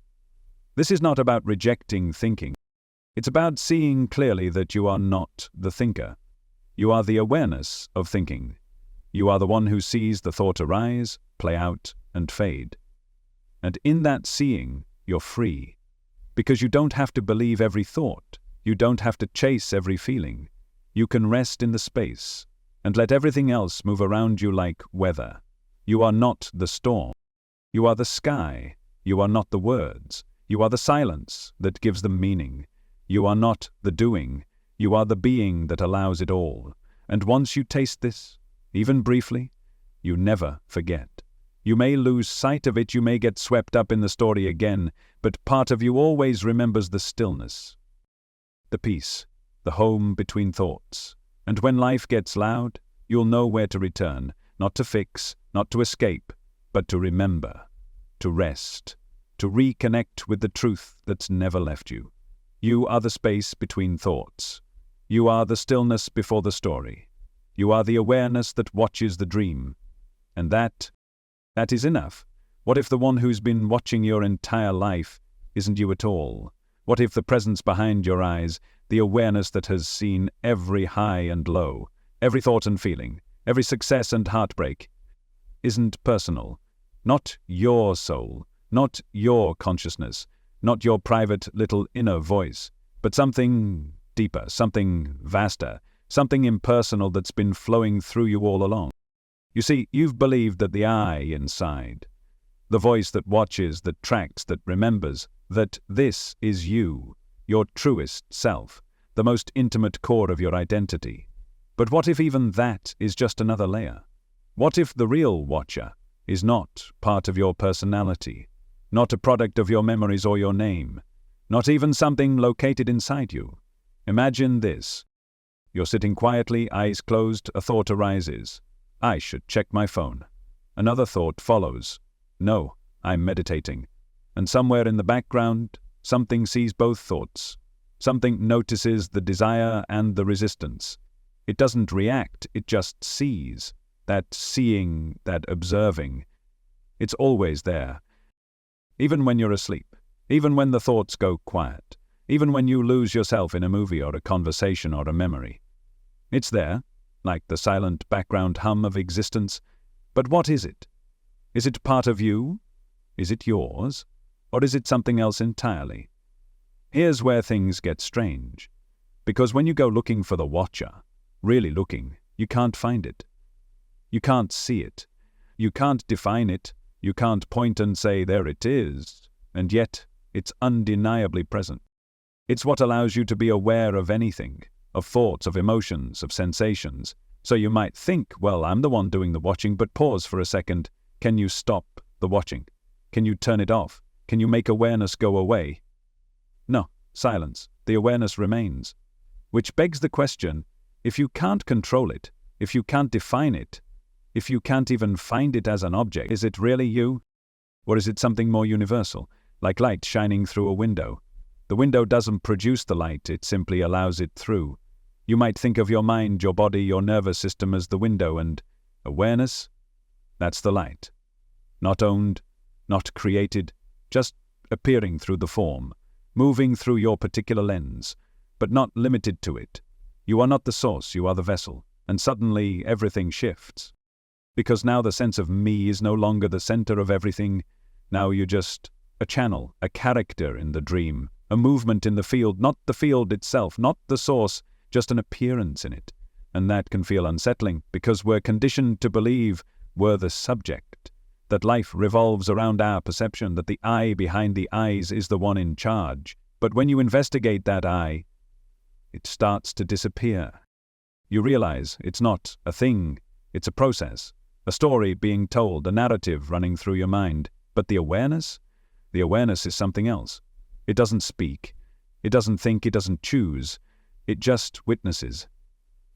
This is not about rejecting thinking. It's about seeing clearly that you are not the thinker. You are the awareness of thinking. You are the one who sees the thought arise, play out, and fade. And in that seeing, you're free. Because you don't have to believe every thought. You don't have to chase every feeling. You can rest in the space and let everything else move around you like weather. You are not the storm. You are the sky. You are not the words. You are the silence that gives them meaning. You are not the doing. You are the being that allows it all. And once you taste this, even briefly, you never forget. You may lose sight of it, you may get swept up in the story again, but part of you always remembers the stillness, the peace, the home between thoughts. And when life gets loud, you'll know where to return, not to fix, not to escape, but to remember, to rest, to reconnect with the truth that's never left you. You are the space between thoughts. You are the stillness before the story. You are the awareness that watches the dream. And that is enough. What if the one who's been watching your entire life isn't you at all? What if the presence behind your eyes, the awareness that has seen every high and low, every thought and feeling, every success and heartbreak, isn't personal? Not your soul, not your consciousness, not your private little inner voice, but something deeper, something vaster, something impersonal that's been flowing through you all along. You see, you've believed that the I inside, the voice that watches, that tracks, that remembers, that this is you, your truest self, the most intimate core of your identity. But what if even that is just another layer? What if the real watcher is not part of your personality, not a product of your memories or your name, not even something located inside you? Imagine this. You're sitting quietly, eyes closed, a thought arises. I should check my phone. Another thought follows. No, I'm meditating. And somewhere in the background, something sees both thoughts. Something notices the desire and the resistance. It doesn't react, it just sees. That seeing, that observing. It's always there. Even when you're asleep. Even when the thoughts go quiet. Even when you lose yourself in a movie or a conversation or a memory. It's there, like the silent background hum of existence. But what is it? Is it part of you? Is it yours? Or is it something else entirely? Here's where things get strange. Because when you go looking for the watcher, really looking, you can't find it. You can't see it. You can't define it. You can't point and say, there it is. And yet, it's undeniably present. It's what allows you to be aware of anything, of thoughts, of emotions, of sensations. So you might think, well, I'm the one doing the watching, but pause for a second. Can you stop the watching? Can you turn it off? Can you make awareness go away? No, silence. The awareness remains. Which begs the question, if you can't control it, if you can't define it, if you can't even find it as an object, is it really you? Or is it something more universal, like light shining through a window? The window doesn't produce the light, it simply allows it through. You might think of your mind, your body, your nervous system as the window, and awareness? That's the light. Not owned, not created, just appearing through the form, moving through your particular lens, but not limited to it. You are not the source, you are the vessel, and suddenly everything shifts. Because now the sense of me is no longer the center of everything. Now you're just a channel, a character in the dream, a movement in the field, not the field itself, not the source, just an appearance in it. And that can feel unsettling, because we're conditioned to believe we're the subject, that life revolves around our perception, that the I behind the eyes is the one in charge. But when you investigate that I, it starts to disappear. You realize it's not a thing, it's a process, a story being told, a narrative running through your mind. But the awareness? The awareness is something else. It doesn't speak, it doesn't think, it doesn't choose, it just witnesses.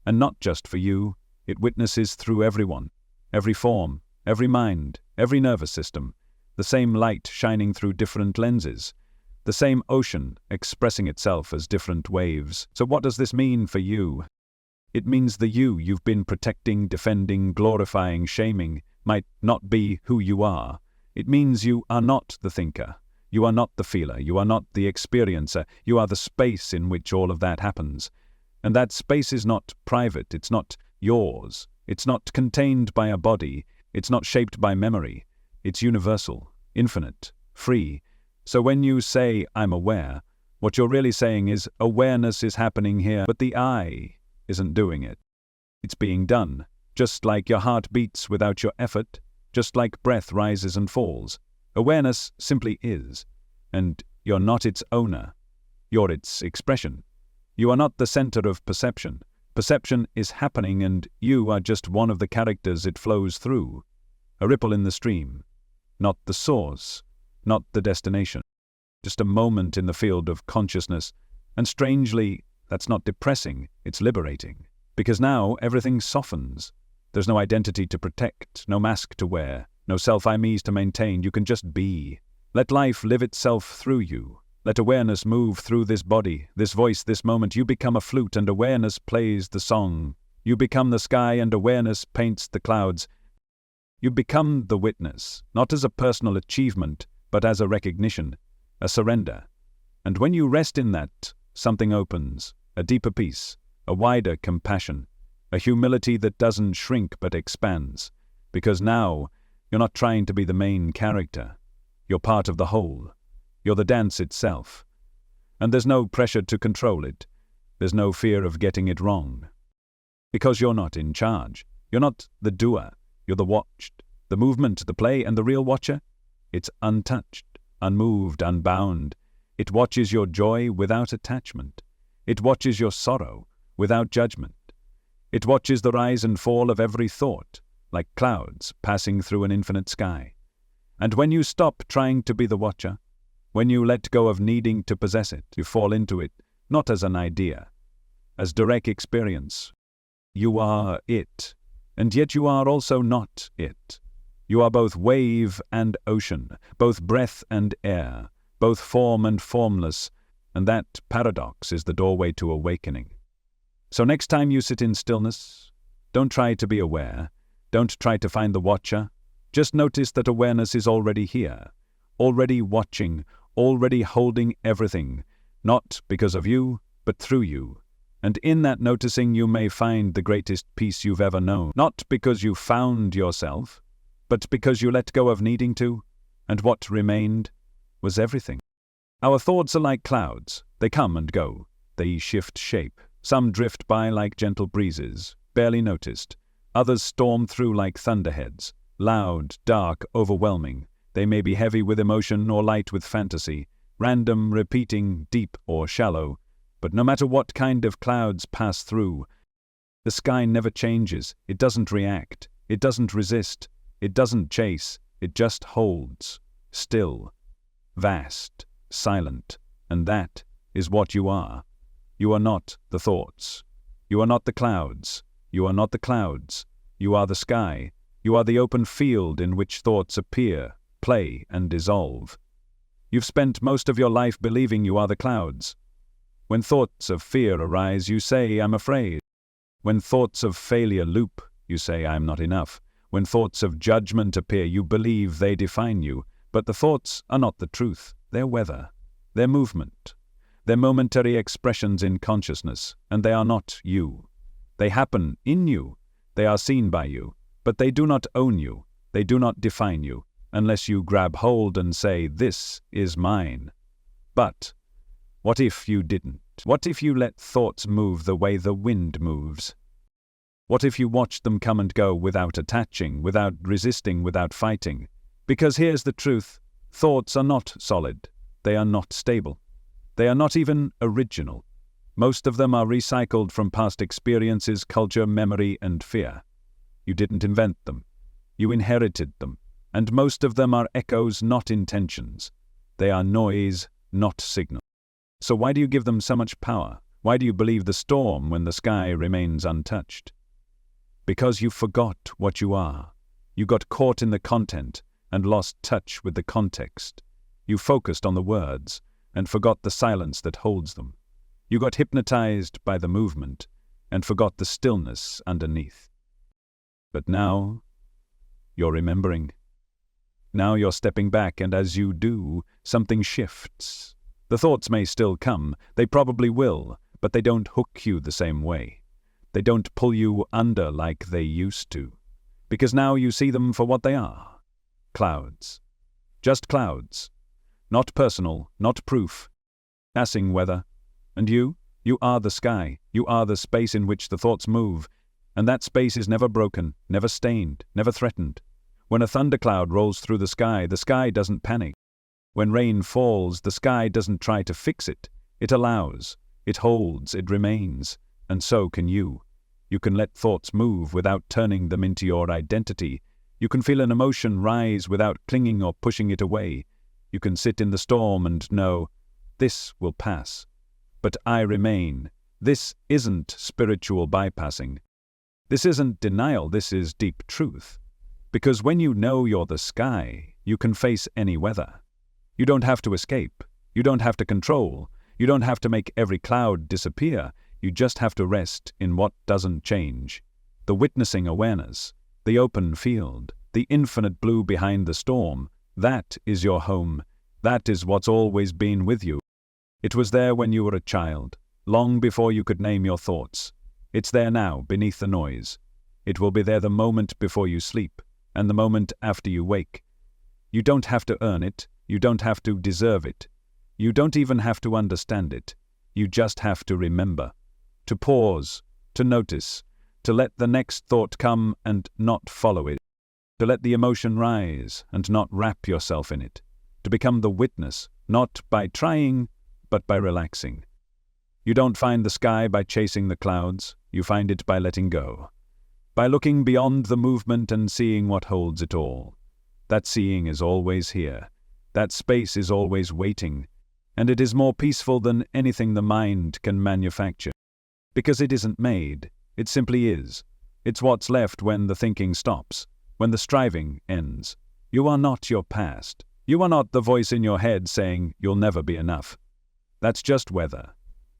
And not just for you, it witnesses through everyone, every form, every mind, every nervous system, the same light shining through different lenses, the same ocean expressing itself as different waves. So what does this mean for you? It means the you you've been protecting, defending, glorifying, shaming might not be who you are. It means you are not the thinker. You are not the feeler. You are not the experiencer. You are the space in which all of that happens. And that space is not private. It's not yours. It's not contained by a body. It's not shaped by memory. It's universal, infinite, free. So when you say, I'm aware, what you're really saying is awareness is happening here, but the I isn't doing it. It's being done, just like your heart beats without your effort, just like breath rises and falls. Awareness simply is, and you're not its owner. You're its expression. You are not the center of perception. Perception is happening, and you are just one of the characters it flows through. A ripple in the stream. Not the source, not the destination. Just a moment in the field of consciousness. And strangely, that's not depressing, it's liberating. Because now everything softens. There's no identity to protect, no mask to wear, no self-imes to maintain. You can just be. Let life live itself through you. Let awareness move through this body, this voice, this moment. You become a flute and awareness plays the song. You become the sky and awareness paints the clouds. You become the witness, not as a personal achievement, but as a recognition, a surrender. And when you rest in that, something opens, a deeper peace, a wider compassion, a humility that doesn't shrink but expands. Because now, you're not trying to be the main character. You're part of the whole. You're the dance itself. And there's no pressure to control it. There's no fear of getting it wrong. Because you're not in charge. You're not the doer. You're the watched. The movement, the play, and the real watcher? It's untouched, unmoved, unbound. It watches your joy without attachment. It watches your sorrow without judgment. It watches the rise and fall of every thought, like clouds passing through an infinite sky. And when you stop trying to be the watcher, when you let go of needing to possess it, you fall into it, not as an idea, as direct experience. You are it, and yet you are also not it. You are both wave and ocean, both breath and air, both form and formless, and that paradox is the doorway to awakening. So next time you sit in stillness, don't try to be aware, don't try to find the watcher, just notice that awareness is already here, already watching, already holding everything, not because of you, but through you. And in that noticing you may find the greatest peace you've ever known, not because you found yourself, but because you let go of needing to, and what remained? was everything. Our thoughts are like clouds. They come and go. They shift shape. Some drift by like gentle breezes, barely noticed. Others storm through like thunderheads, loud, dark, overwhelming. They may be heavy with emotion or light with fantasy, random, repeating, deep or shallow. But no matter what kind of clouds pass through, the sky never changes. It doesn't react. It doesn't resist. It doesn't chase. It just holds, still, vast, silent. And that is what you are. You are not the thoughts. You are not the clouds. You are not the clouds. You are the sky. You are the open field in which thoughts appear, play, and dissolve. You've spent most of your life believing you are the clouds. When thoughts of fear arise, you say, I'm afraid. When thoughts of failure loop, you say, I'm not enough. When thoughts of judgment appear, you believe they define you. But the thoughts are not the truth. They're weather. They're movement. They're momentary expressions in consciousness, and they are not you. They happen in you. They are seen by you. But they do not own you. They do not define you, unless you grab hold and say, this is mine. But what if you didn't? What if you let thoughts move the way the wind moves? What if you watched them come and go without attaching, without resisting, without fighting? Because here's the truth. Thoughts are not solid. They are not stable. They are not even original. Most of them are recycled from past experiences, culture, memory, and fear. You didn't invent them. You inherited them. And most of them are echoes, not intentions. They are noise, not signal. So why do you give them so much power? Why do you believe the storm when the sky remains untouched? Because you forgot what you are. You got caught in the content and lost touch with the context. You focused on the words and forgot the silence that holds them. You got hypnotized by the movement and forgot the stillness underneath. But now, you're remembering. Now you're stepping back, and as you do, something shifts. The thoughts may still come, they probably will, but they don't hook you the same way. They don't pull you under like they used to. Because now you see them for what they are. Clouds. Just clouds. Not personal, not proof. Passing weather. And you are the sky. You are the space in which the thoughts move. And that space is never broken, never stained, never threatened. When a thundercloud rolls through the sky doesn't panic. When rain falls, the sky doesn't try to fix it. It allows, it holds, it remains. And so can you. You can let thoughts move without turning them into your identity. You can feel an emotion rise without clinging or pushing it away. You can sit in the storm and know, this will pass. But I remain. This isn't spiritual bypassing. This isn't denial, this is deep truth. Because when you know you're the sky, you can face any weather. You don't have to escape. You don't have to control. You don't have to make every cloud disappear. You just have to rest in what doesn't change. The witnessing awareness, the open field, the infinite blue behind the storm, that is your home. That is what's always been with you. It was there when you were a child, long before you could name your thoughts. It's there now, beneath the noise. It will be there the moment before you sleep, and the moment after you wake. You don't have to earn it. You don't have to deserve it. You don't even have to understand it. You just have to remember. To pause, to notice, to let the next thought come and not follow it. To let the emotion rise and not wrap yourself in it. To become the witness, not by trying, but by relaxing. You don't find the sky by chasing the clouds. You find it by letting go. By looking beyond the movement and seeing what holds it all. That seeing is always here. That space is always waiting. And it is more peaceful than anything the mind can manufacture. Because it isn't made. It simply is. It's what's left when the thinking stops. When the striving ends. You are not your past. You are not the voice in your head saying you'll never be enough. That's just weather.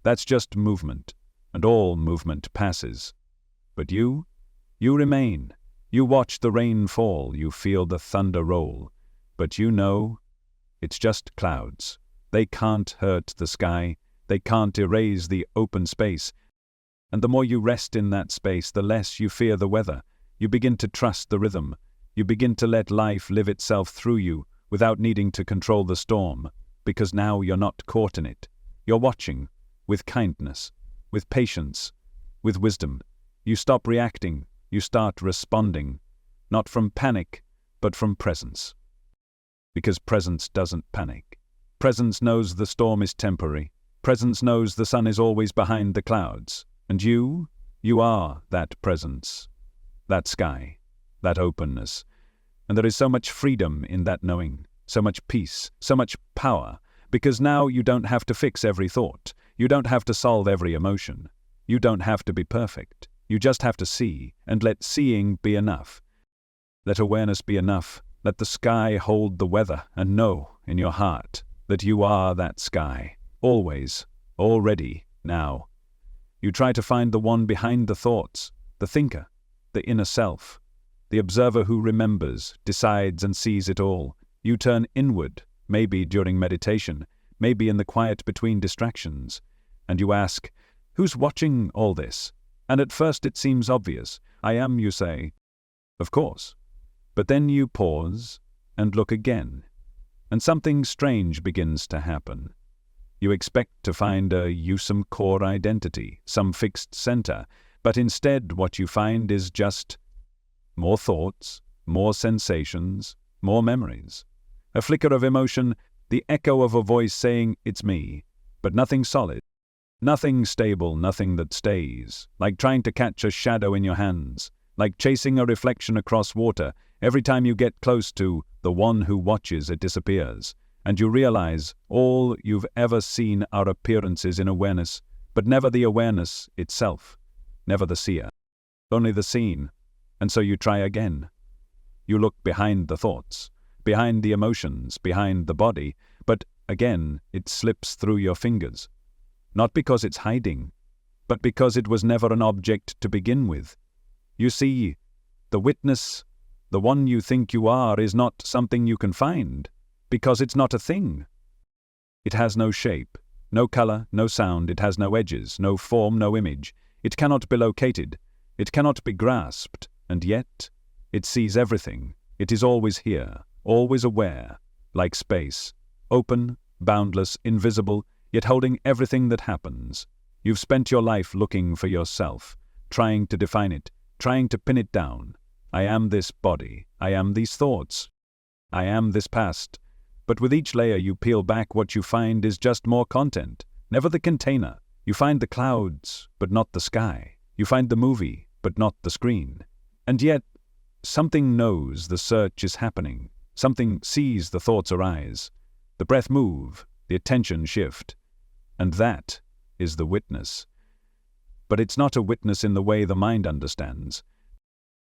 That's just movement. And all movement passes. But you remain. You watch the rain fall. You feel the thunder roll. But you know, it's just clouds. They can't hurt the sky. They can't erase the open space. And the more you rest in that space, the less you fear the weather. You begin to trust the rhythm. You begin to let life live itself through you, without needing to control the storm, because now you're not caught in it. You're watching, with kindness, with patience, with wisdom. You stop reacting, you start responding, not from panic, but from presence. Because presence doesn't panic. Presence knows the storm is temporary. Presence knows the sun is always behind the clouds. And you are that presence, that sky, that openness. And there is so much freedom in that knowing, so much peace, so much power, because now you don't have to fix every thought. You don't have to solve every emotion. You don't have to be perfect. You just have to see, and let seeing be enough. Let awareness be enough. Let the sky hold the weather, and know in your heart that you are that sky, always, already, now. You try to find the one behind the thoughts, the thinker, the inner self, the observer who remembers, decides and sees it all. You turn inward, maybe during meditation, maybe in the quiet between distractions, and you ask, who's watching all this? And at first it seems obvious. I am, you say. Of course. But then you pause and look again, and something strange begins to happen. You expect to find some core identity, some fixed center, but instead what you find is just more thoughts, more sensations, more memories. A flicker of emotion, the echo of a voice saying, it's me, but nothing solid. Nothing stable, nothing that stays, like trying to catch a shadow in your hands, like chasing a reflection across water. Every time you get close to the one who watches, it disappears, and you realize all you've ever seen are appearances in awareness, but never the awareness itself, never the seer, only the seen. And so you try again. You look behind the thoughts, behind the emotions, behind the body, but again it slips through your fingers. Not because it's hiding, but because it was never an object to begin with. You see, the witness, the one you think you are, is not something you can find, because it's not a thing. It has no shape, no color, no sound, it has no edges, no form, no image. It cannot be located, it cannot be grasped, and yet it sees everything. It is always here, always aware, like space, open, boundless, invisible, yet holding everything that happens. You've spent your life looking for yourself, trying to define it, trying to pin it down. I am this body, I am these thoughts, I am this past. But with each layer you peel back, what you find is just more content, never the container. You find the clouds, but not the sky. You find the movie, but not the screen. And yet, something knows the search is happening. Something sees the thoughts arise, the breath move, the attention shift. And that is the witness. But it's not a witness in the way the mind understands.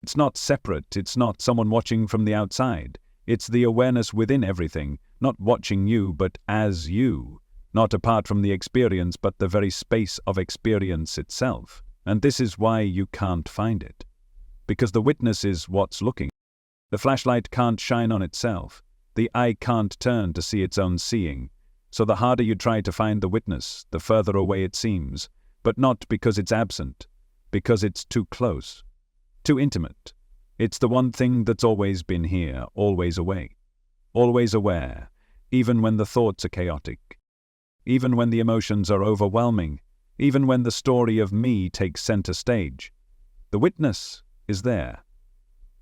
It's not separate, it's not someone watching from the outside. It's the awareness within everything, not watching you, but as you. Not apart from the experience, but the very space of experience itself. And this is why you can't find it. Because the witness is what's looking. The flashlight can't shine on itself. The eye can't turn to see its own seeing. So the harder you try to find the witness, the further away it seems. But not because it's absent, because it's too close, too intimate. It's the one thing that's always been here, always away, always aware, even when the thoughts are chaotic, even when the emotions are overwhelming, even when the story of me takes center stage. The witness is there,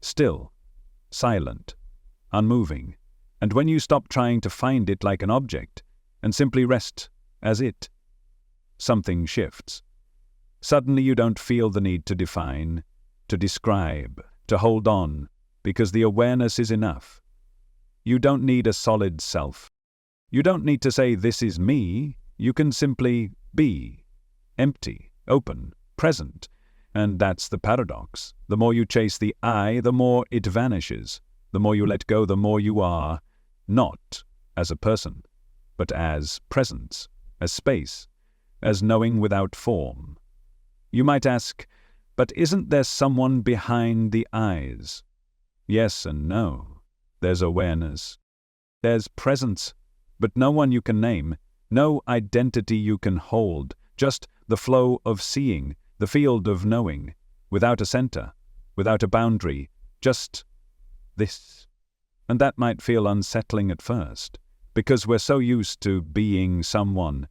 still, silent, unmoving. And when you stop trying to find it like an object, and simply rest as it, something shifts. Suddenly you don't feel the need to define, to describe, to hold on, because the awareness is enough. You don't need a solid self. You don't need to say, this is me. You can simply be, empty, open, present. And that's the paradox. The more you chase the I, the more it vanishes. The more you let go, the more you are, not as a person, but as presence, as space, as knowing without form. You might ask, but isn't there someone behind the eyes? Yes and no. There's awareness. There's presence, but no one you can name, no identity you can hold, just the flow of seeing, the field of knowing, without a center, without a boundary, just this. And that might feel unsettling at first, because we're so used to being someone,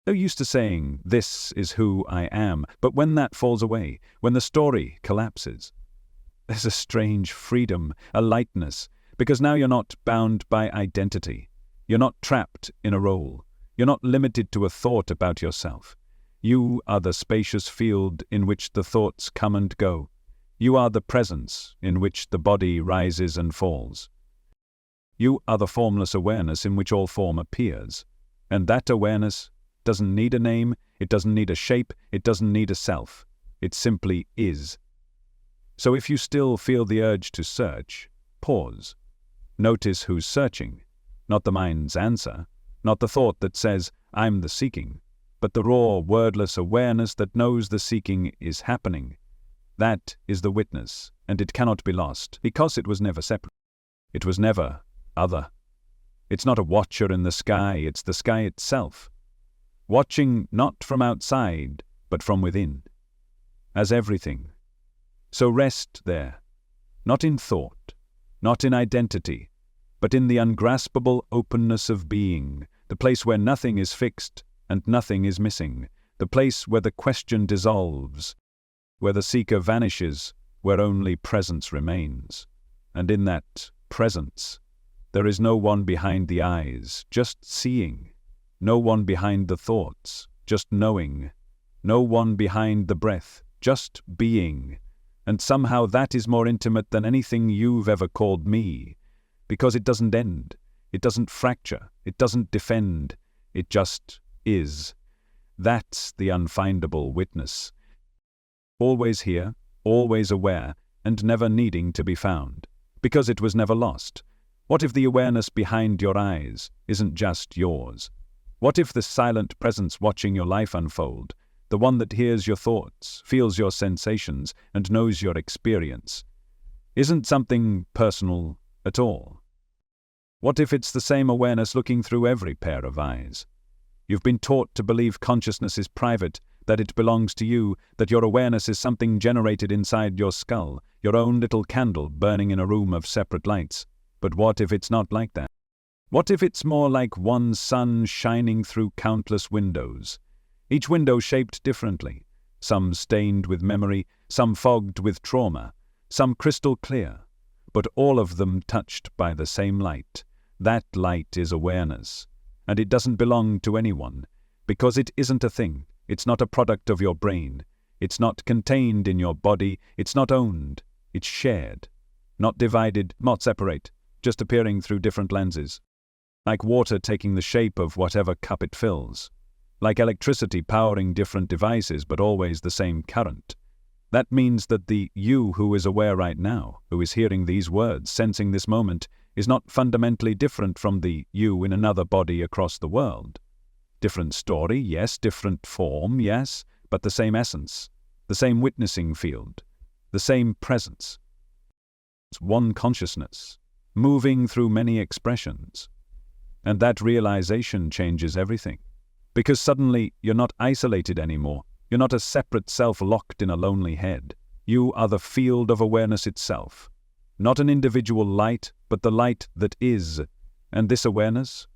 so used to saying, "This is who I am." But when that falls away, when the story collapses, there's a strange freedom, a lightness, because now you're not bound by identity. You're not trapped in a role. You're not limited to a thought about yourself. You are the spacious field in which the thoughts come and go. You are the presence in which the body rises and falls. You are the formless awareness in which all form appears. And that awareness doesn't need a name, it doesn't need a shape, it doesn't need a self. It simply is. So if you still feel the urge to search, pause. Notice who's searching, not the mind's answer, not the thought that says, "I'm the seeking," but the raw, wordless awareness that knows the seeking is happening. That is the witness, and it cannot be lost, because it was never separate. It was never other. It's not a watcher in the sky, it's the sky itself. Watching not from outside, but from within. As everything. So rest there, not in thought, not in identity, but in the ungraspable openness of being, the place where nothing is fixed and nothing is missing, the place where the question dissolves, where the seeker vanishes, where only presence remains. And in that presence, there is no one behind the eyes, just seeing, no one behind the thoughts, just knowing, no one behind the breath, just being. And somehow that is more intimate than anything you've ever called me, because it doesn't end, it doesn't fracture, it doesn't defend, it just is. That's the unfindable witness. Always here, always aware, and never needing to be found, because it was never lost. What if the awareness behind your eyes isn't just yours? What if the silent presence watching your life unfold, the one that hears your thoughts, feels your sensations, and knows your experience, isn't something personal at all? What if it's the same awareness looking through every pair of eyes? You've been taught to believe consciousness is private, that it belongs to you, that your awareness is something generated inside your skull, your own little candle burning in a room of separate lights. But what if it's not like that? What if it's more like one sun shining through countless windows, each window shaped differently, some stained with memory, some fogged with trauma, some crystal clear, but all of them touched by the same light. That light is awareness, and it doesn't belong to anyone, because it isn't a thing, it's not a product of your brain, it's not contained in your body, it's not owned, it's shared, not divided, not separate, just appearing through different lenses. Like water taking the shape of whatever cup it fills. Like electricity powering different devices but always the same current. That means that the you who is aware right now, who is hearing these words, sensing this moment, is not fundamentally different from the you in another body across the world. Different story, yes, different form, yes, but the same essence, the same witnessing field, the same presence. It's one consciousness, moving through many expressions. And that realization changes everything. Because suddenly you're not isolated anymore. You're not a separate self locked in a lonely head. You are the field of awareness itself. Not an individual light, but the light that is. And this awareness?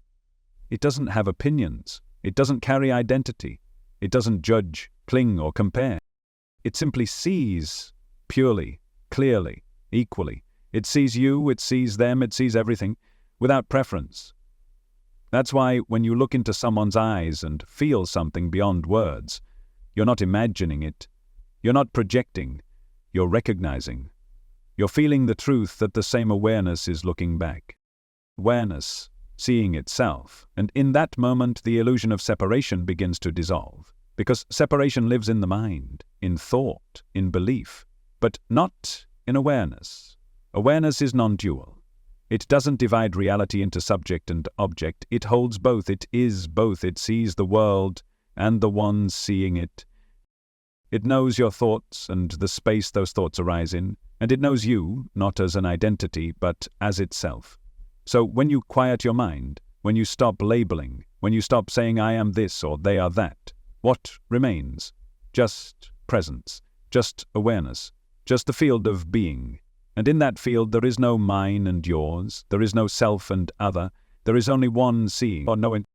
It doesn't have opinions. It doesn't carry identity. It doesn't judge, cling, or compare. It simply sees, purely, clearly, equally. It sees you, it sees them, it sees everything, without preference. That's why when you look into someone's eyes and feel something beyond words, you're not imagining it, you're not projecting, you're recognizing. You're feeling the truth that the same awareness is looking back. Awareness, seeing itself, and in that moment the illusion of separation begins to dissolve, because separation lives in the mind, in thought, in belief, but not in awareness. Awareness is non-dual. It doesn't divide reality into subject and object. It holds both. It is both. It sees the world and the one seeing it. It knows your thoughts and the space those thoughts arise in, and it knows you, not as an identity, but as itself. So when you quiet your mind, when you stop labeling, when you stop saying I am this or they are that, what remains? Just presence, just awareness, just the field of being. And in that field there is no mine and yours, there is no self and other, there is only one seeing or knowing,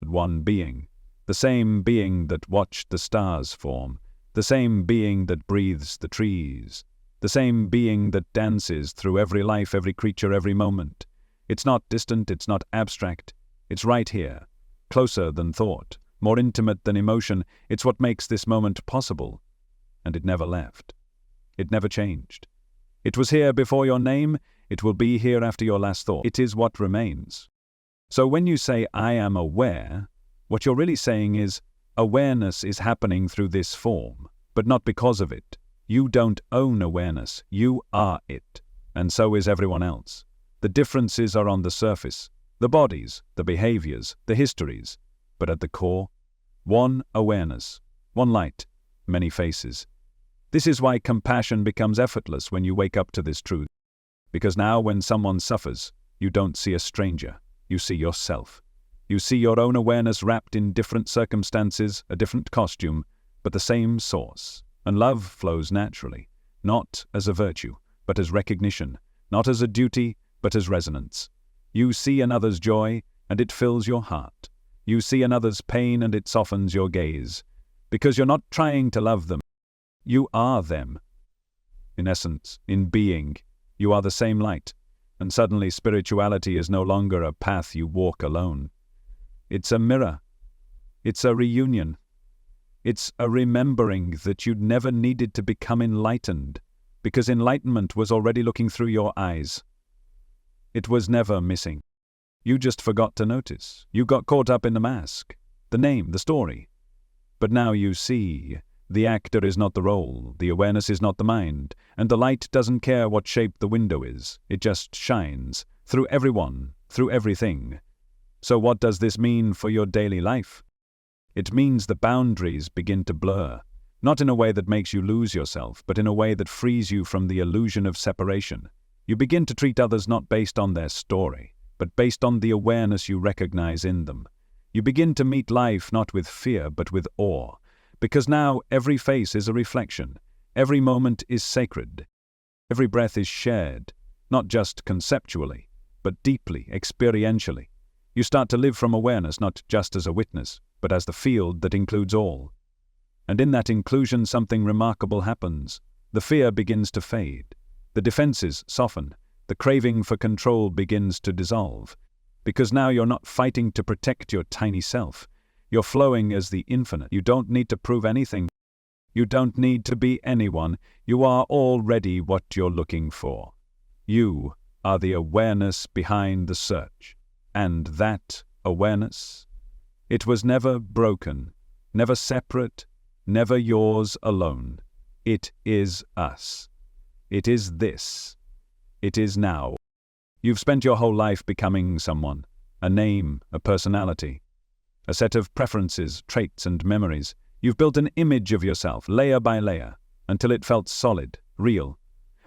one being, the same being that watched the stars form, the same being that breathes the trees, the same being that dances through every life, every creature, every moment. It's not distant, it's not abstract, it's right here, closer than thought, more intimate than emotion. It's what makes this moment possible. And it never left. It never changed. It was here before your name, it will be here after your last thought. It is what remains. So when you say, I am aware, what you're really saying is, awareness is happening through this form, but not because of it. You don't own awareness, you are it, and so is everyone else. The differences are on the surface, the bodies, the behaviors, the histories, but at the core, one awareness, one light, many faces. This is why compassion becomes effortless when you wake up to this truth. Because now when someone suffers, you don't see a stranger, you see yourself. You see your own awareness wrapped in different circumstances, a different costume, but the same source. And love flows naturally, not as a virtue, but as recognition, not as a duty, but as resonance. You see another's joy, and it fills your heart. You see another's pain, and it softens your gaze. Because you're not trying to love them. You are them. In essence, in being, you are the same light, and suddenly spirituality is no longer a path you walk alone. It's a mirror. It's a reunion. It's a remembering that you never needed to become enlightened, because enlightenment was already looking through your eyes. It was never missing. You just forgot to notice. You got caught up in the mask, the name, the story. But now you see, the actor is not the role, the awareness is not the mind, and the light doesn't care what shape the window is. It just shines, through everyone, through everything. So what does this mean for your daily life? It means the boundaries begin to blur, not in a way that makes you lose yourself, but in a way that frees you from the illusion of separation. You begin to treat others not based on their story, but based on the awareness you recognize in them. You begin to meet life not with fear, but with awe, because now every face is a reflection, every moment is sacred, every breath is shared, not just conceptually, but deeply, experientially. You start to live from awareness not just as a witness, but as the field that includes all. And in that inclusion something remarkable happens. The fear begins to fade. The defenses soften. The craving for control begins to dissolve. Because now you're not fighting to protect your tiny self. You're flowing as the infinite. You don't need to prove anything. You don't need to be anyone. You are already what you're looking for. You are the awareness behind the search. And that awareness, it was never broken, never separate, never yours alone. It is us. It is this. It is now. You've spent your whole life becoming someone, a name, a personality, a set of preferences, traits, and memories. You've built an image of yourself, layer by layer, until it felt solid, real.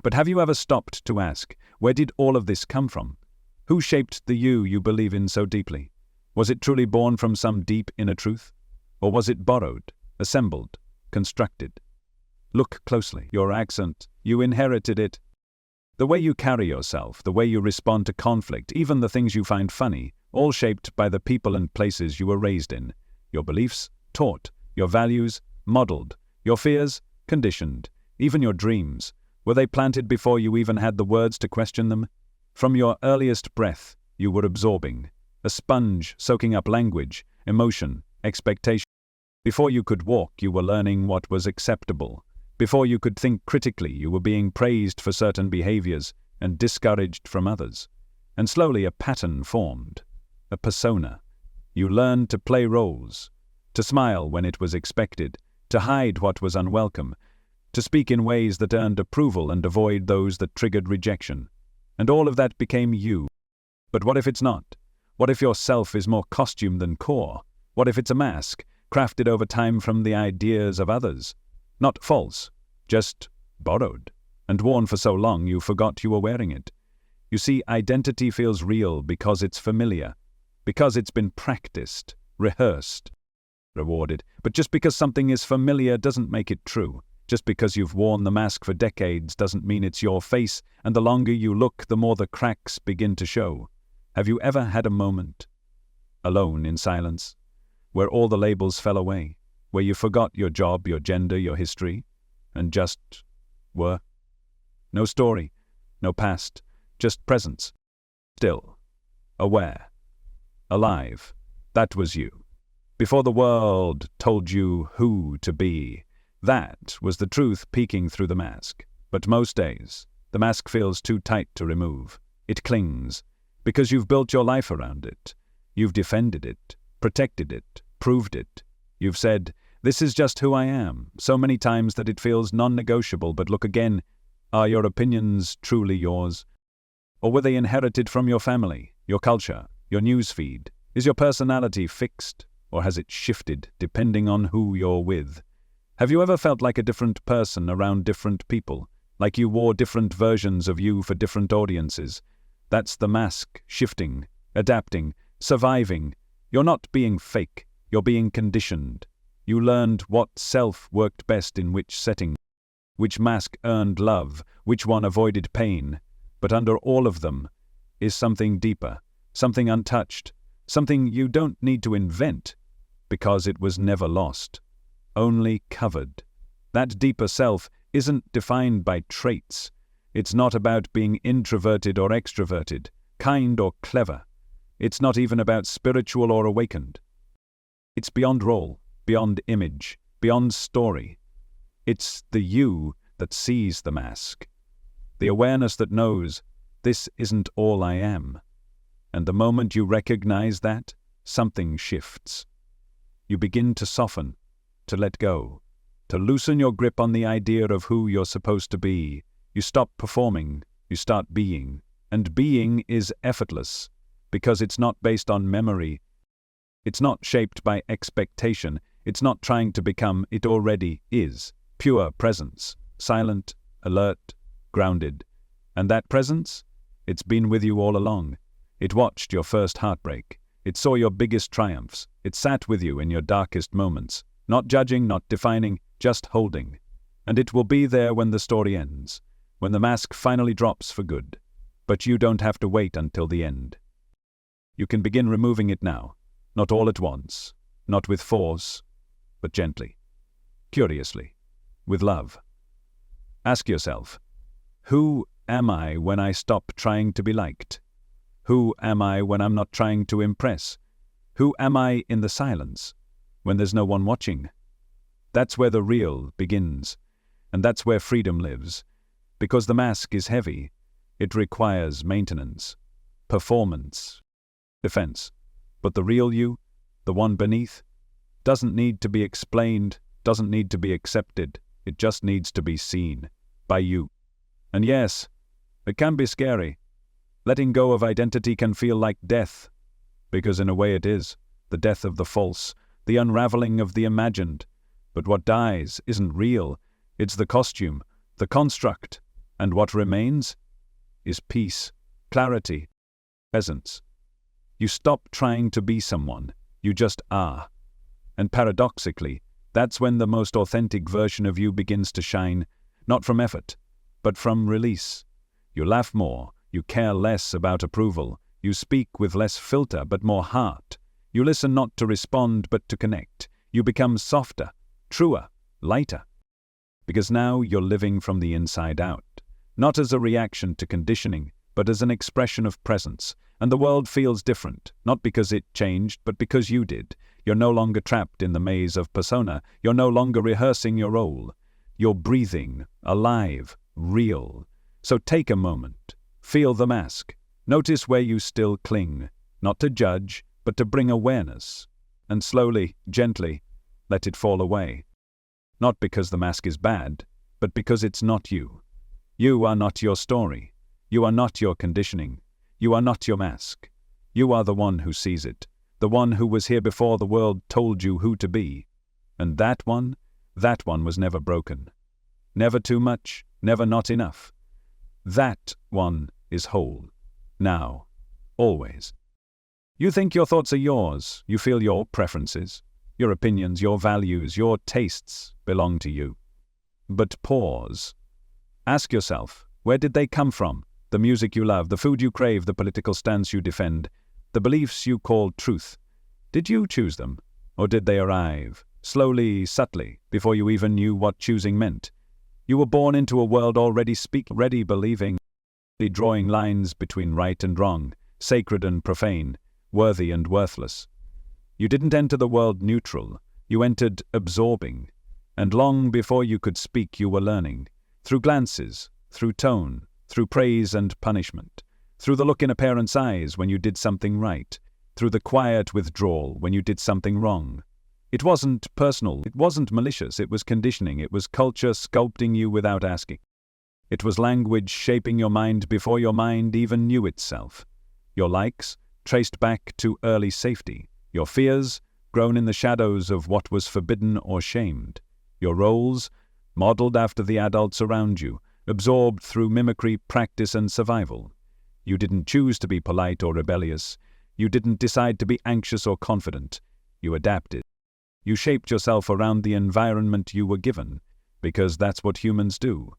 But have you ever stopped to ask, where did all of this come from? Who shaped the you believe in so deeply? Was it truly born from some deep inner truth? Or was it borrowed, assembled, constructed? Look closely. Your accent, you inherited it. The way you carry yourself, the way you respond to conflict, even the things you find funny, all shaped by the people and places you were raised in. Your beliefs, taught. Your values, modeled. Your fears, conditioned. Even your dreams. Were they planted before you even had the words to question them? From your earliest breath, you were absorbing, a sponge soaking up language, emotion, expectation. Before you could walk, you were learning what was acceptable. Before you could think critically, you were being praised for certain behaviors and discouraged from others. And slowly a pattern formed, a persona. You learned to play roles, to smile when it was expected, to hide what was unwelcome, to speak in ways that earned approval and avoid those that triggered rejection. And all of that became you. But what if it's not? What if your self is more costume than core? What if it's a mask, crafted over time from the ideas of others? Not false, just borrowed, and worn for so long you forgot you were wearing it. You see, identity feels real because it's familiar, because it's been practiced, rehearsed, rewarded. But just because something is familiar doesn't make it true. Just because you've worn the mask for decades doesn't mean it's your face, and the longer you look, the more the cracks begin to show. Have you ever had a moment, alone in silence, where all the labels fell away, where you forgot your job, your gender, your history, and just were? No story, no past, just presence. Still, aware, alive. That was you. Before the world told you who to be, that was the truth peeking through the mask. But most days, the mask feels too tight to remove. It clings, because you've built your life around it. You've defended it, protected it, proved it. You've said, "This is just who I am," so many times that it feels non-negotiable. But look again, are your opinions truly yours? Or were they inherited from your family, your culture, your newsfeed? Is your personality fixed, or has it shifted depending on who you're with? Have you ever felt like a different person around different people, like you wore different versions of you for different audiences? That's the mask, shifting, adapting, surviving. You're not being fake, you're being conditioned. You learned what self worked best in which setting, which mask earned love, which one avoided pain. But under all of them is something deeper, something untouched, something you don't need to invent, because it was never lost, only covered. That deeper self isn't defined by traits. It's not about being introverted or extroverted, kind or clever. It's not even about spiritual or awakened. It's beyond role, beyond image, beyond story. It's the you that sees the mask, the awareness that knows, this isn't all I am. And the moment you recognize that, something shifts. You begin to soften, to let go, to loosen your grip on the idea of who you're supposed to be. You stop performing, you start being. And being is effortless, because it's not based on memory. It's not shaped by expectation. It's not trying to become, it already is. Pure presence, silent, alert, grounded. And that presence? It's been with you all along. It watched your first heartbreak. It saw your biggest triumphs. It sat with you in your darkest moments. Not judging, not defining, just holding. And it will be there when the story ends, when the mask finally drops for good. But you don't have to wait until the end. You can begin removing it now, not all at once, not with force, but gently, curiously, with love. Ask yourself, who am I when I stop trying to be liked? Who am I when I'm not trying to impress? Who am I in the silence, when there's no one watching? That's where the real begins, and that's where freedom lives. Because the mask is heavy, it requires maintenance, performance, defense. But the real you, the one beneath, doesn't need to be explained, doesn't need to be accepted. It just needs to be seen by you. And yes, it can be scary. Letting go of identity can feel like death, because in a way it is, the death of the false, the unraveling of the imagined. But what dies isn't real, it's the costume, the construct, and what remains is peace, clarity, presence. You stop trying to be someone, you just are. And paradoxically, that's when the most authentic version of you begins to shine, not from effort, but from release. You laugh more, you care less about approval, you speak with less filter but more heart. You listen not to respond but to connect. You become softer, truer, lighter. Because now you're living from the inside out, not as a reaction to conditioning, but as an expression of presence. And the world feels different, not because it changed, but because you did. You're no longer trapped in the maze of persona. You're no longer rehearsing your role. You're breathing, alive, real. So take a moment. Feel the mask. Notice where you still cling, not to judge, but to bring awareness. And slowly, gently, let it fall away. Not because the mask is bad, but because it's not you. You are not your story. You are not your conditioning. You are not your mask. You are the one who sees it, the one who was here before the world told you who to be. And that one was never broken. Never too much, never not enough. That one is whole. Now. Always. You think your thoughts are yours. You feel your preferences, your opinions, your values, your tastes belong to you. But pause. Ask yourself, where did they come from? The music you love, the food you crave, the political stance you defend, the beliefs you call truth. Did you choose them? Or did they arrive, slowly, subtly, before you even knew what choosing meant? You were born into a world already ready believing, drawing lines between right and wrong, sacred and profane, worthy and worthless. You didn't enter the world neutral, you entered absorbing. And long before you could speak, you were learning. Through glances, through tone, through praise and punishment, through the look in a parent's eyes when you did something right, through the quiet withdrawal when you did something wrong. It wasn't personal, it wasn't malicious, it was conditioning, it was culture sculpting you without asking. It was language shaping your mind before your mind even knew itself. Your likes traced back to early safety, your fears grown in the shadows of what was forbidden or shamed, your roles modeled after the adults around you, absorbed through mimicry, practice and survival. You didn't choose to be polite or rebellious. You didn't decide to be anxious or confident. You adapted. You shaped yourself around the environment you were given, because that's what humans do.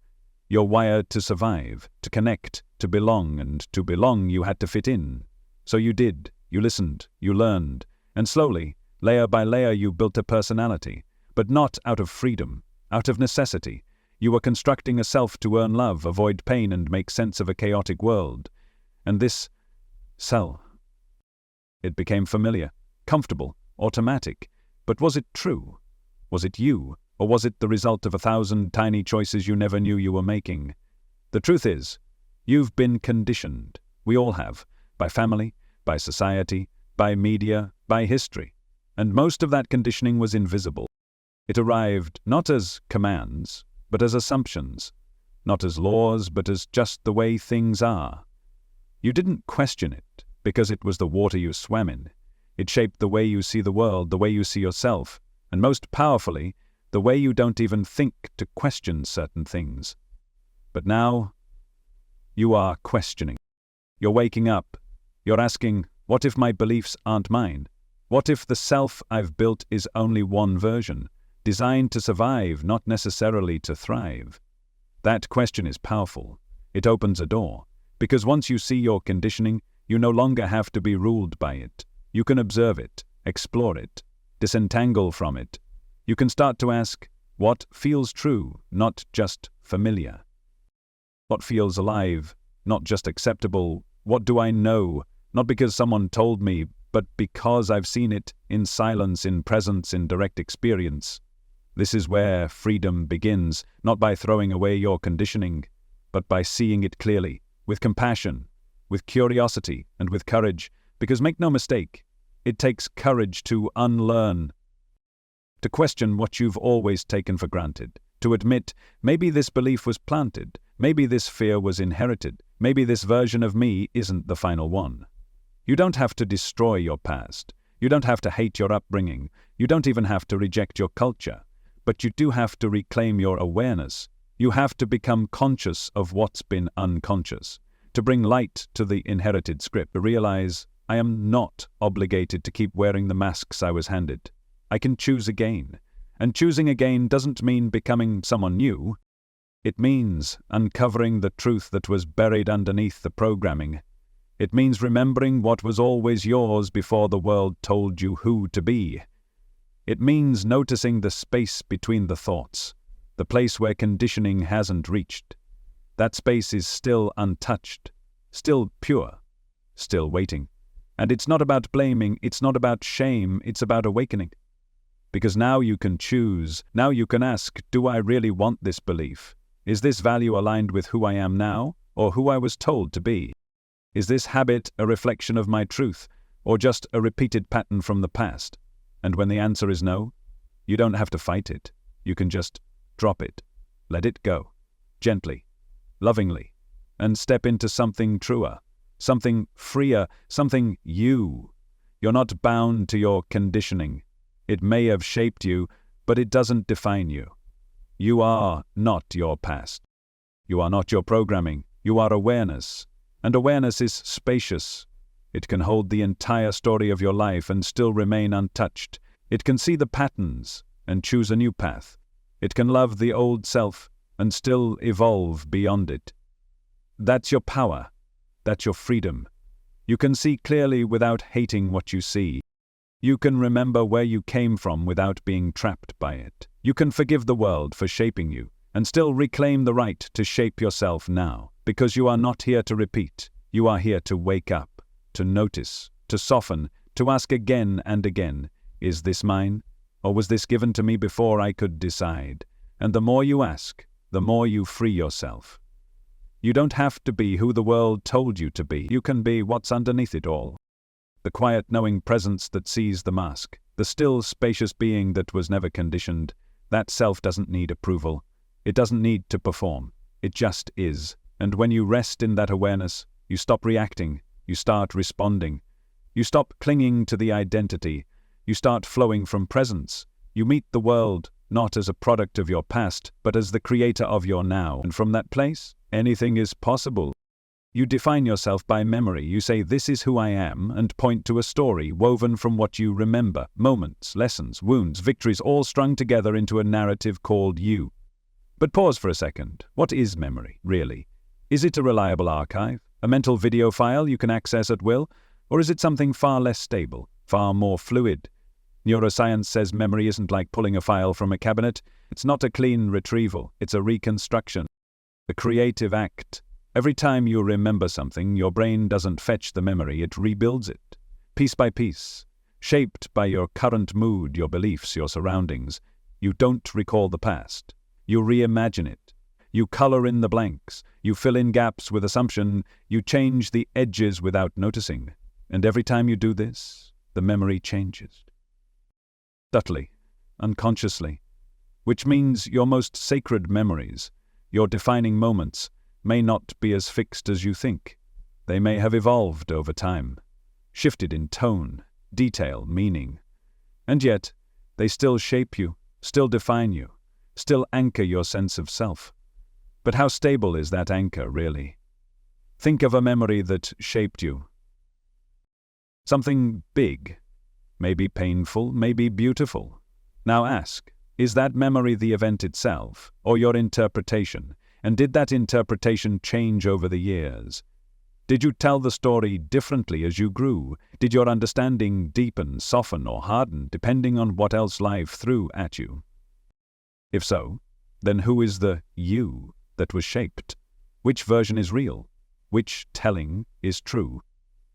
You're wired to survive, to connect, to belong, and to belong you had to fit in. So you did, you listened, you learned, and slowly, layer by layer you built a personality, but not out of freedom, out of necessity. You were constructing a self to earn love, avoid pain, and make sense of a chaotic world. And this self, it became familiar, comfortable, automatic. But was it true? Was it you? Or was it the result of 1,000 tiny choices you never knew you were making? The truth is, you've been conditioned. We all have. By family, by society, by media, by history. And most of that conditioning was invisible. It arrived not as commands, but as assumptions. Not as laws, but as just the way things are. You didn't question it, because it was the water you swam in. It shaped the way you see the world, the way you see yourself, and most powerfully, the way you don't even think to question certain things. But now, you are questioning. You're waking up. You're asking, what if my beliefs aren't mine? What if the self I've built is only one version, designed to survive, not necessarily to thrive? That question is powerful. It opens a door, because once you see your conditioning, you no longer have to be ruled by it. You can observe it, explore it, disentangle from it. You can start to ask, what feels true, not just familiar? What feels alive, not just acceptable? What do I know, not because someone told me, but because I've seen it in silence, in presence, in direct experience? This is where freedom begins, not by throwing away your conditioning, but by seeing it clearly, with compassion, with curiosity, and with courage. Because make no mistake, it takes courage to unlearn, to question what you've always taken for granted, to admit, maybe this belief was planted, maybe this fear was inherited, maybe this version of me isn't the final one. You don't have to destroy your past. You don't have to hate your upbringing. You don't even have to reject your culture. But you do have to reclaim your awareness. You have to become conscious of what's been unconscious, to bring light to the inherited script, to realize I am not obligated to keep wearing the masks I was handed. I can choose again. And choosing again doesn't mean becoming someone new. It means uncovering the truth that was buried underneath the programming. It means remembering what was always yours before the world told you who to be. It means noticing the space between the thoughts, the place where conditioning hasn't reached. That space is still untouched, still pure, still waiting. And it's not about blaming, it's not about shame, it's about awakening. Because now you can choose, now you can ask, do I really want this belief? Is this value aligned with who I am now, or who I was told to be? Is this habit a reflection of my truth, or just a repeated pattern from the past? And when the answer is no, you don't have to fight it. You can just drop it, let it go, gently, lovingly, and step into something truer, something freer, something you. You're not bound to your conditioning. It may have shaped you, but it doesn't define you. You are not your past. You are not your programming. You are awareness. And awareness is spacious. It can hold the entire story of your life and still remain untouched. It can see the patterns and choose a new path. It can love the old self and still evolve beyond it. That's your power. That's your freedom. You can see clearly without hating what you see. You can remember where you came from without being trapped by it. You can forgive the world for shaping you and still reclaim the right to shape yourself now, because you are not here to repeat. You are here to wake up, to notice, to soften, to ask again and again, is this mine? Or was this given to me before I could decide? And the more you ask, the more you free yourself. You don't have to be who the world told you to be. You can be what's underneath it all. The quiet, knowing presence that sees the mask. The still, spacious being that was never conditioned. That self doesn't need approval. It doesn't need to perform. It just is. And when you rest in that awareness, you stop reacting. You start responding. You stop clinging to the identity. You start flowing from presence. You meet the world, not as a product of your past, but as the creator of your now. And from that place, anything is possible. You define yourself by memory. You say, this is who I am, and point to a story woven from what you remember. Moments, lessons, wounds, victories, all strung together into a narrative called you. But pause for a second. What is memory, really? Is it a reliable archive? A mental video file you can access at will? Or is it something far less stable, far more fluid? Neuroscience says memory isn't like pulling a file from a cabinet. It's not a clean retrieval. It's a reconstruction. A creative act. Every time you remember something, your brain doesn't fetch the memory, it rebuilds it, piece by piece, shaped by your current mood, your beliefs, your surroundings. You don't recall the past. You reimagine it. You color in the blanks. You fill in gaps with assumption. You change the edges without noticing. And every time you do this, the memory changes. Subtly, unconsciously, which means your most sacred memories, your defining moments, may not be as fixed as you think. They may have evolved over time, shifted in tone, detail, meaning. And yet, they still shape you, still define you, still anchor your sense of self. But how stable is that anchor, really? Think of a memory that shaped you. Something big, maybe painful, maybe beautiful. Now ask, is that memory the event itself, or your interpretation? And did that interpretation change over the years? Did you tell the story differently as you grew? Did your understanding deepen, soften, or harden, depending on what else life threw at you? If so, then who is the you that was shaped? Which version is real? Which telling is true?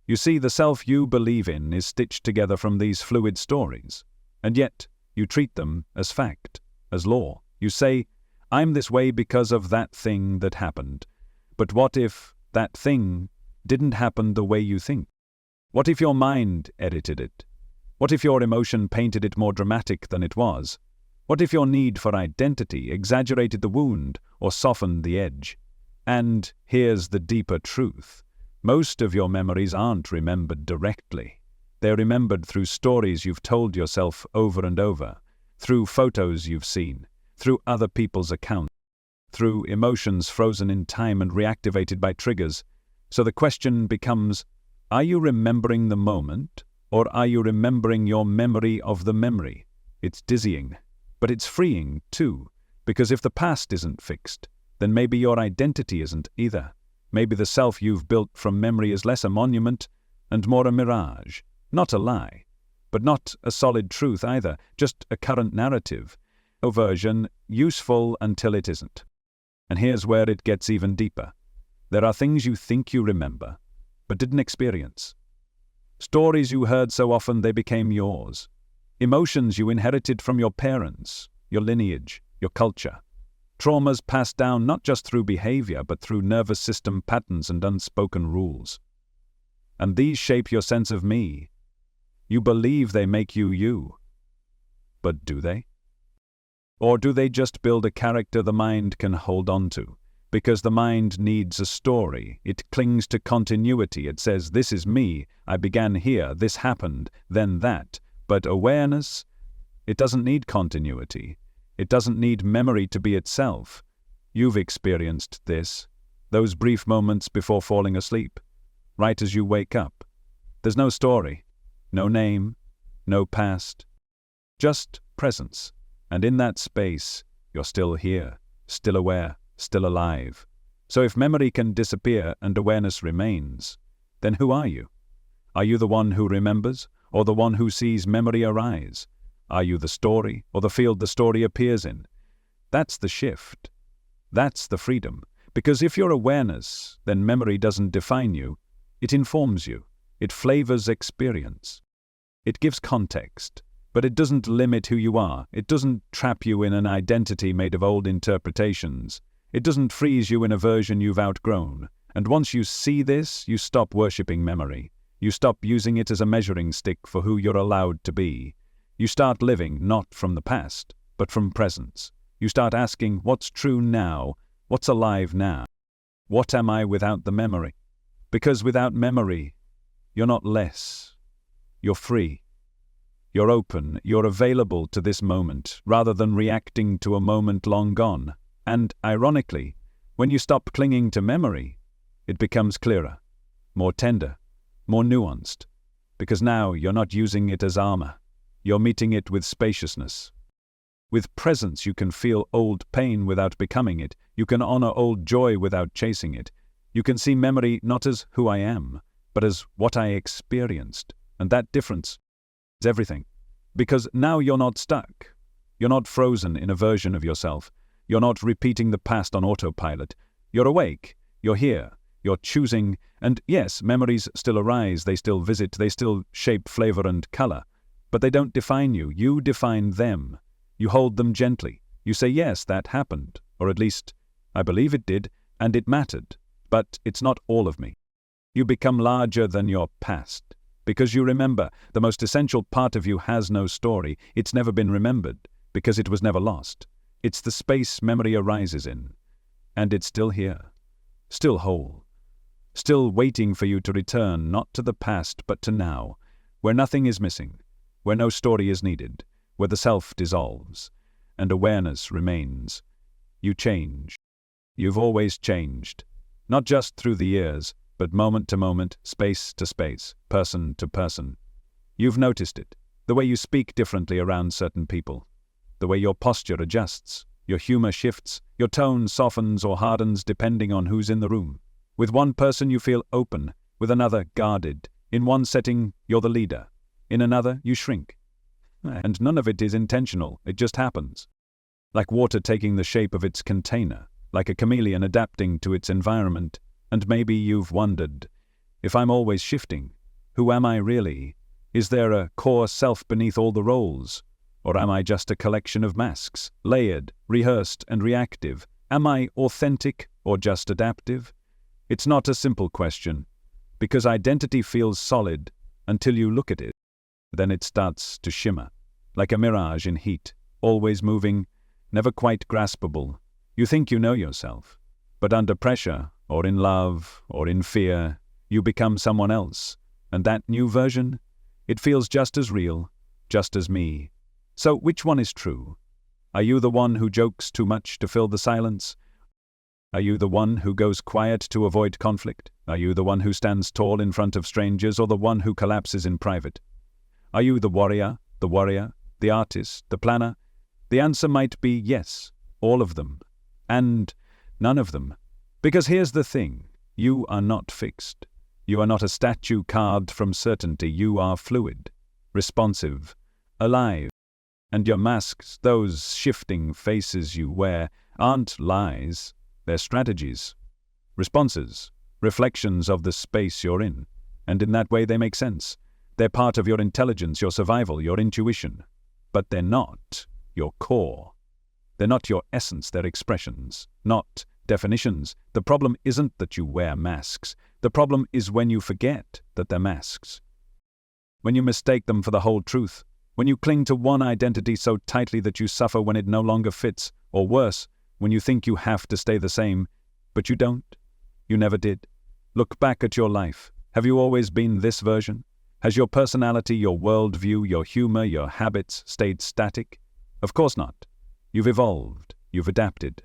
You see, the self you believe in is stitched together from these fluid stories. And yet, you treat them as fact, as law. You say, I'm this way because of that thing that happened. But what if that thing didn't happen the way you think? What if your mind edited it? What if your emotion painted it more dramatic than it was? What if your need for identity exaggerated the wound or softened the edge? And here's the deeper truth. Most of your memories aren't remembered directly. They're remembered through stories you've told yourself over and over, through photos you've seen, through other people's accounts, through emotions frozen in time and reactivated by triggers. So the question becomes, are you remembering the moment, or are you remembering your memory of the memory? It's dizzying, but it's freeing too, because if the past isn't fixed, then maybe your identity isn't either. Maybe the self you've built from memory is less a monument and more a mirage, not a lie, but not a solid truth either, just a current narrative. A version useful until it isn't. And here's where it gets even deeper. There are things you think you remember, but didn't experience. Stories you heard so often they became yours. Emotions you inherited from your parents, your lineage, your culture. Traumas passed down not just through behavior, but through nervous system patterns and unspoken rules. And these shape your sense of me. You believe they make you you. But do they? Or do they just build a character the mind can hold on to? Because the mind needs a story. It clings to continuity. It says, this is me. I began here. This happened. Then that. But awareness, it doesn't need continuity. It doesn't need memory to be itself. You've experienced this. Those brief moments before falling asleep. Right as you wake up. There's no story. No name. No past. Just presence. And in that space, You're still here, still aware, still alive. So if memory can disappear and awareness remains, then who are you? Are you the one who remembers, or the one who sees memory arise? Are you the story, or the field the story appears in? That's the shift. That's the freedom. Because if you're awareness, then memory doesn't define you. It informs you. It flavors experience. It gives context. But it doesn't limit who you are. It doesn't trap you in an identity made of old interpretations. It doesn't freeze you in a version you've outgrown. And once you see this, you stop worshipping memory. You stop using it as a measuring stick for who you're allowed to be. You start living not from the past, but from presence. You start asking, what's true now? What's alive now? What am I without the memory? Because without memory, you're not less. You're free. You're open. You're available to this moment, rather than reacting to a moment long gone. And, ironically, when you stop clinging to memory, it becomes clearer, more tender, more nuanced, because now you're not using it as armor. You're meeting it with spaciousness. With presence you can feel old pain without becoming it. You can honor old joy without chasing it. You can see memory not as who I am, but as what I experienced. And that difference is everything. Because now you're not stuck. You're not frozen in a version of yourself. You're not repeating the past on autopilot. You're awake. You're here. You're choosing. And yes, memories still arise. They still visit. They still shape flavor and color. But they don't define you. You define them. You hold them gently. You say, yes, that happened. Or at least, I believe it did, and it mattered. But it's not all of me. You become larger than your past. Because you remember, the most essential part of you has no story. It's never been remembered, because it was never lost. It's the space memory arises in. And it's still here. Still whole. Still waiting for you to return, not to the past, but to now, where nothing is missing, where no story is needed, where the self dissolves, and awareness remains. You change. You've always changed. Not just through the years, but moment to moment, space to space, person to person. You've noticed it, the way you speak differently around certain people, the way your posture adjusts, your humor shifts, your tone softens or hardens depending on who's in the room. With one person you feel open, with another guarded. In one setting, you're the leader. In another, you shrink. And none of it is intentional, it just happens. Like water taking the shape of its container, like a chameleon adapting to its environment. And maybe you've wondered, if I'm always shifting, who am I really? Is there a core self beneath all the roles? Or am I just a collection of masks, layered, rehearsed, and reactive? Am I authentic or just adaptive? It's not a simple question, because identity feels solid until you look at it. Then it starts to shimmer, like a mirage in heat, always moving, never quite graspable. You think you know yourself, but under pressure, or in love, or in fear, you become someone else. And that new version, it feels just as real, just as me. So which one is true? Are you the one who jokes too much to fill the silence? Are you the one who goes quiet to avoid conflict? Are you the one who stands tall in front of strangers, or the one who collapses in private? Are you the warrior, the artist, the planner? The answer might be yes, all of them, and none of them. Because here's the thing, you are not fixed. You are not a statue carved from certainty. You are fluid, responsive, alive. And your masks, those shifting faces you wear, aren't lies, they're strategies, responses, reflections of the space you're in. And in that way they make sense. They're part of your intelligence, your survival, your intuition. But they're not your core. They're not your essence, they're expressions, not definitions. The problem isn't that you wear masks. The problem is when you forget that they're masks. When you mistake them for the whole truth. When you cling to one identity so tightly that you suffer when it no longer fits. Or worse, when you think you have to stay the same, but you don't. You never did. Look back at your life. Have you always been this version? Has your personality, your worldview, your humor, your habits stayed static? Of course not. You've evolved. You've adapted.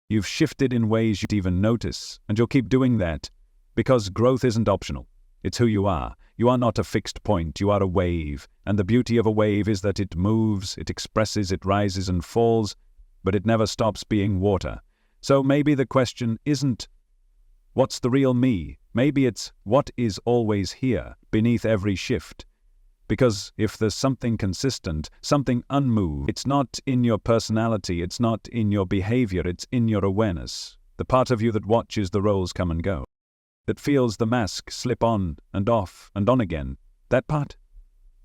You've shifted in ways you don't even notice, and you'll keep doing that, because growth isn't optional. It's who you are. You are not a fixed point, you are a wave, and the beauty of a wave is that it moves, it expresses, it rises and falls, but it never stops being water. So maybe the question isn't, what's the real me? Maybe it's, what is always here, beneath every shift? Because if there's something consistent, something unmoved, it's not in your personality, it's not in your behavior, it's in your awareness. The part of you that watches the roles come and go, that feels the mask slip on and off and on again. That part,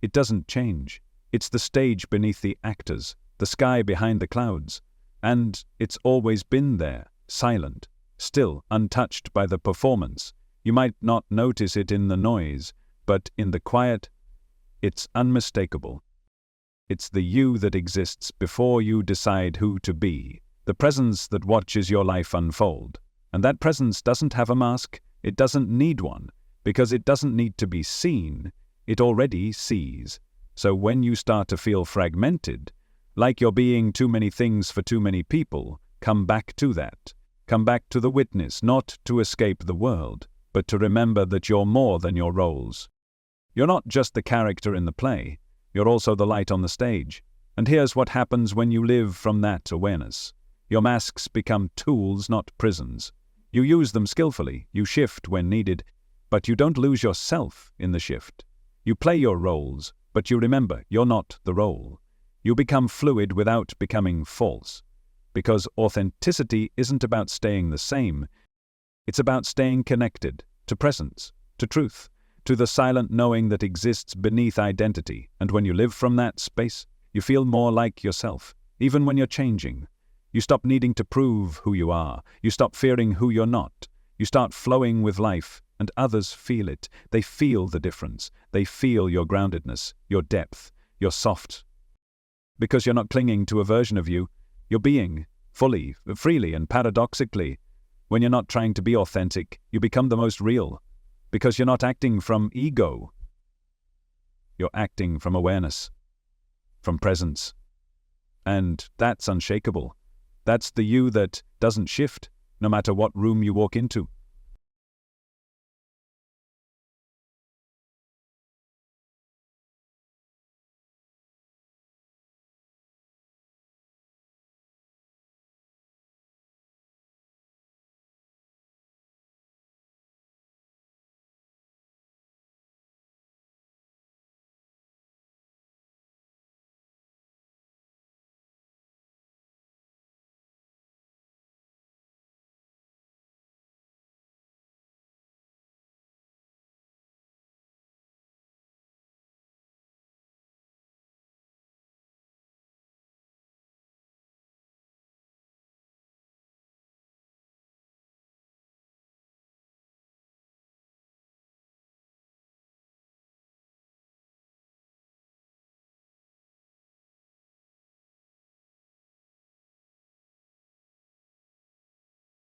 it doesn't change. It's the stage beneath the actors, the sky behind the clouds. And it's always been there, silent, still, untouched by the performance. You might not notice it in the noise, but in the quiet, it's unmistakable. It's the you that exists before you decide who to be, the presence that watches your life unfold. And that presence doesn't have a mask, it doesn't need one, because it doesn't need to be seen, it already sees. So when you start to feel fragmented, like you're being too many things for too many people, come back to that. Come back to the witness, not to escape the world, but to remember that you're more than your roles. You're not just the character in the play, you're also the light on the stage. And here's what happens when you live from that awareness. Your masks become tools, not prisons. You use them skillfully, you shift when needed, but you don't lose yourself in the shift. You play your roles, but you remember you're not the role. You become fluid without becoming false. Because authenticity isn't about staying the same, it's about staying connected to presence, to truth, to the silent knowing that exists beneath identity. And when you live from that space, you feel more like yourself, even when you're changing. You stop needing to prove who you are. You stop fearing who you're not. You start flowing with life, and others feel it. They feel the difference. They feel your groundedness, your depth, your soft. Because you're not clinging to a version of you, you're being, fully, freely, and paradoxically. When you're not trying to be authentic, you become the most real. Because you're not acting from ego. You're acting from awareness, from presence. And that's unshakable. That's the you that doesn't shift, no matter what room you walk into.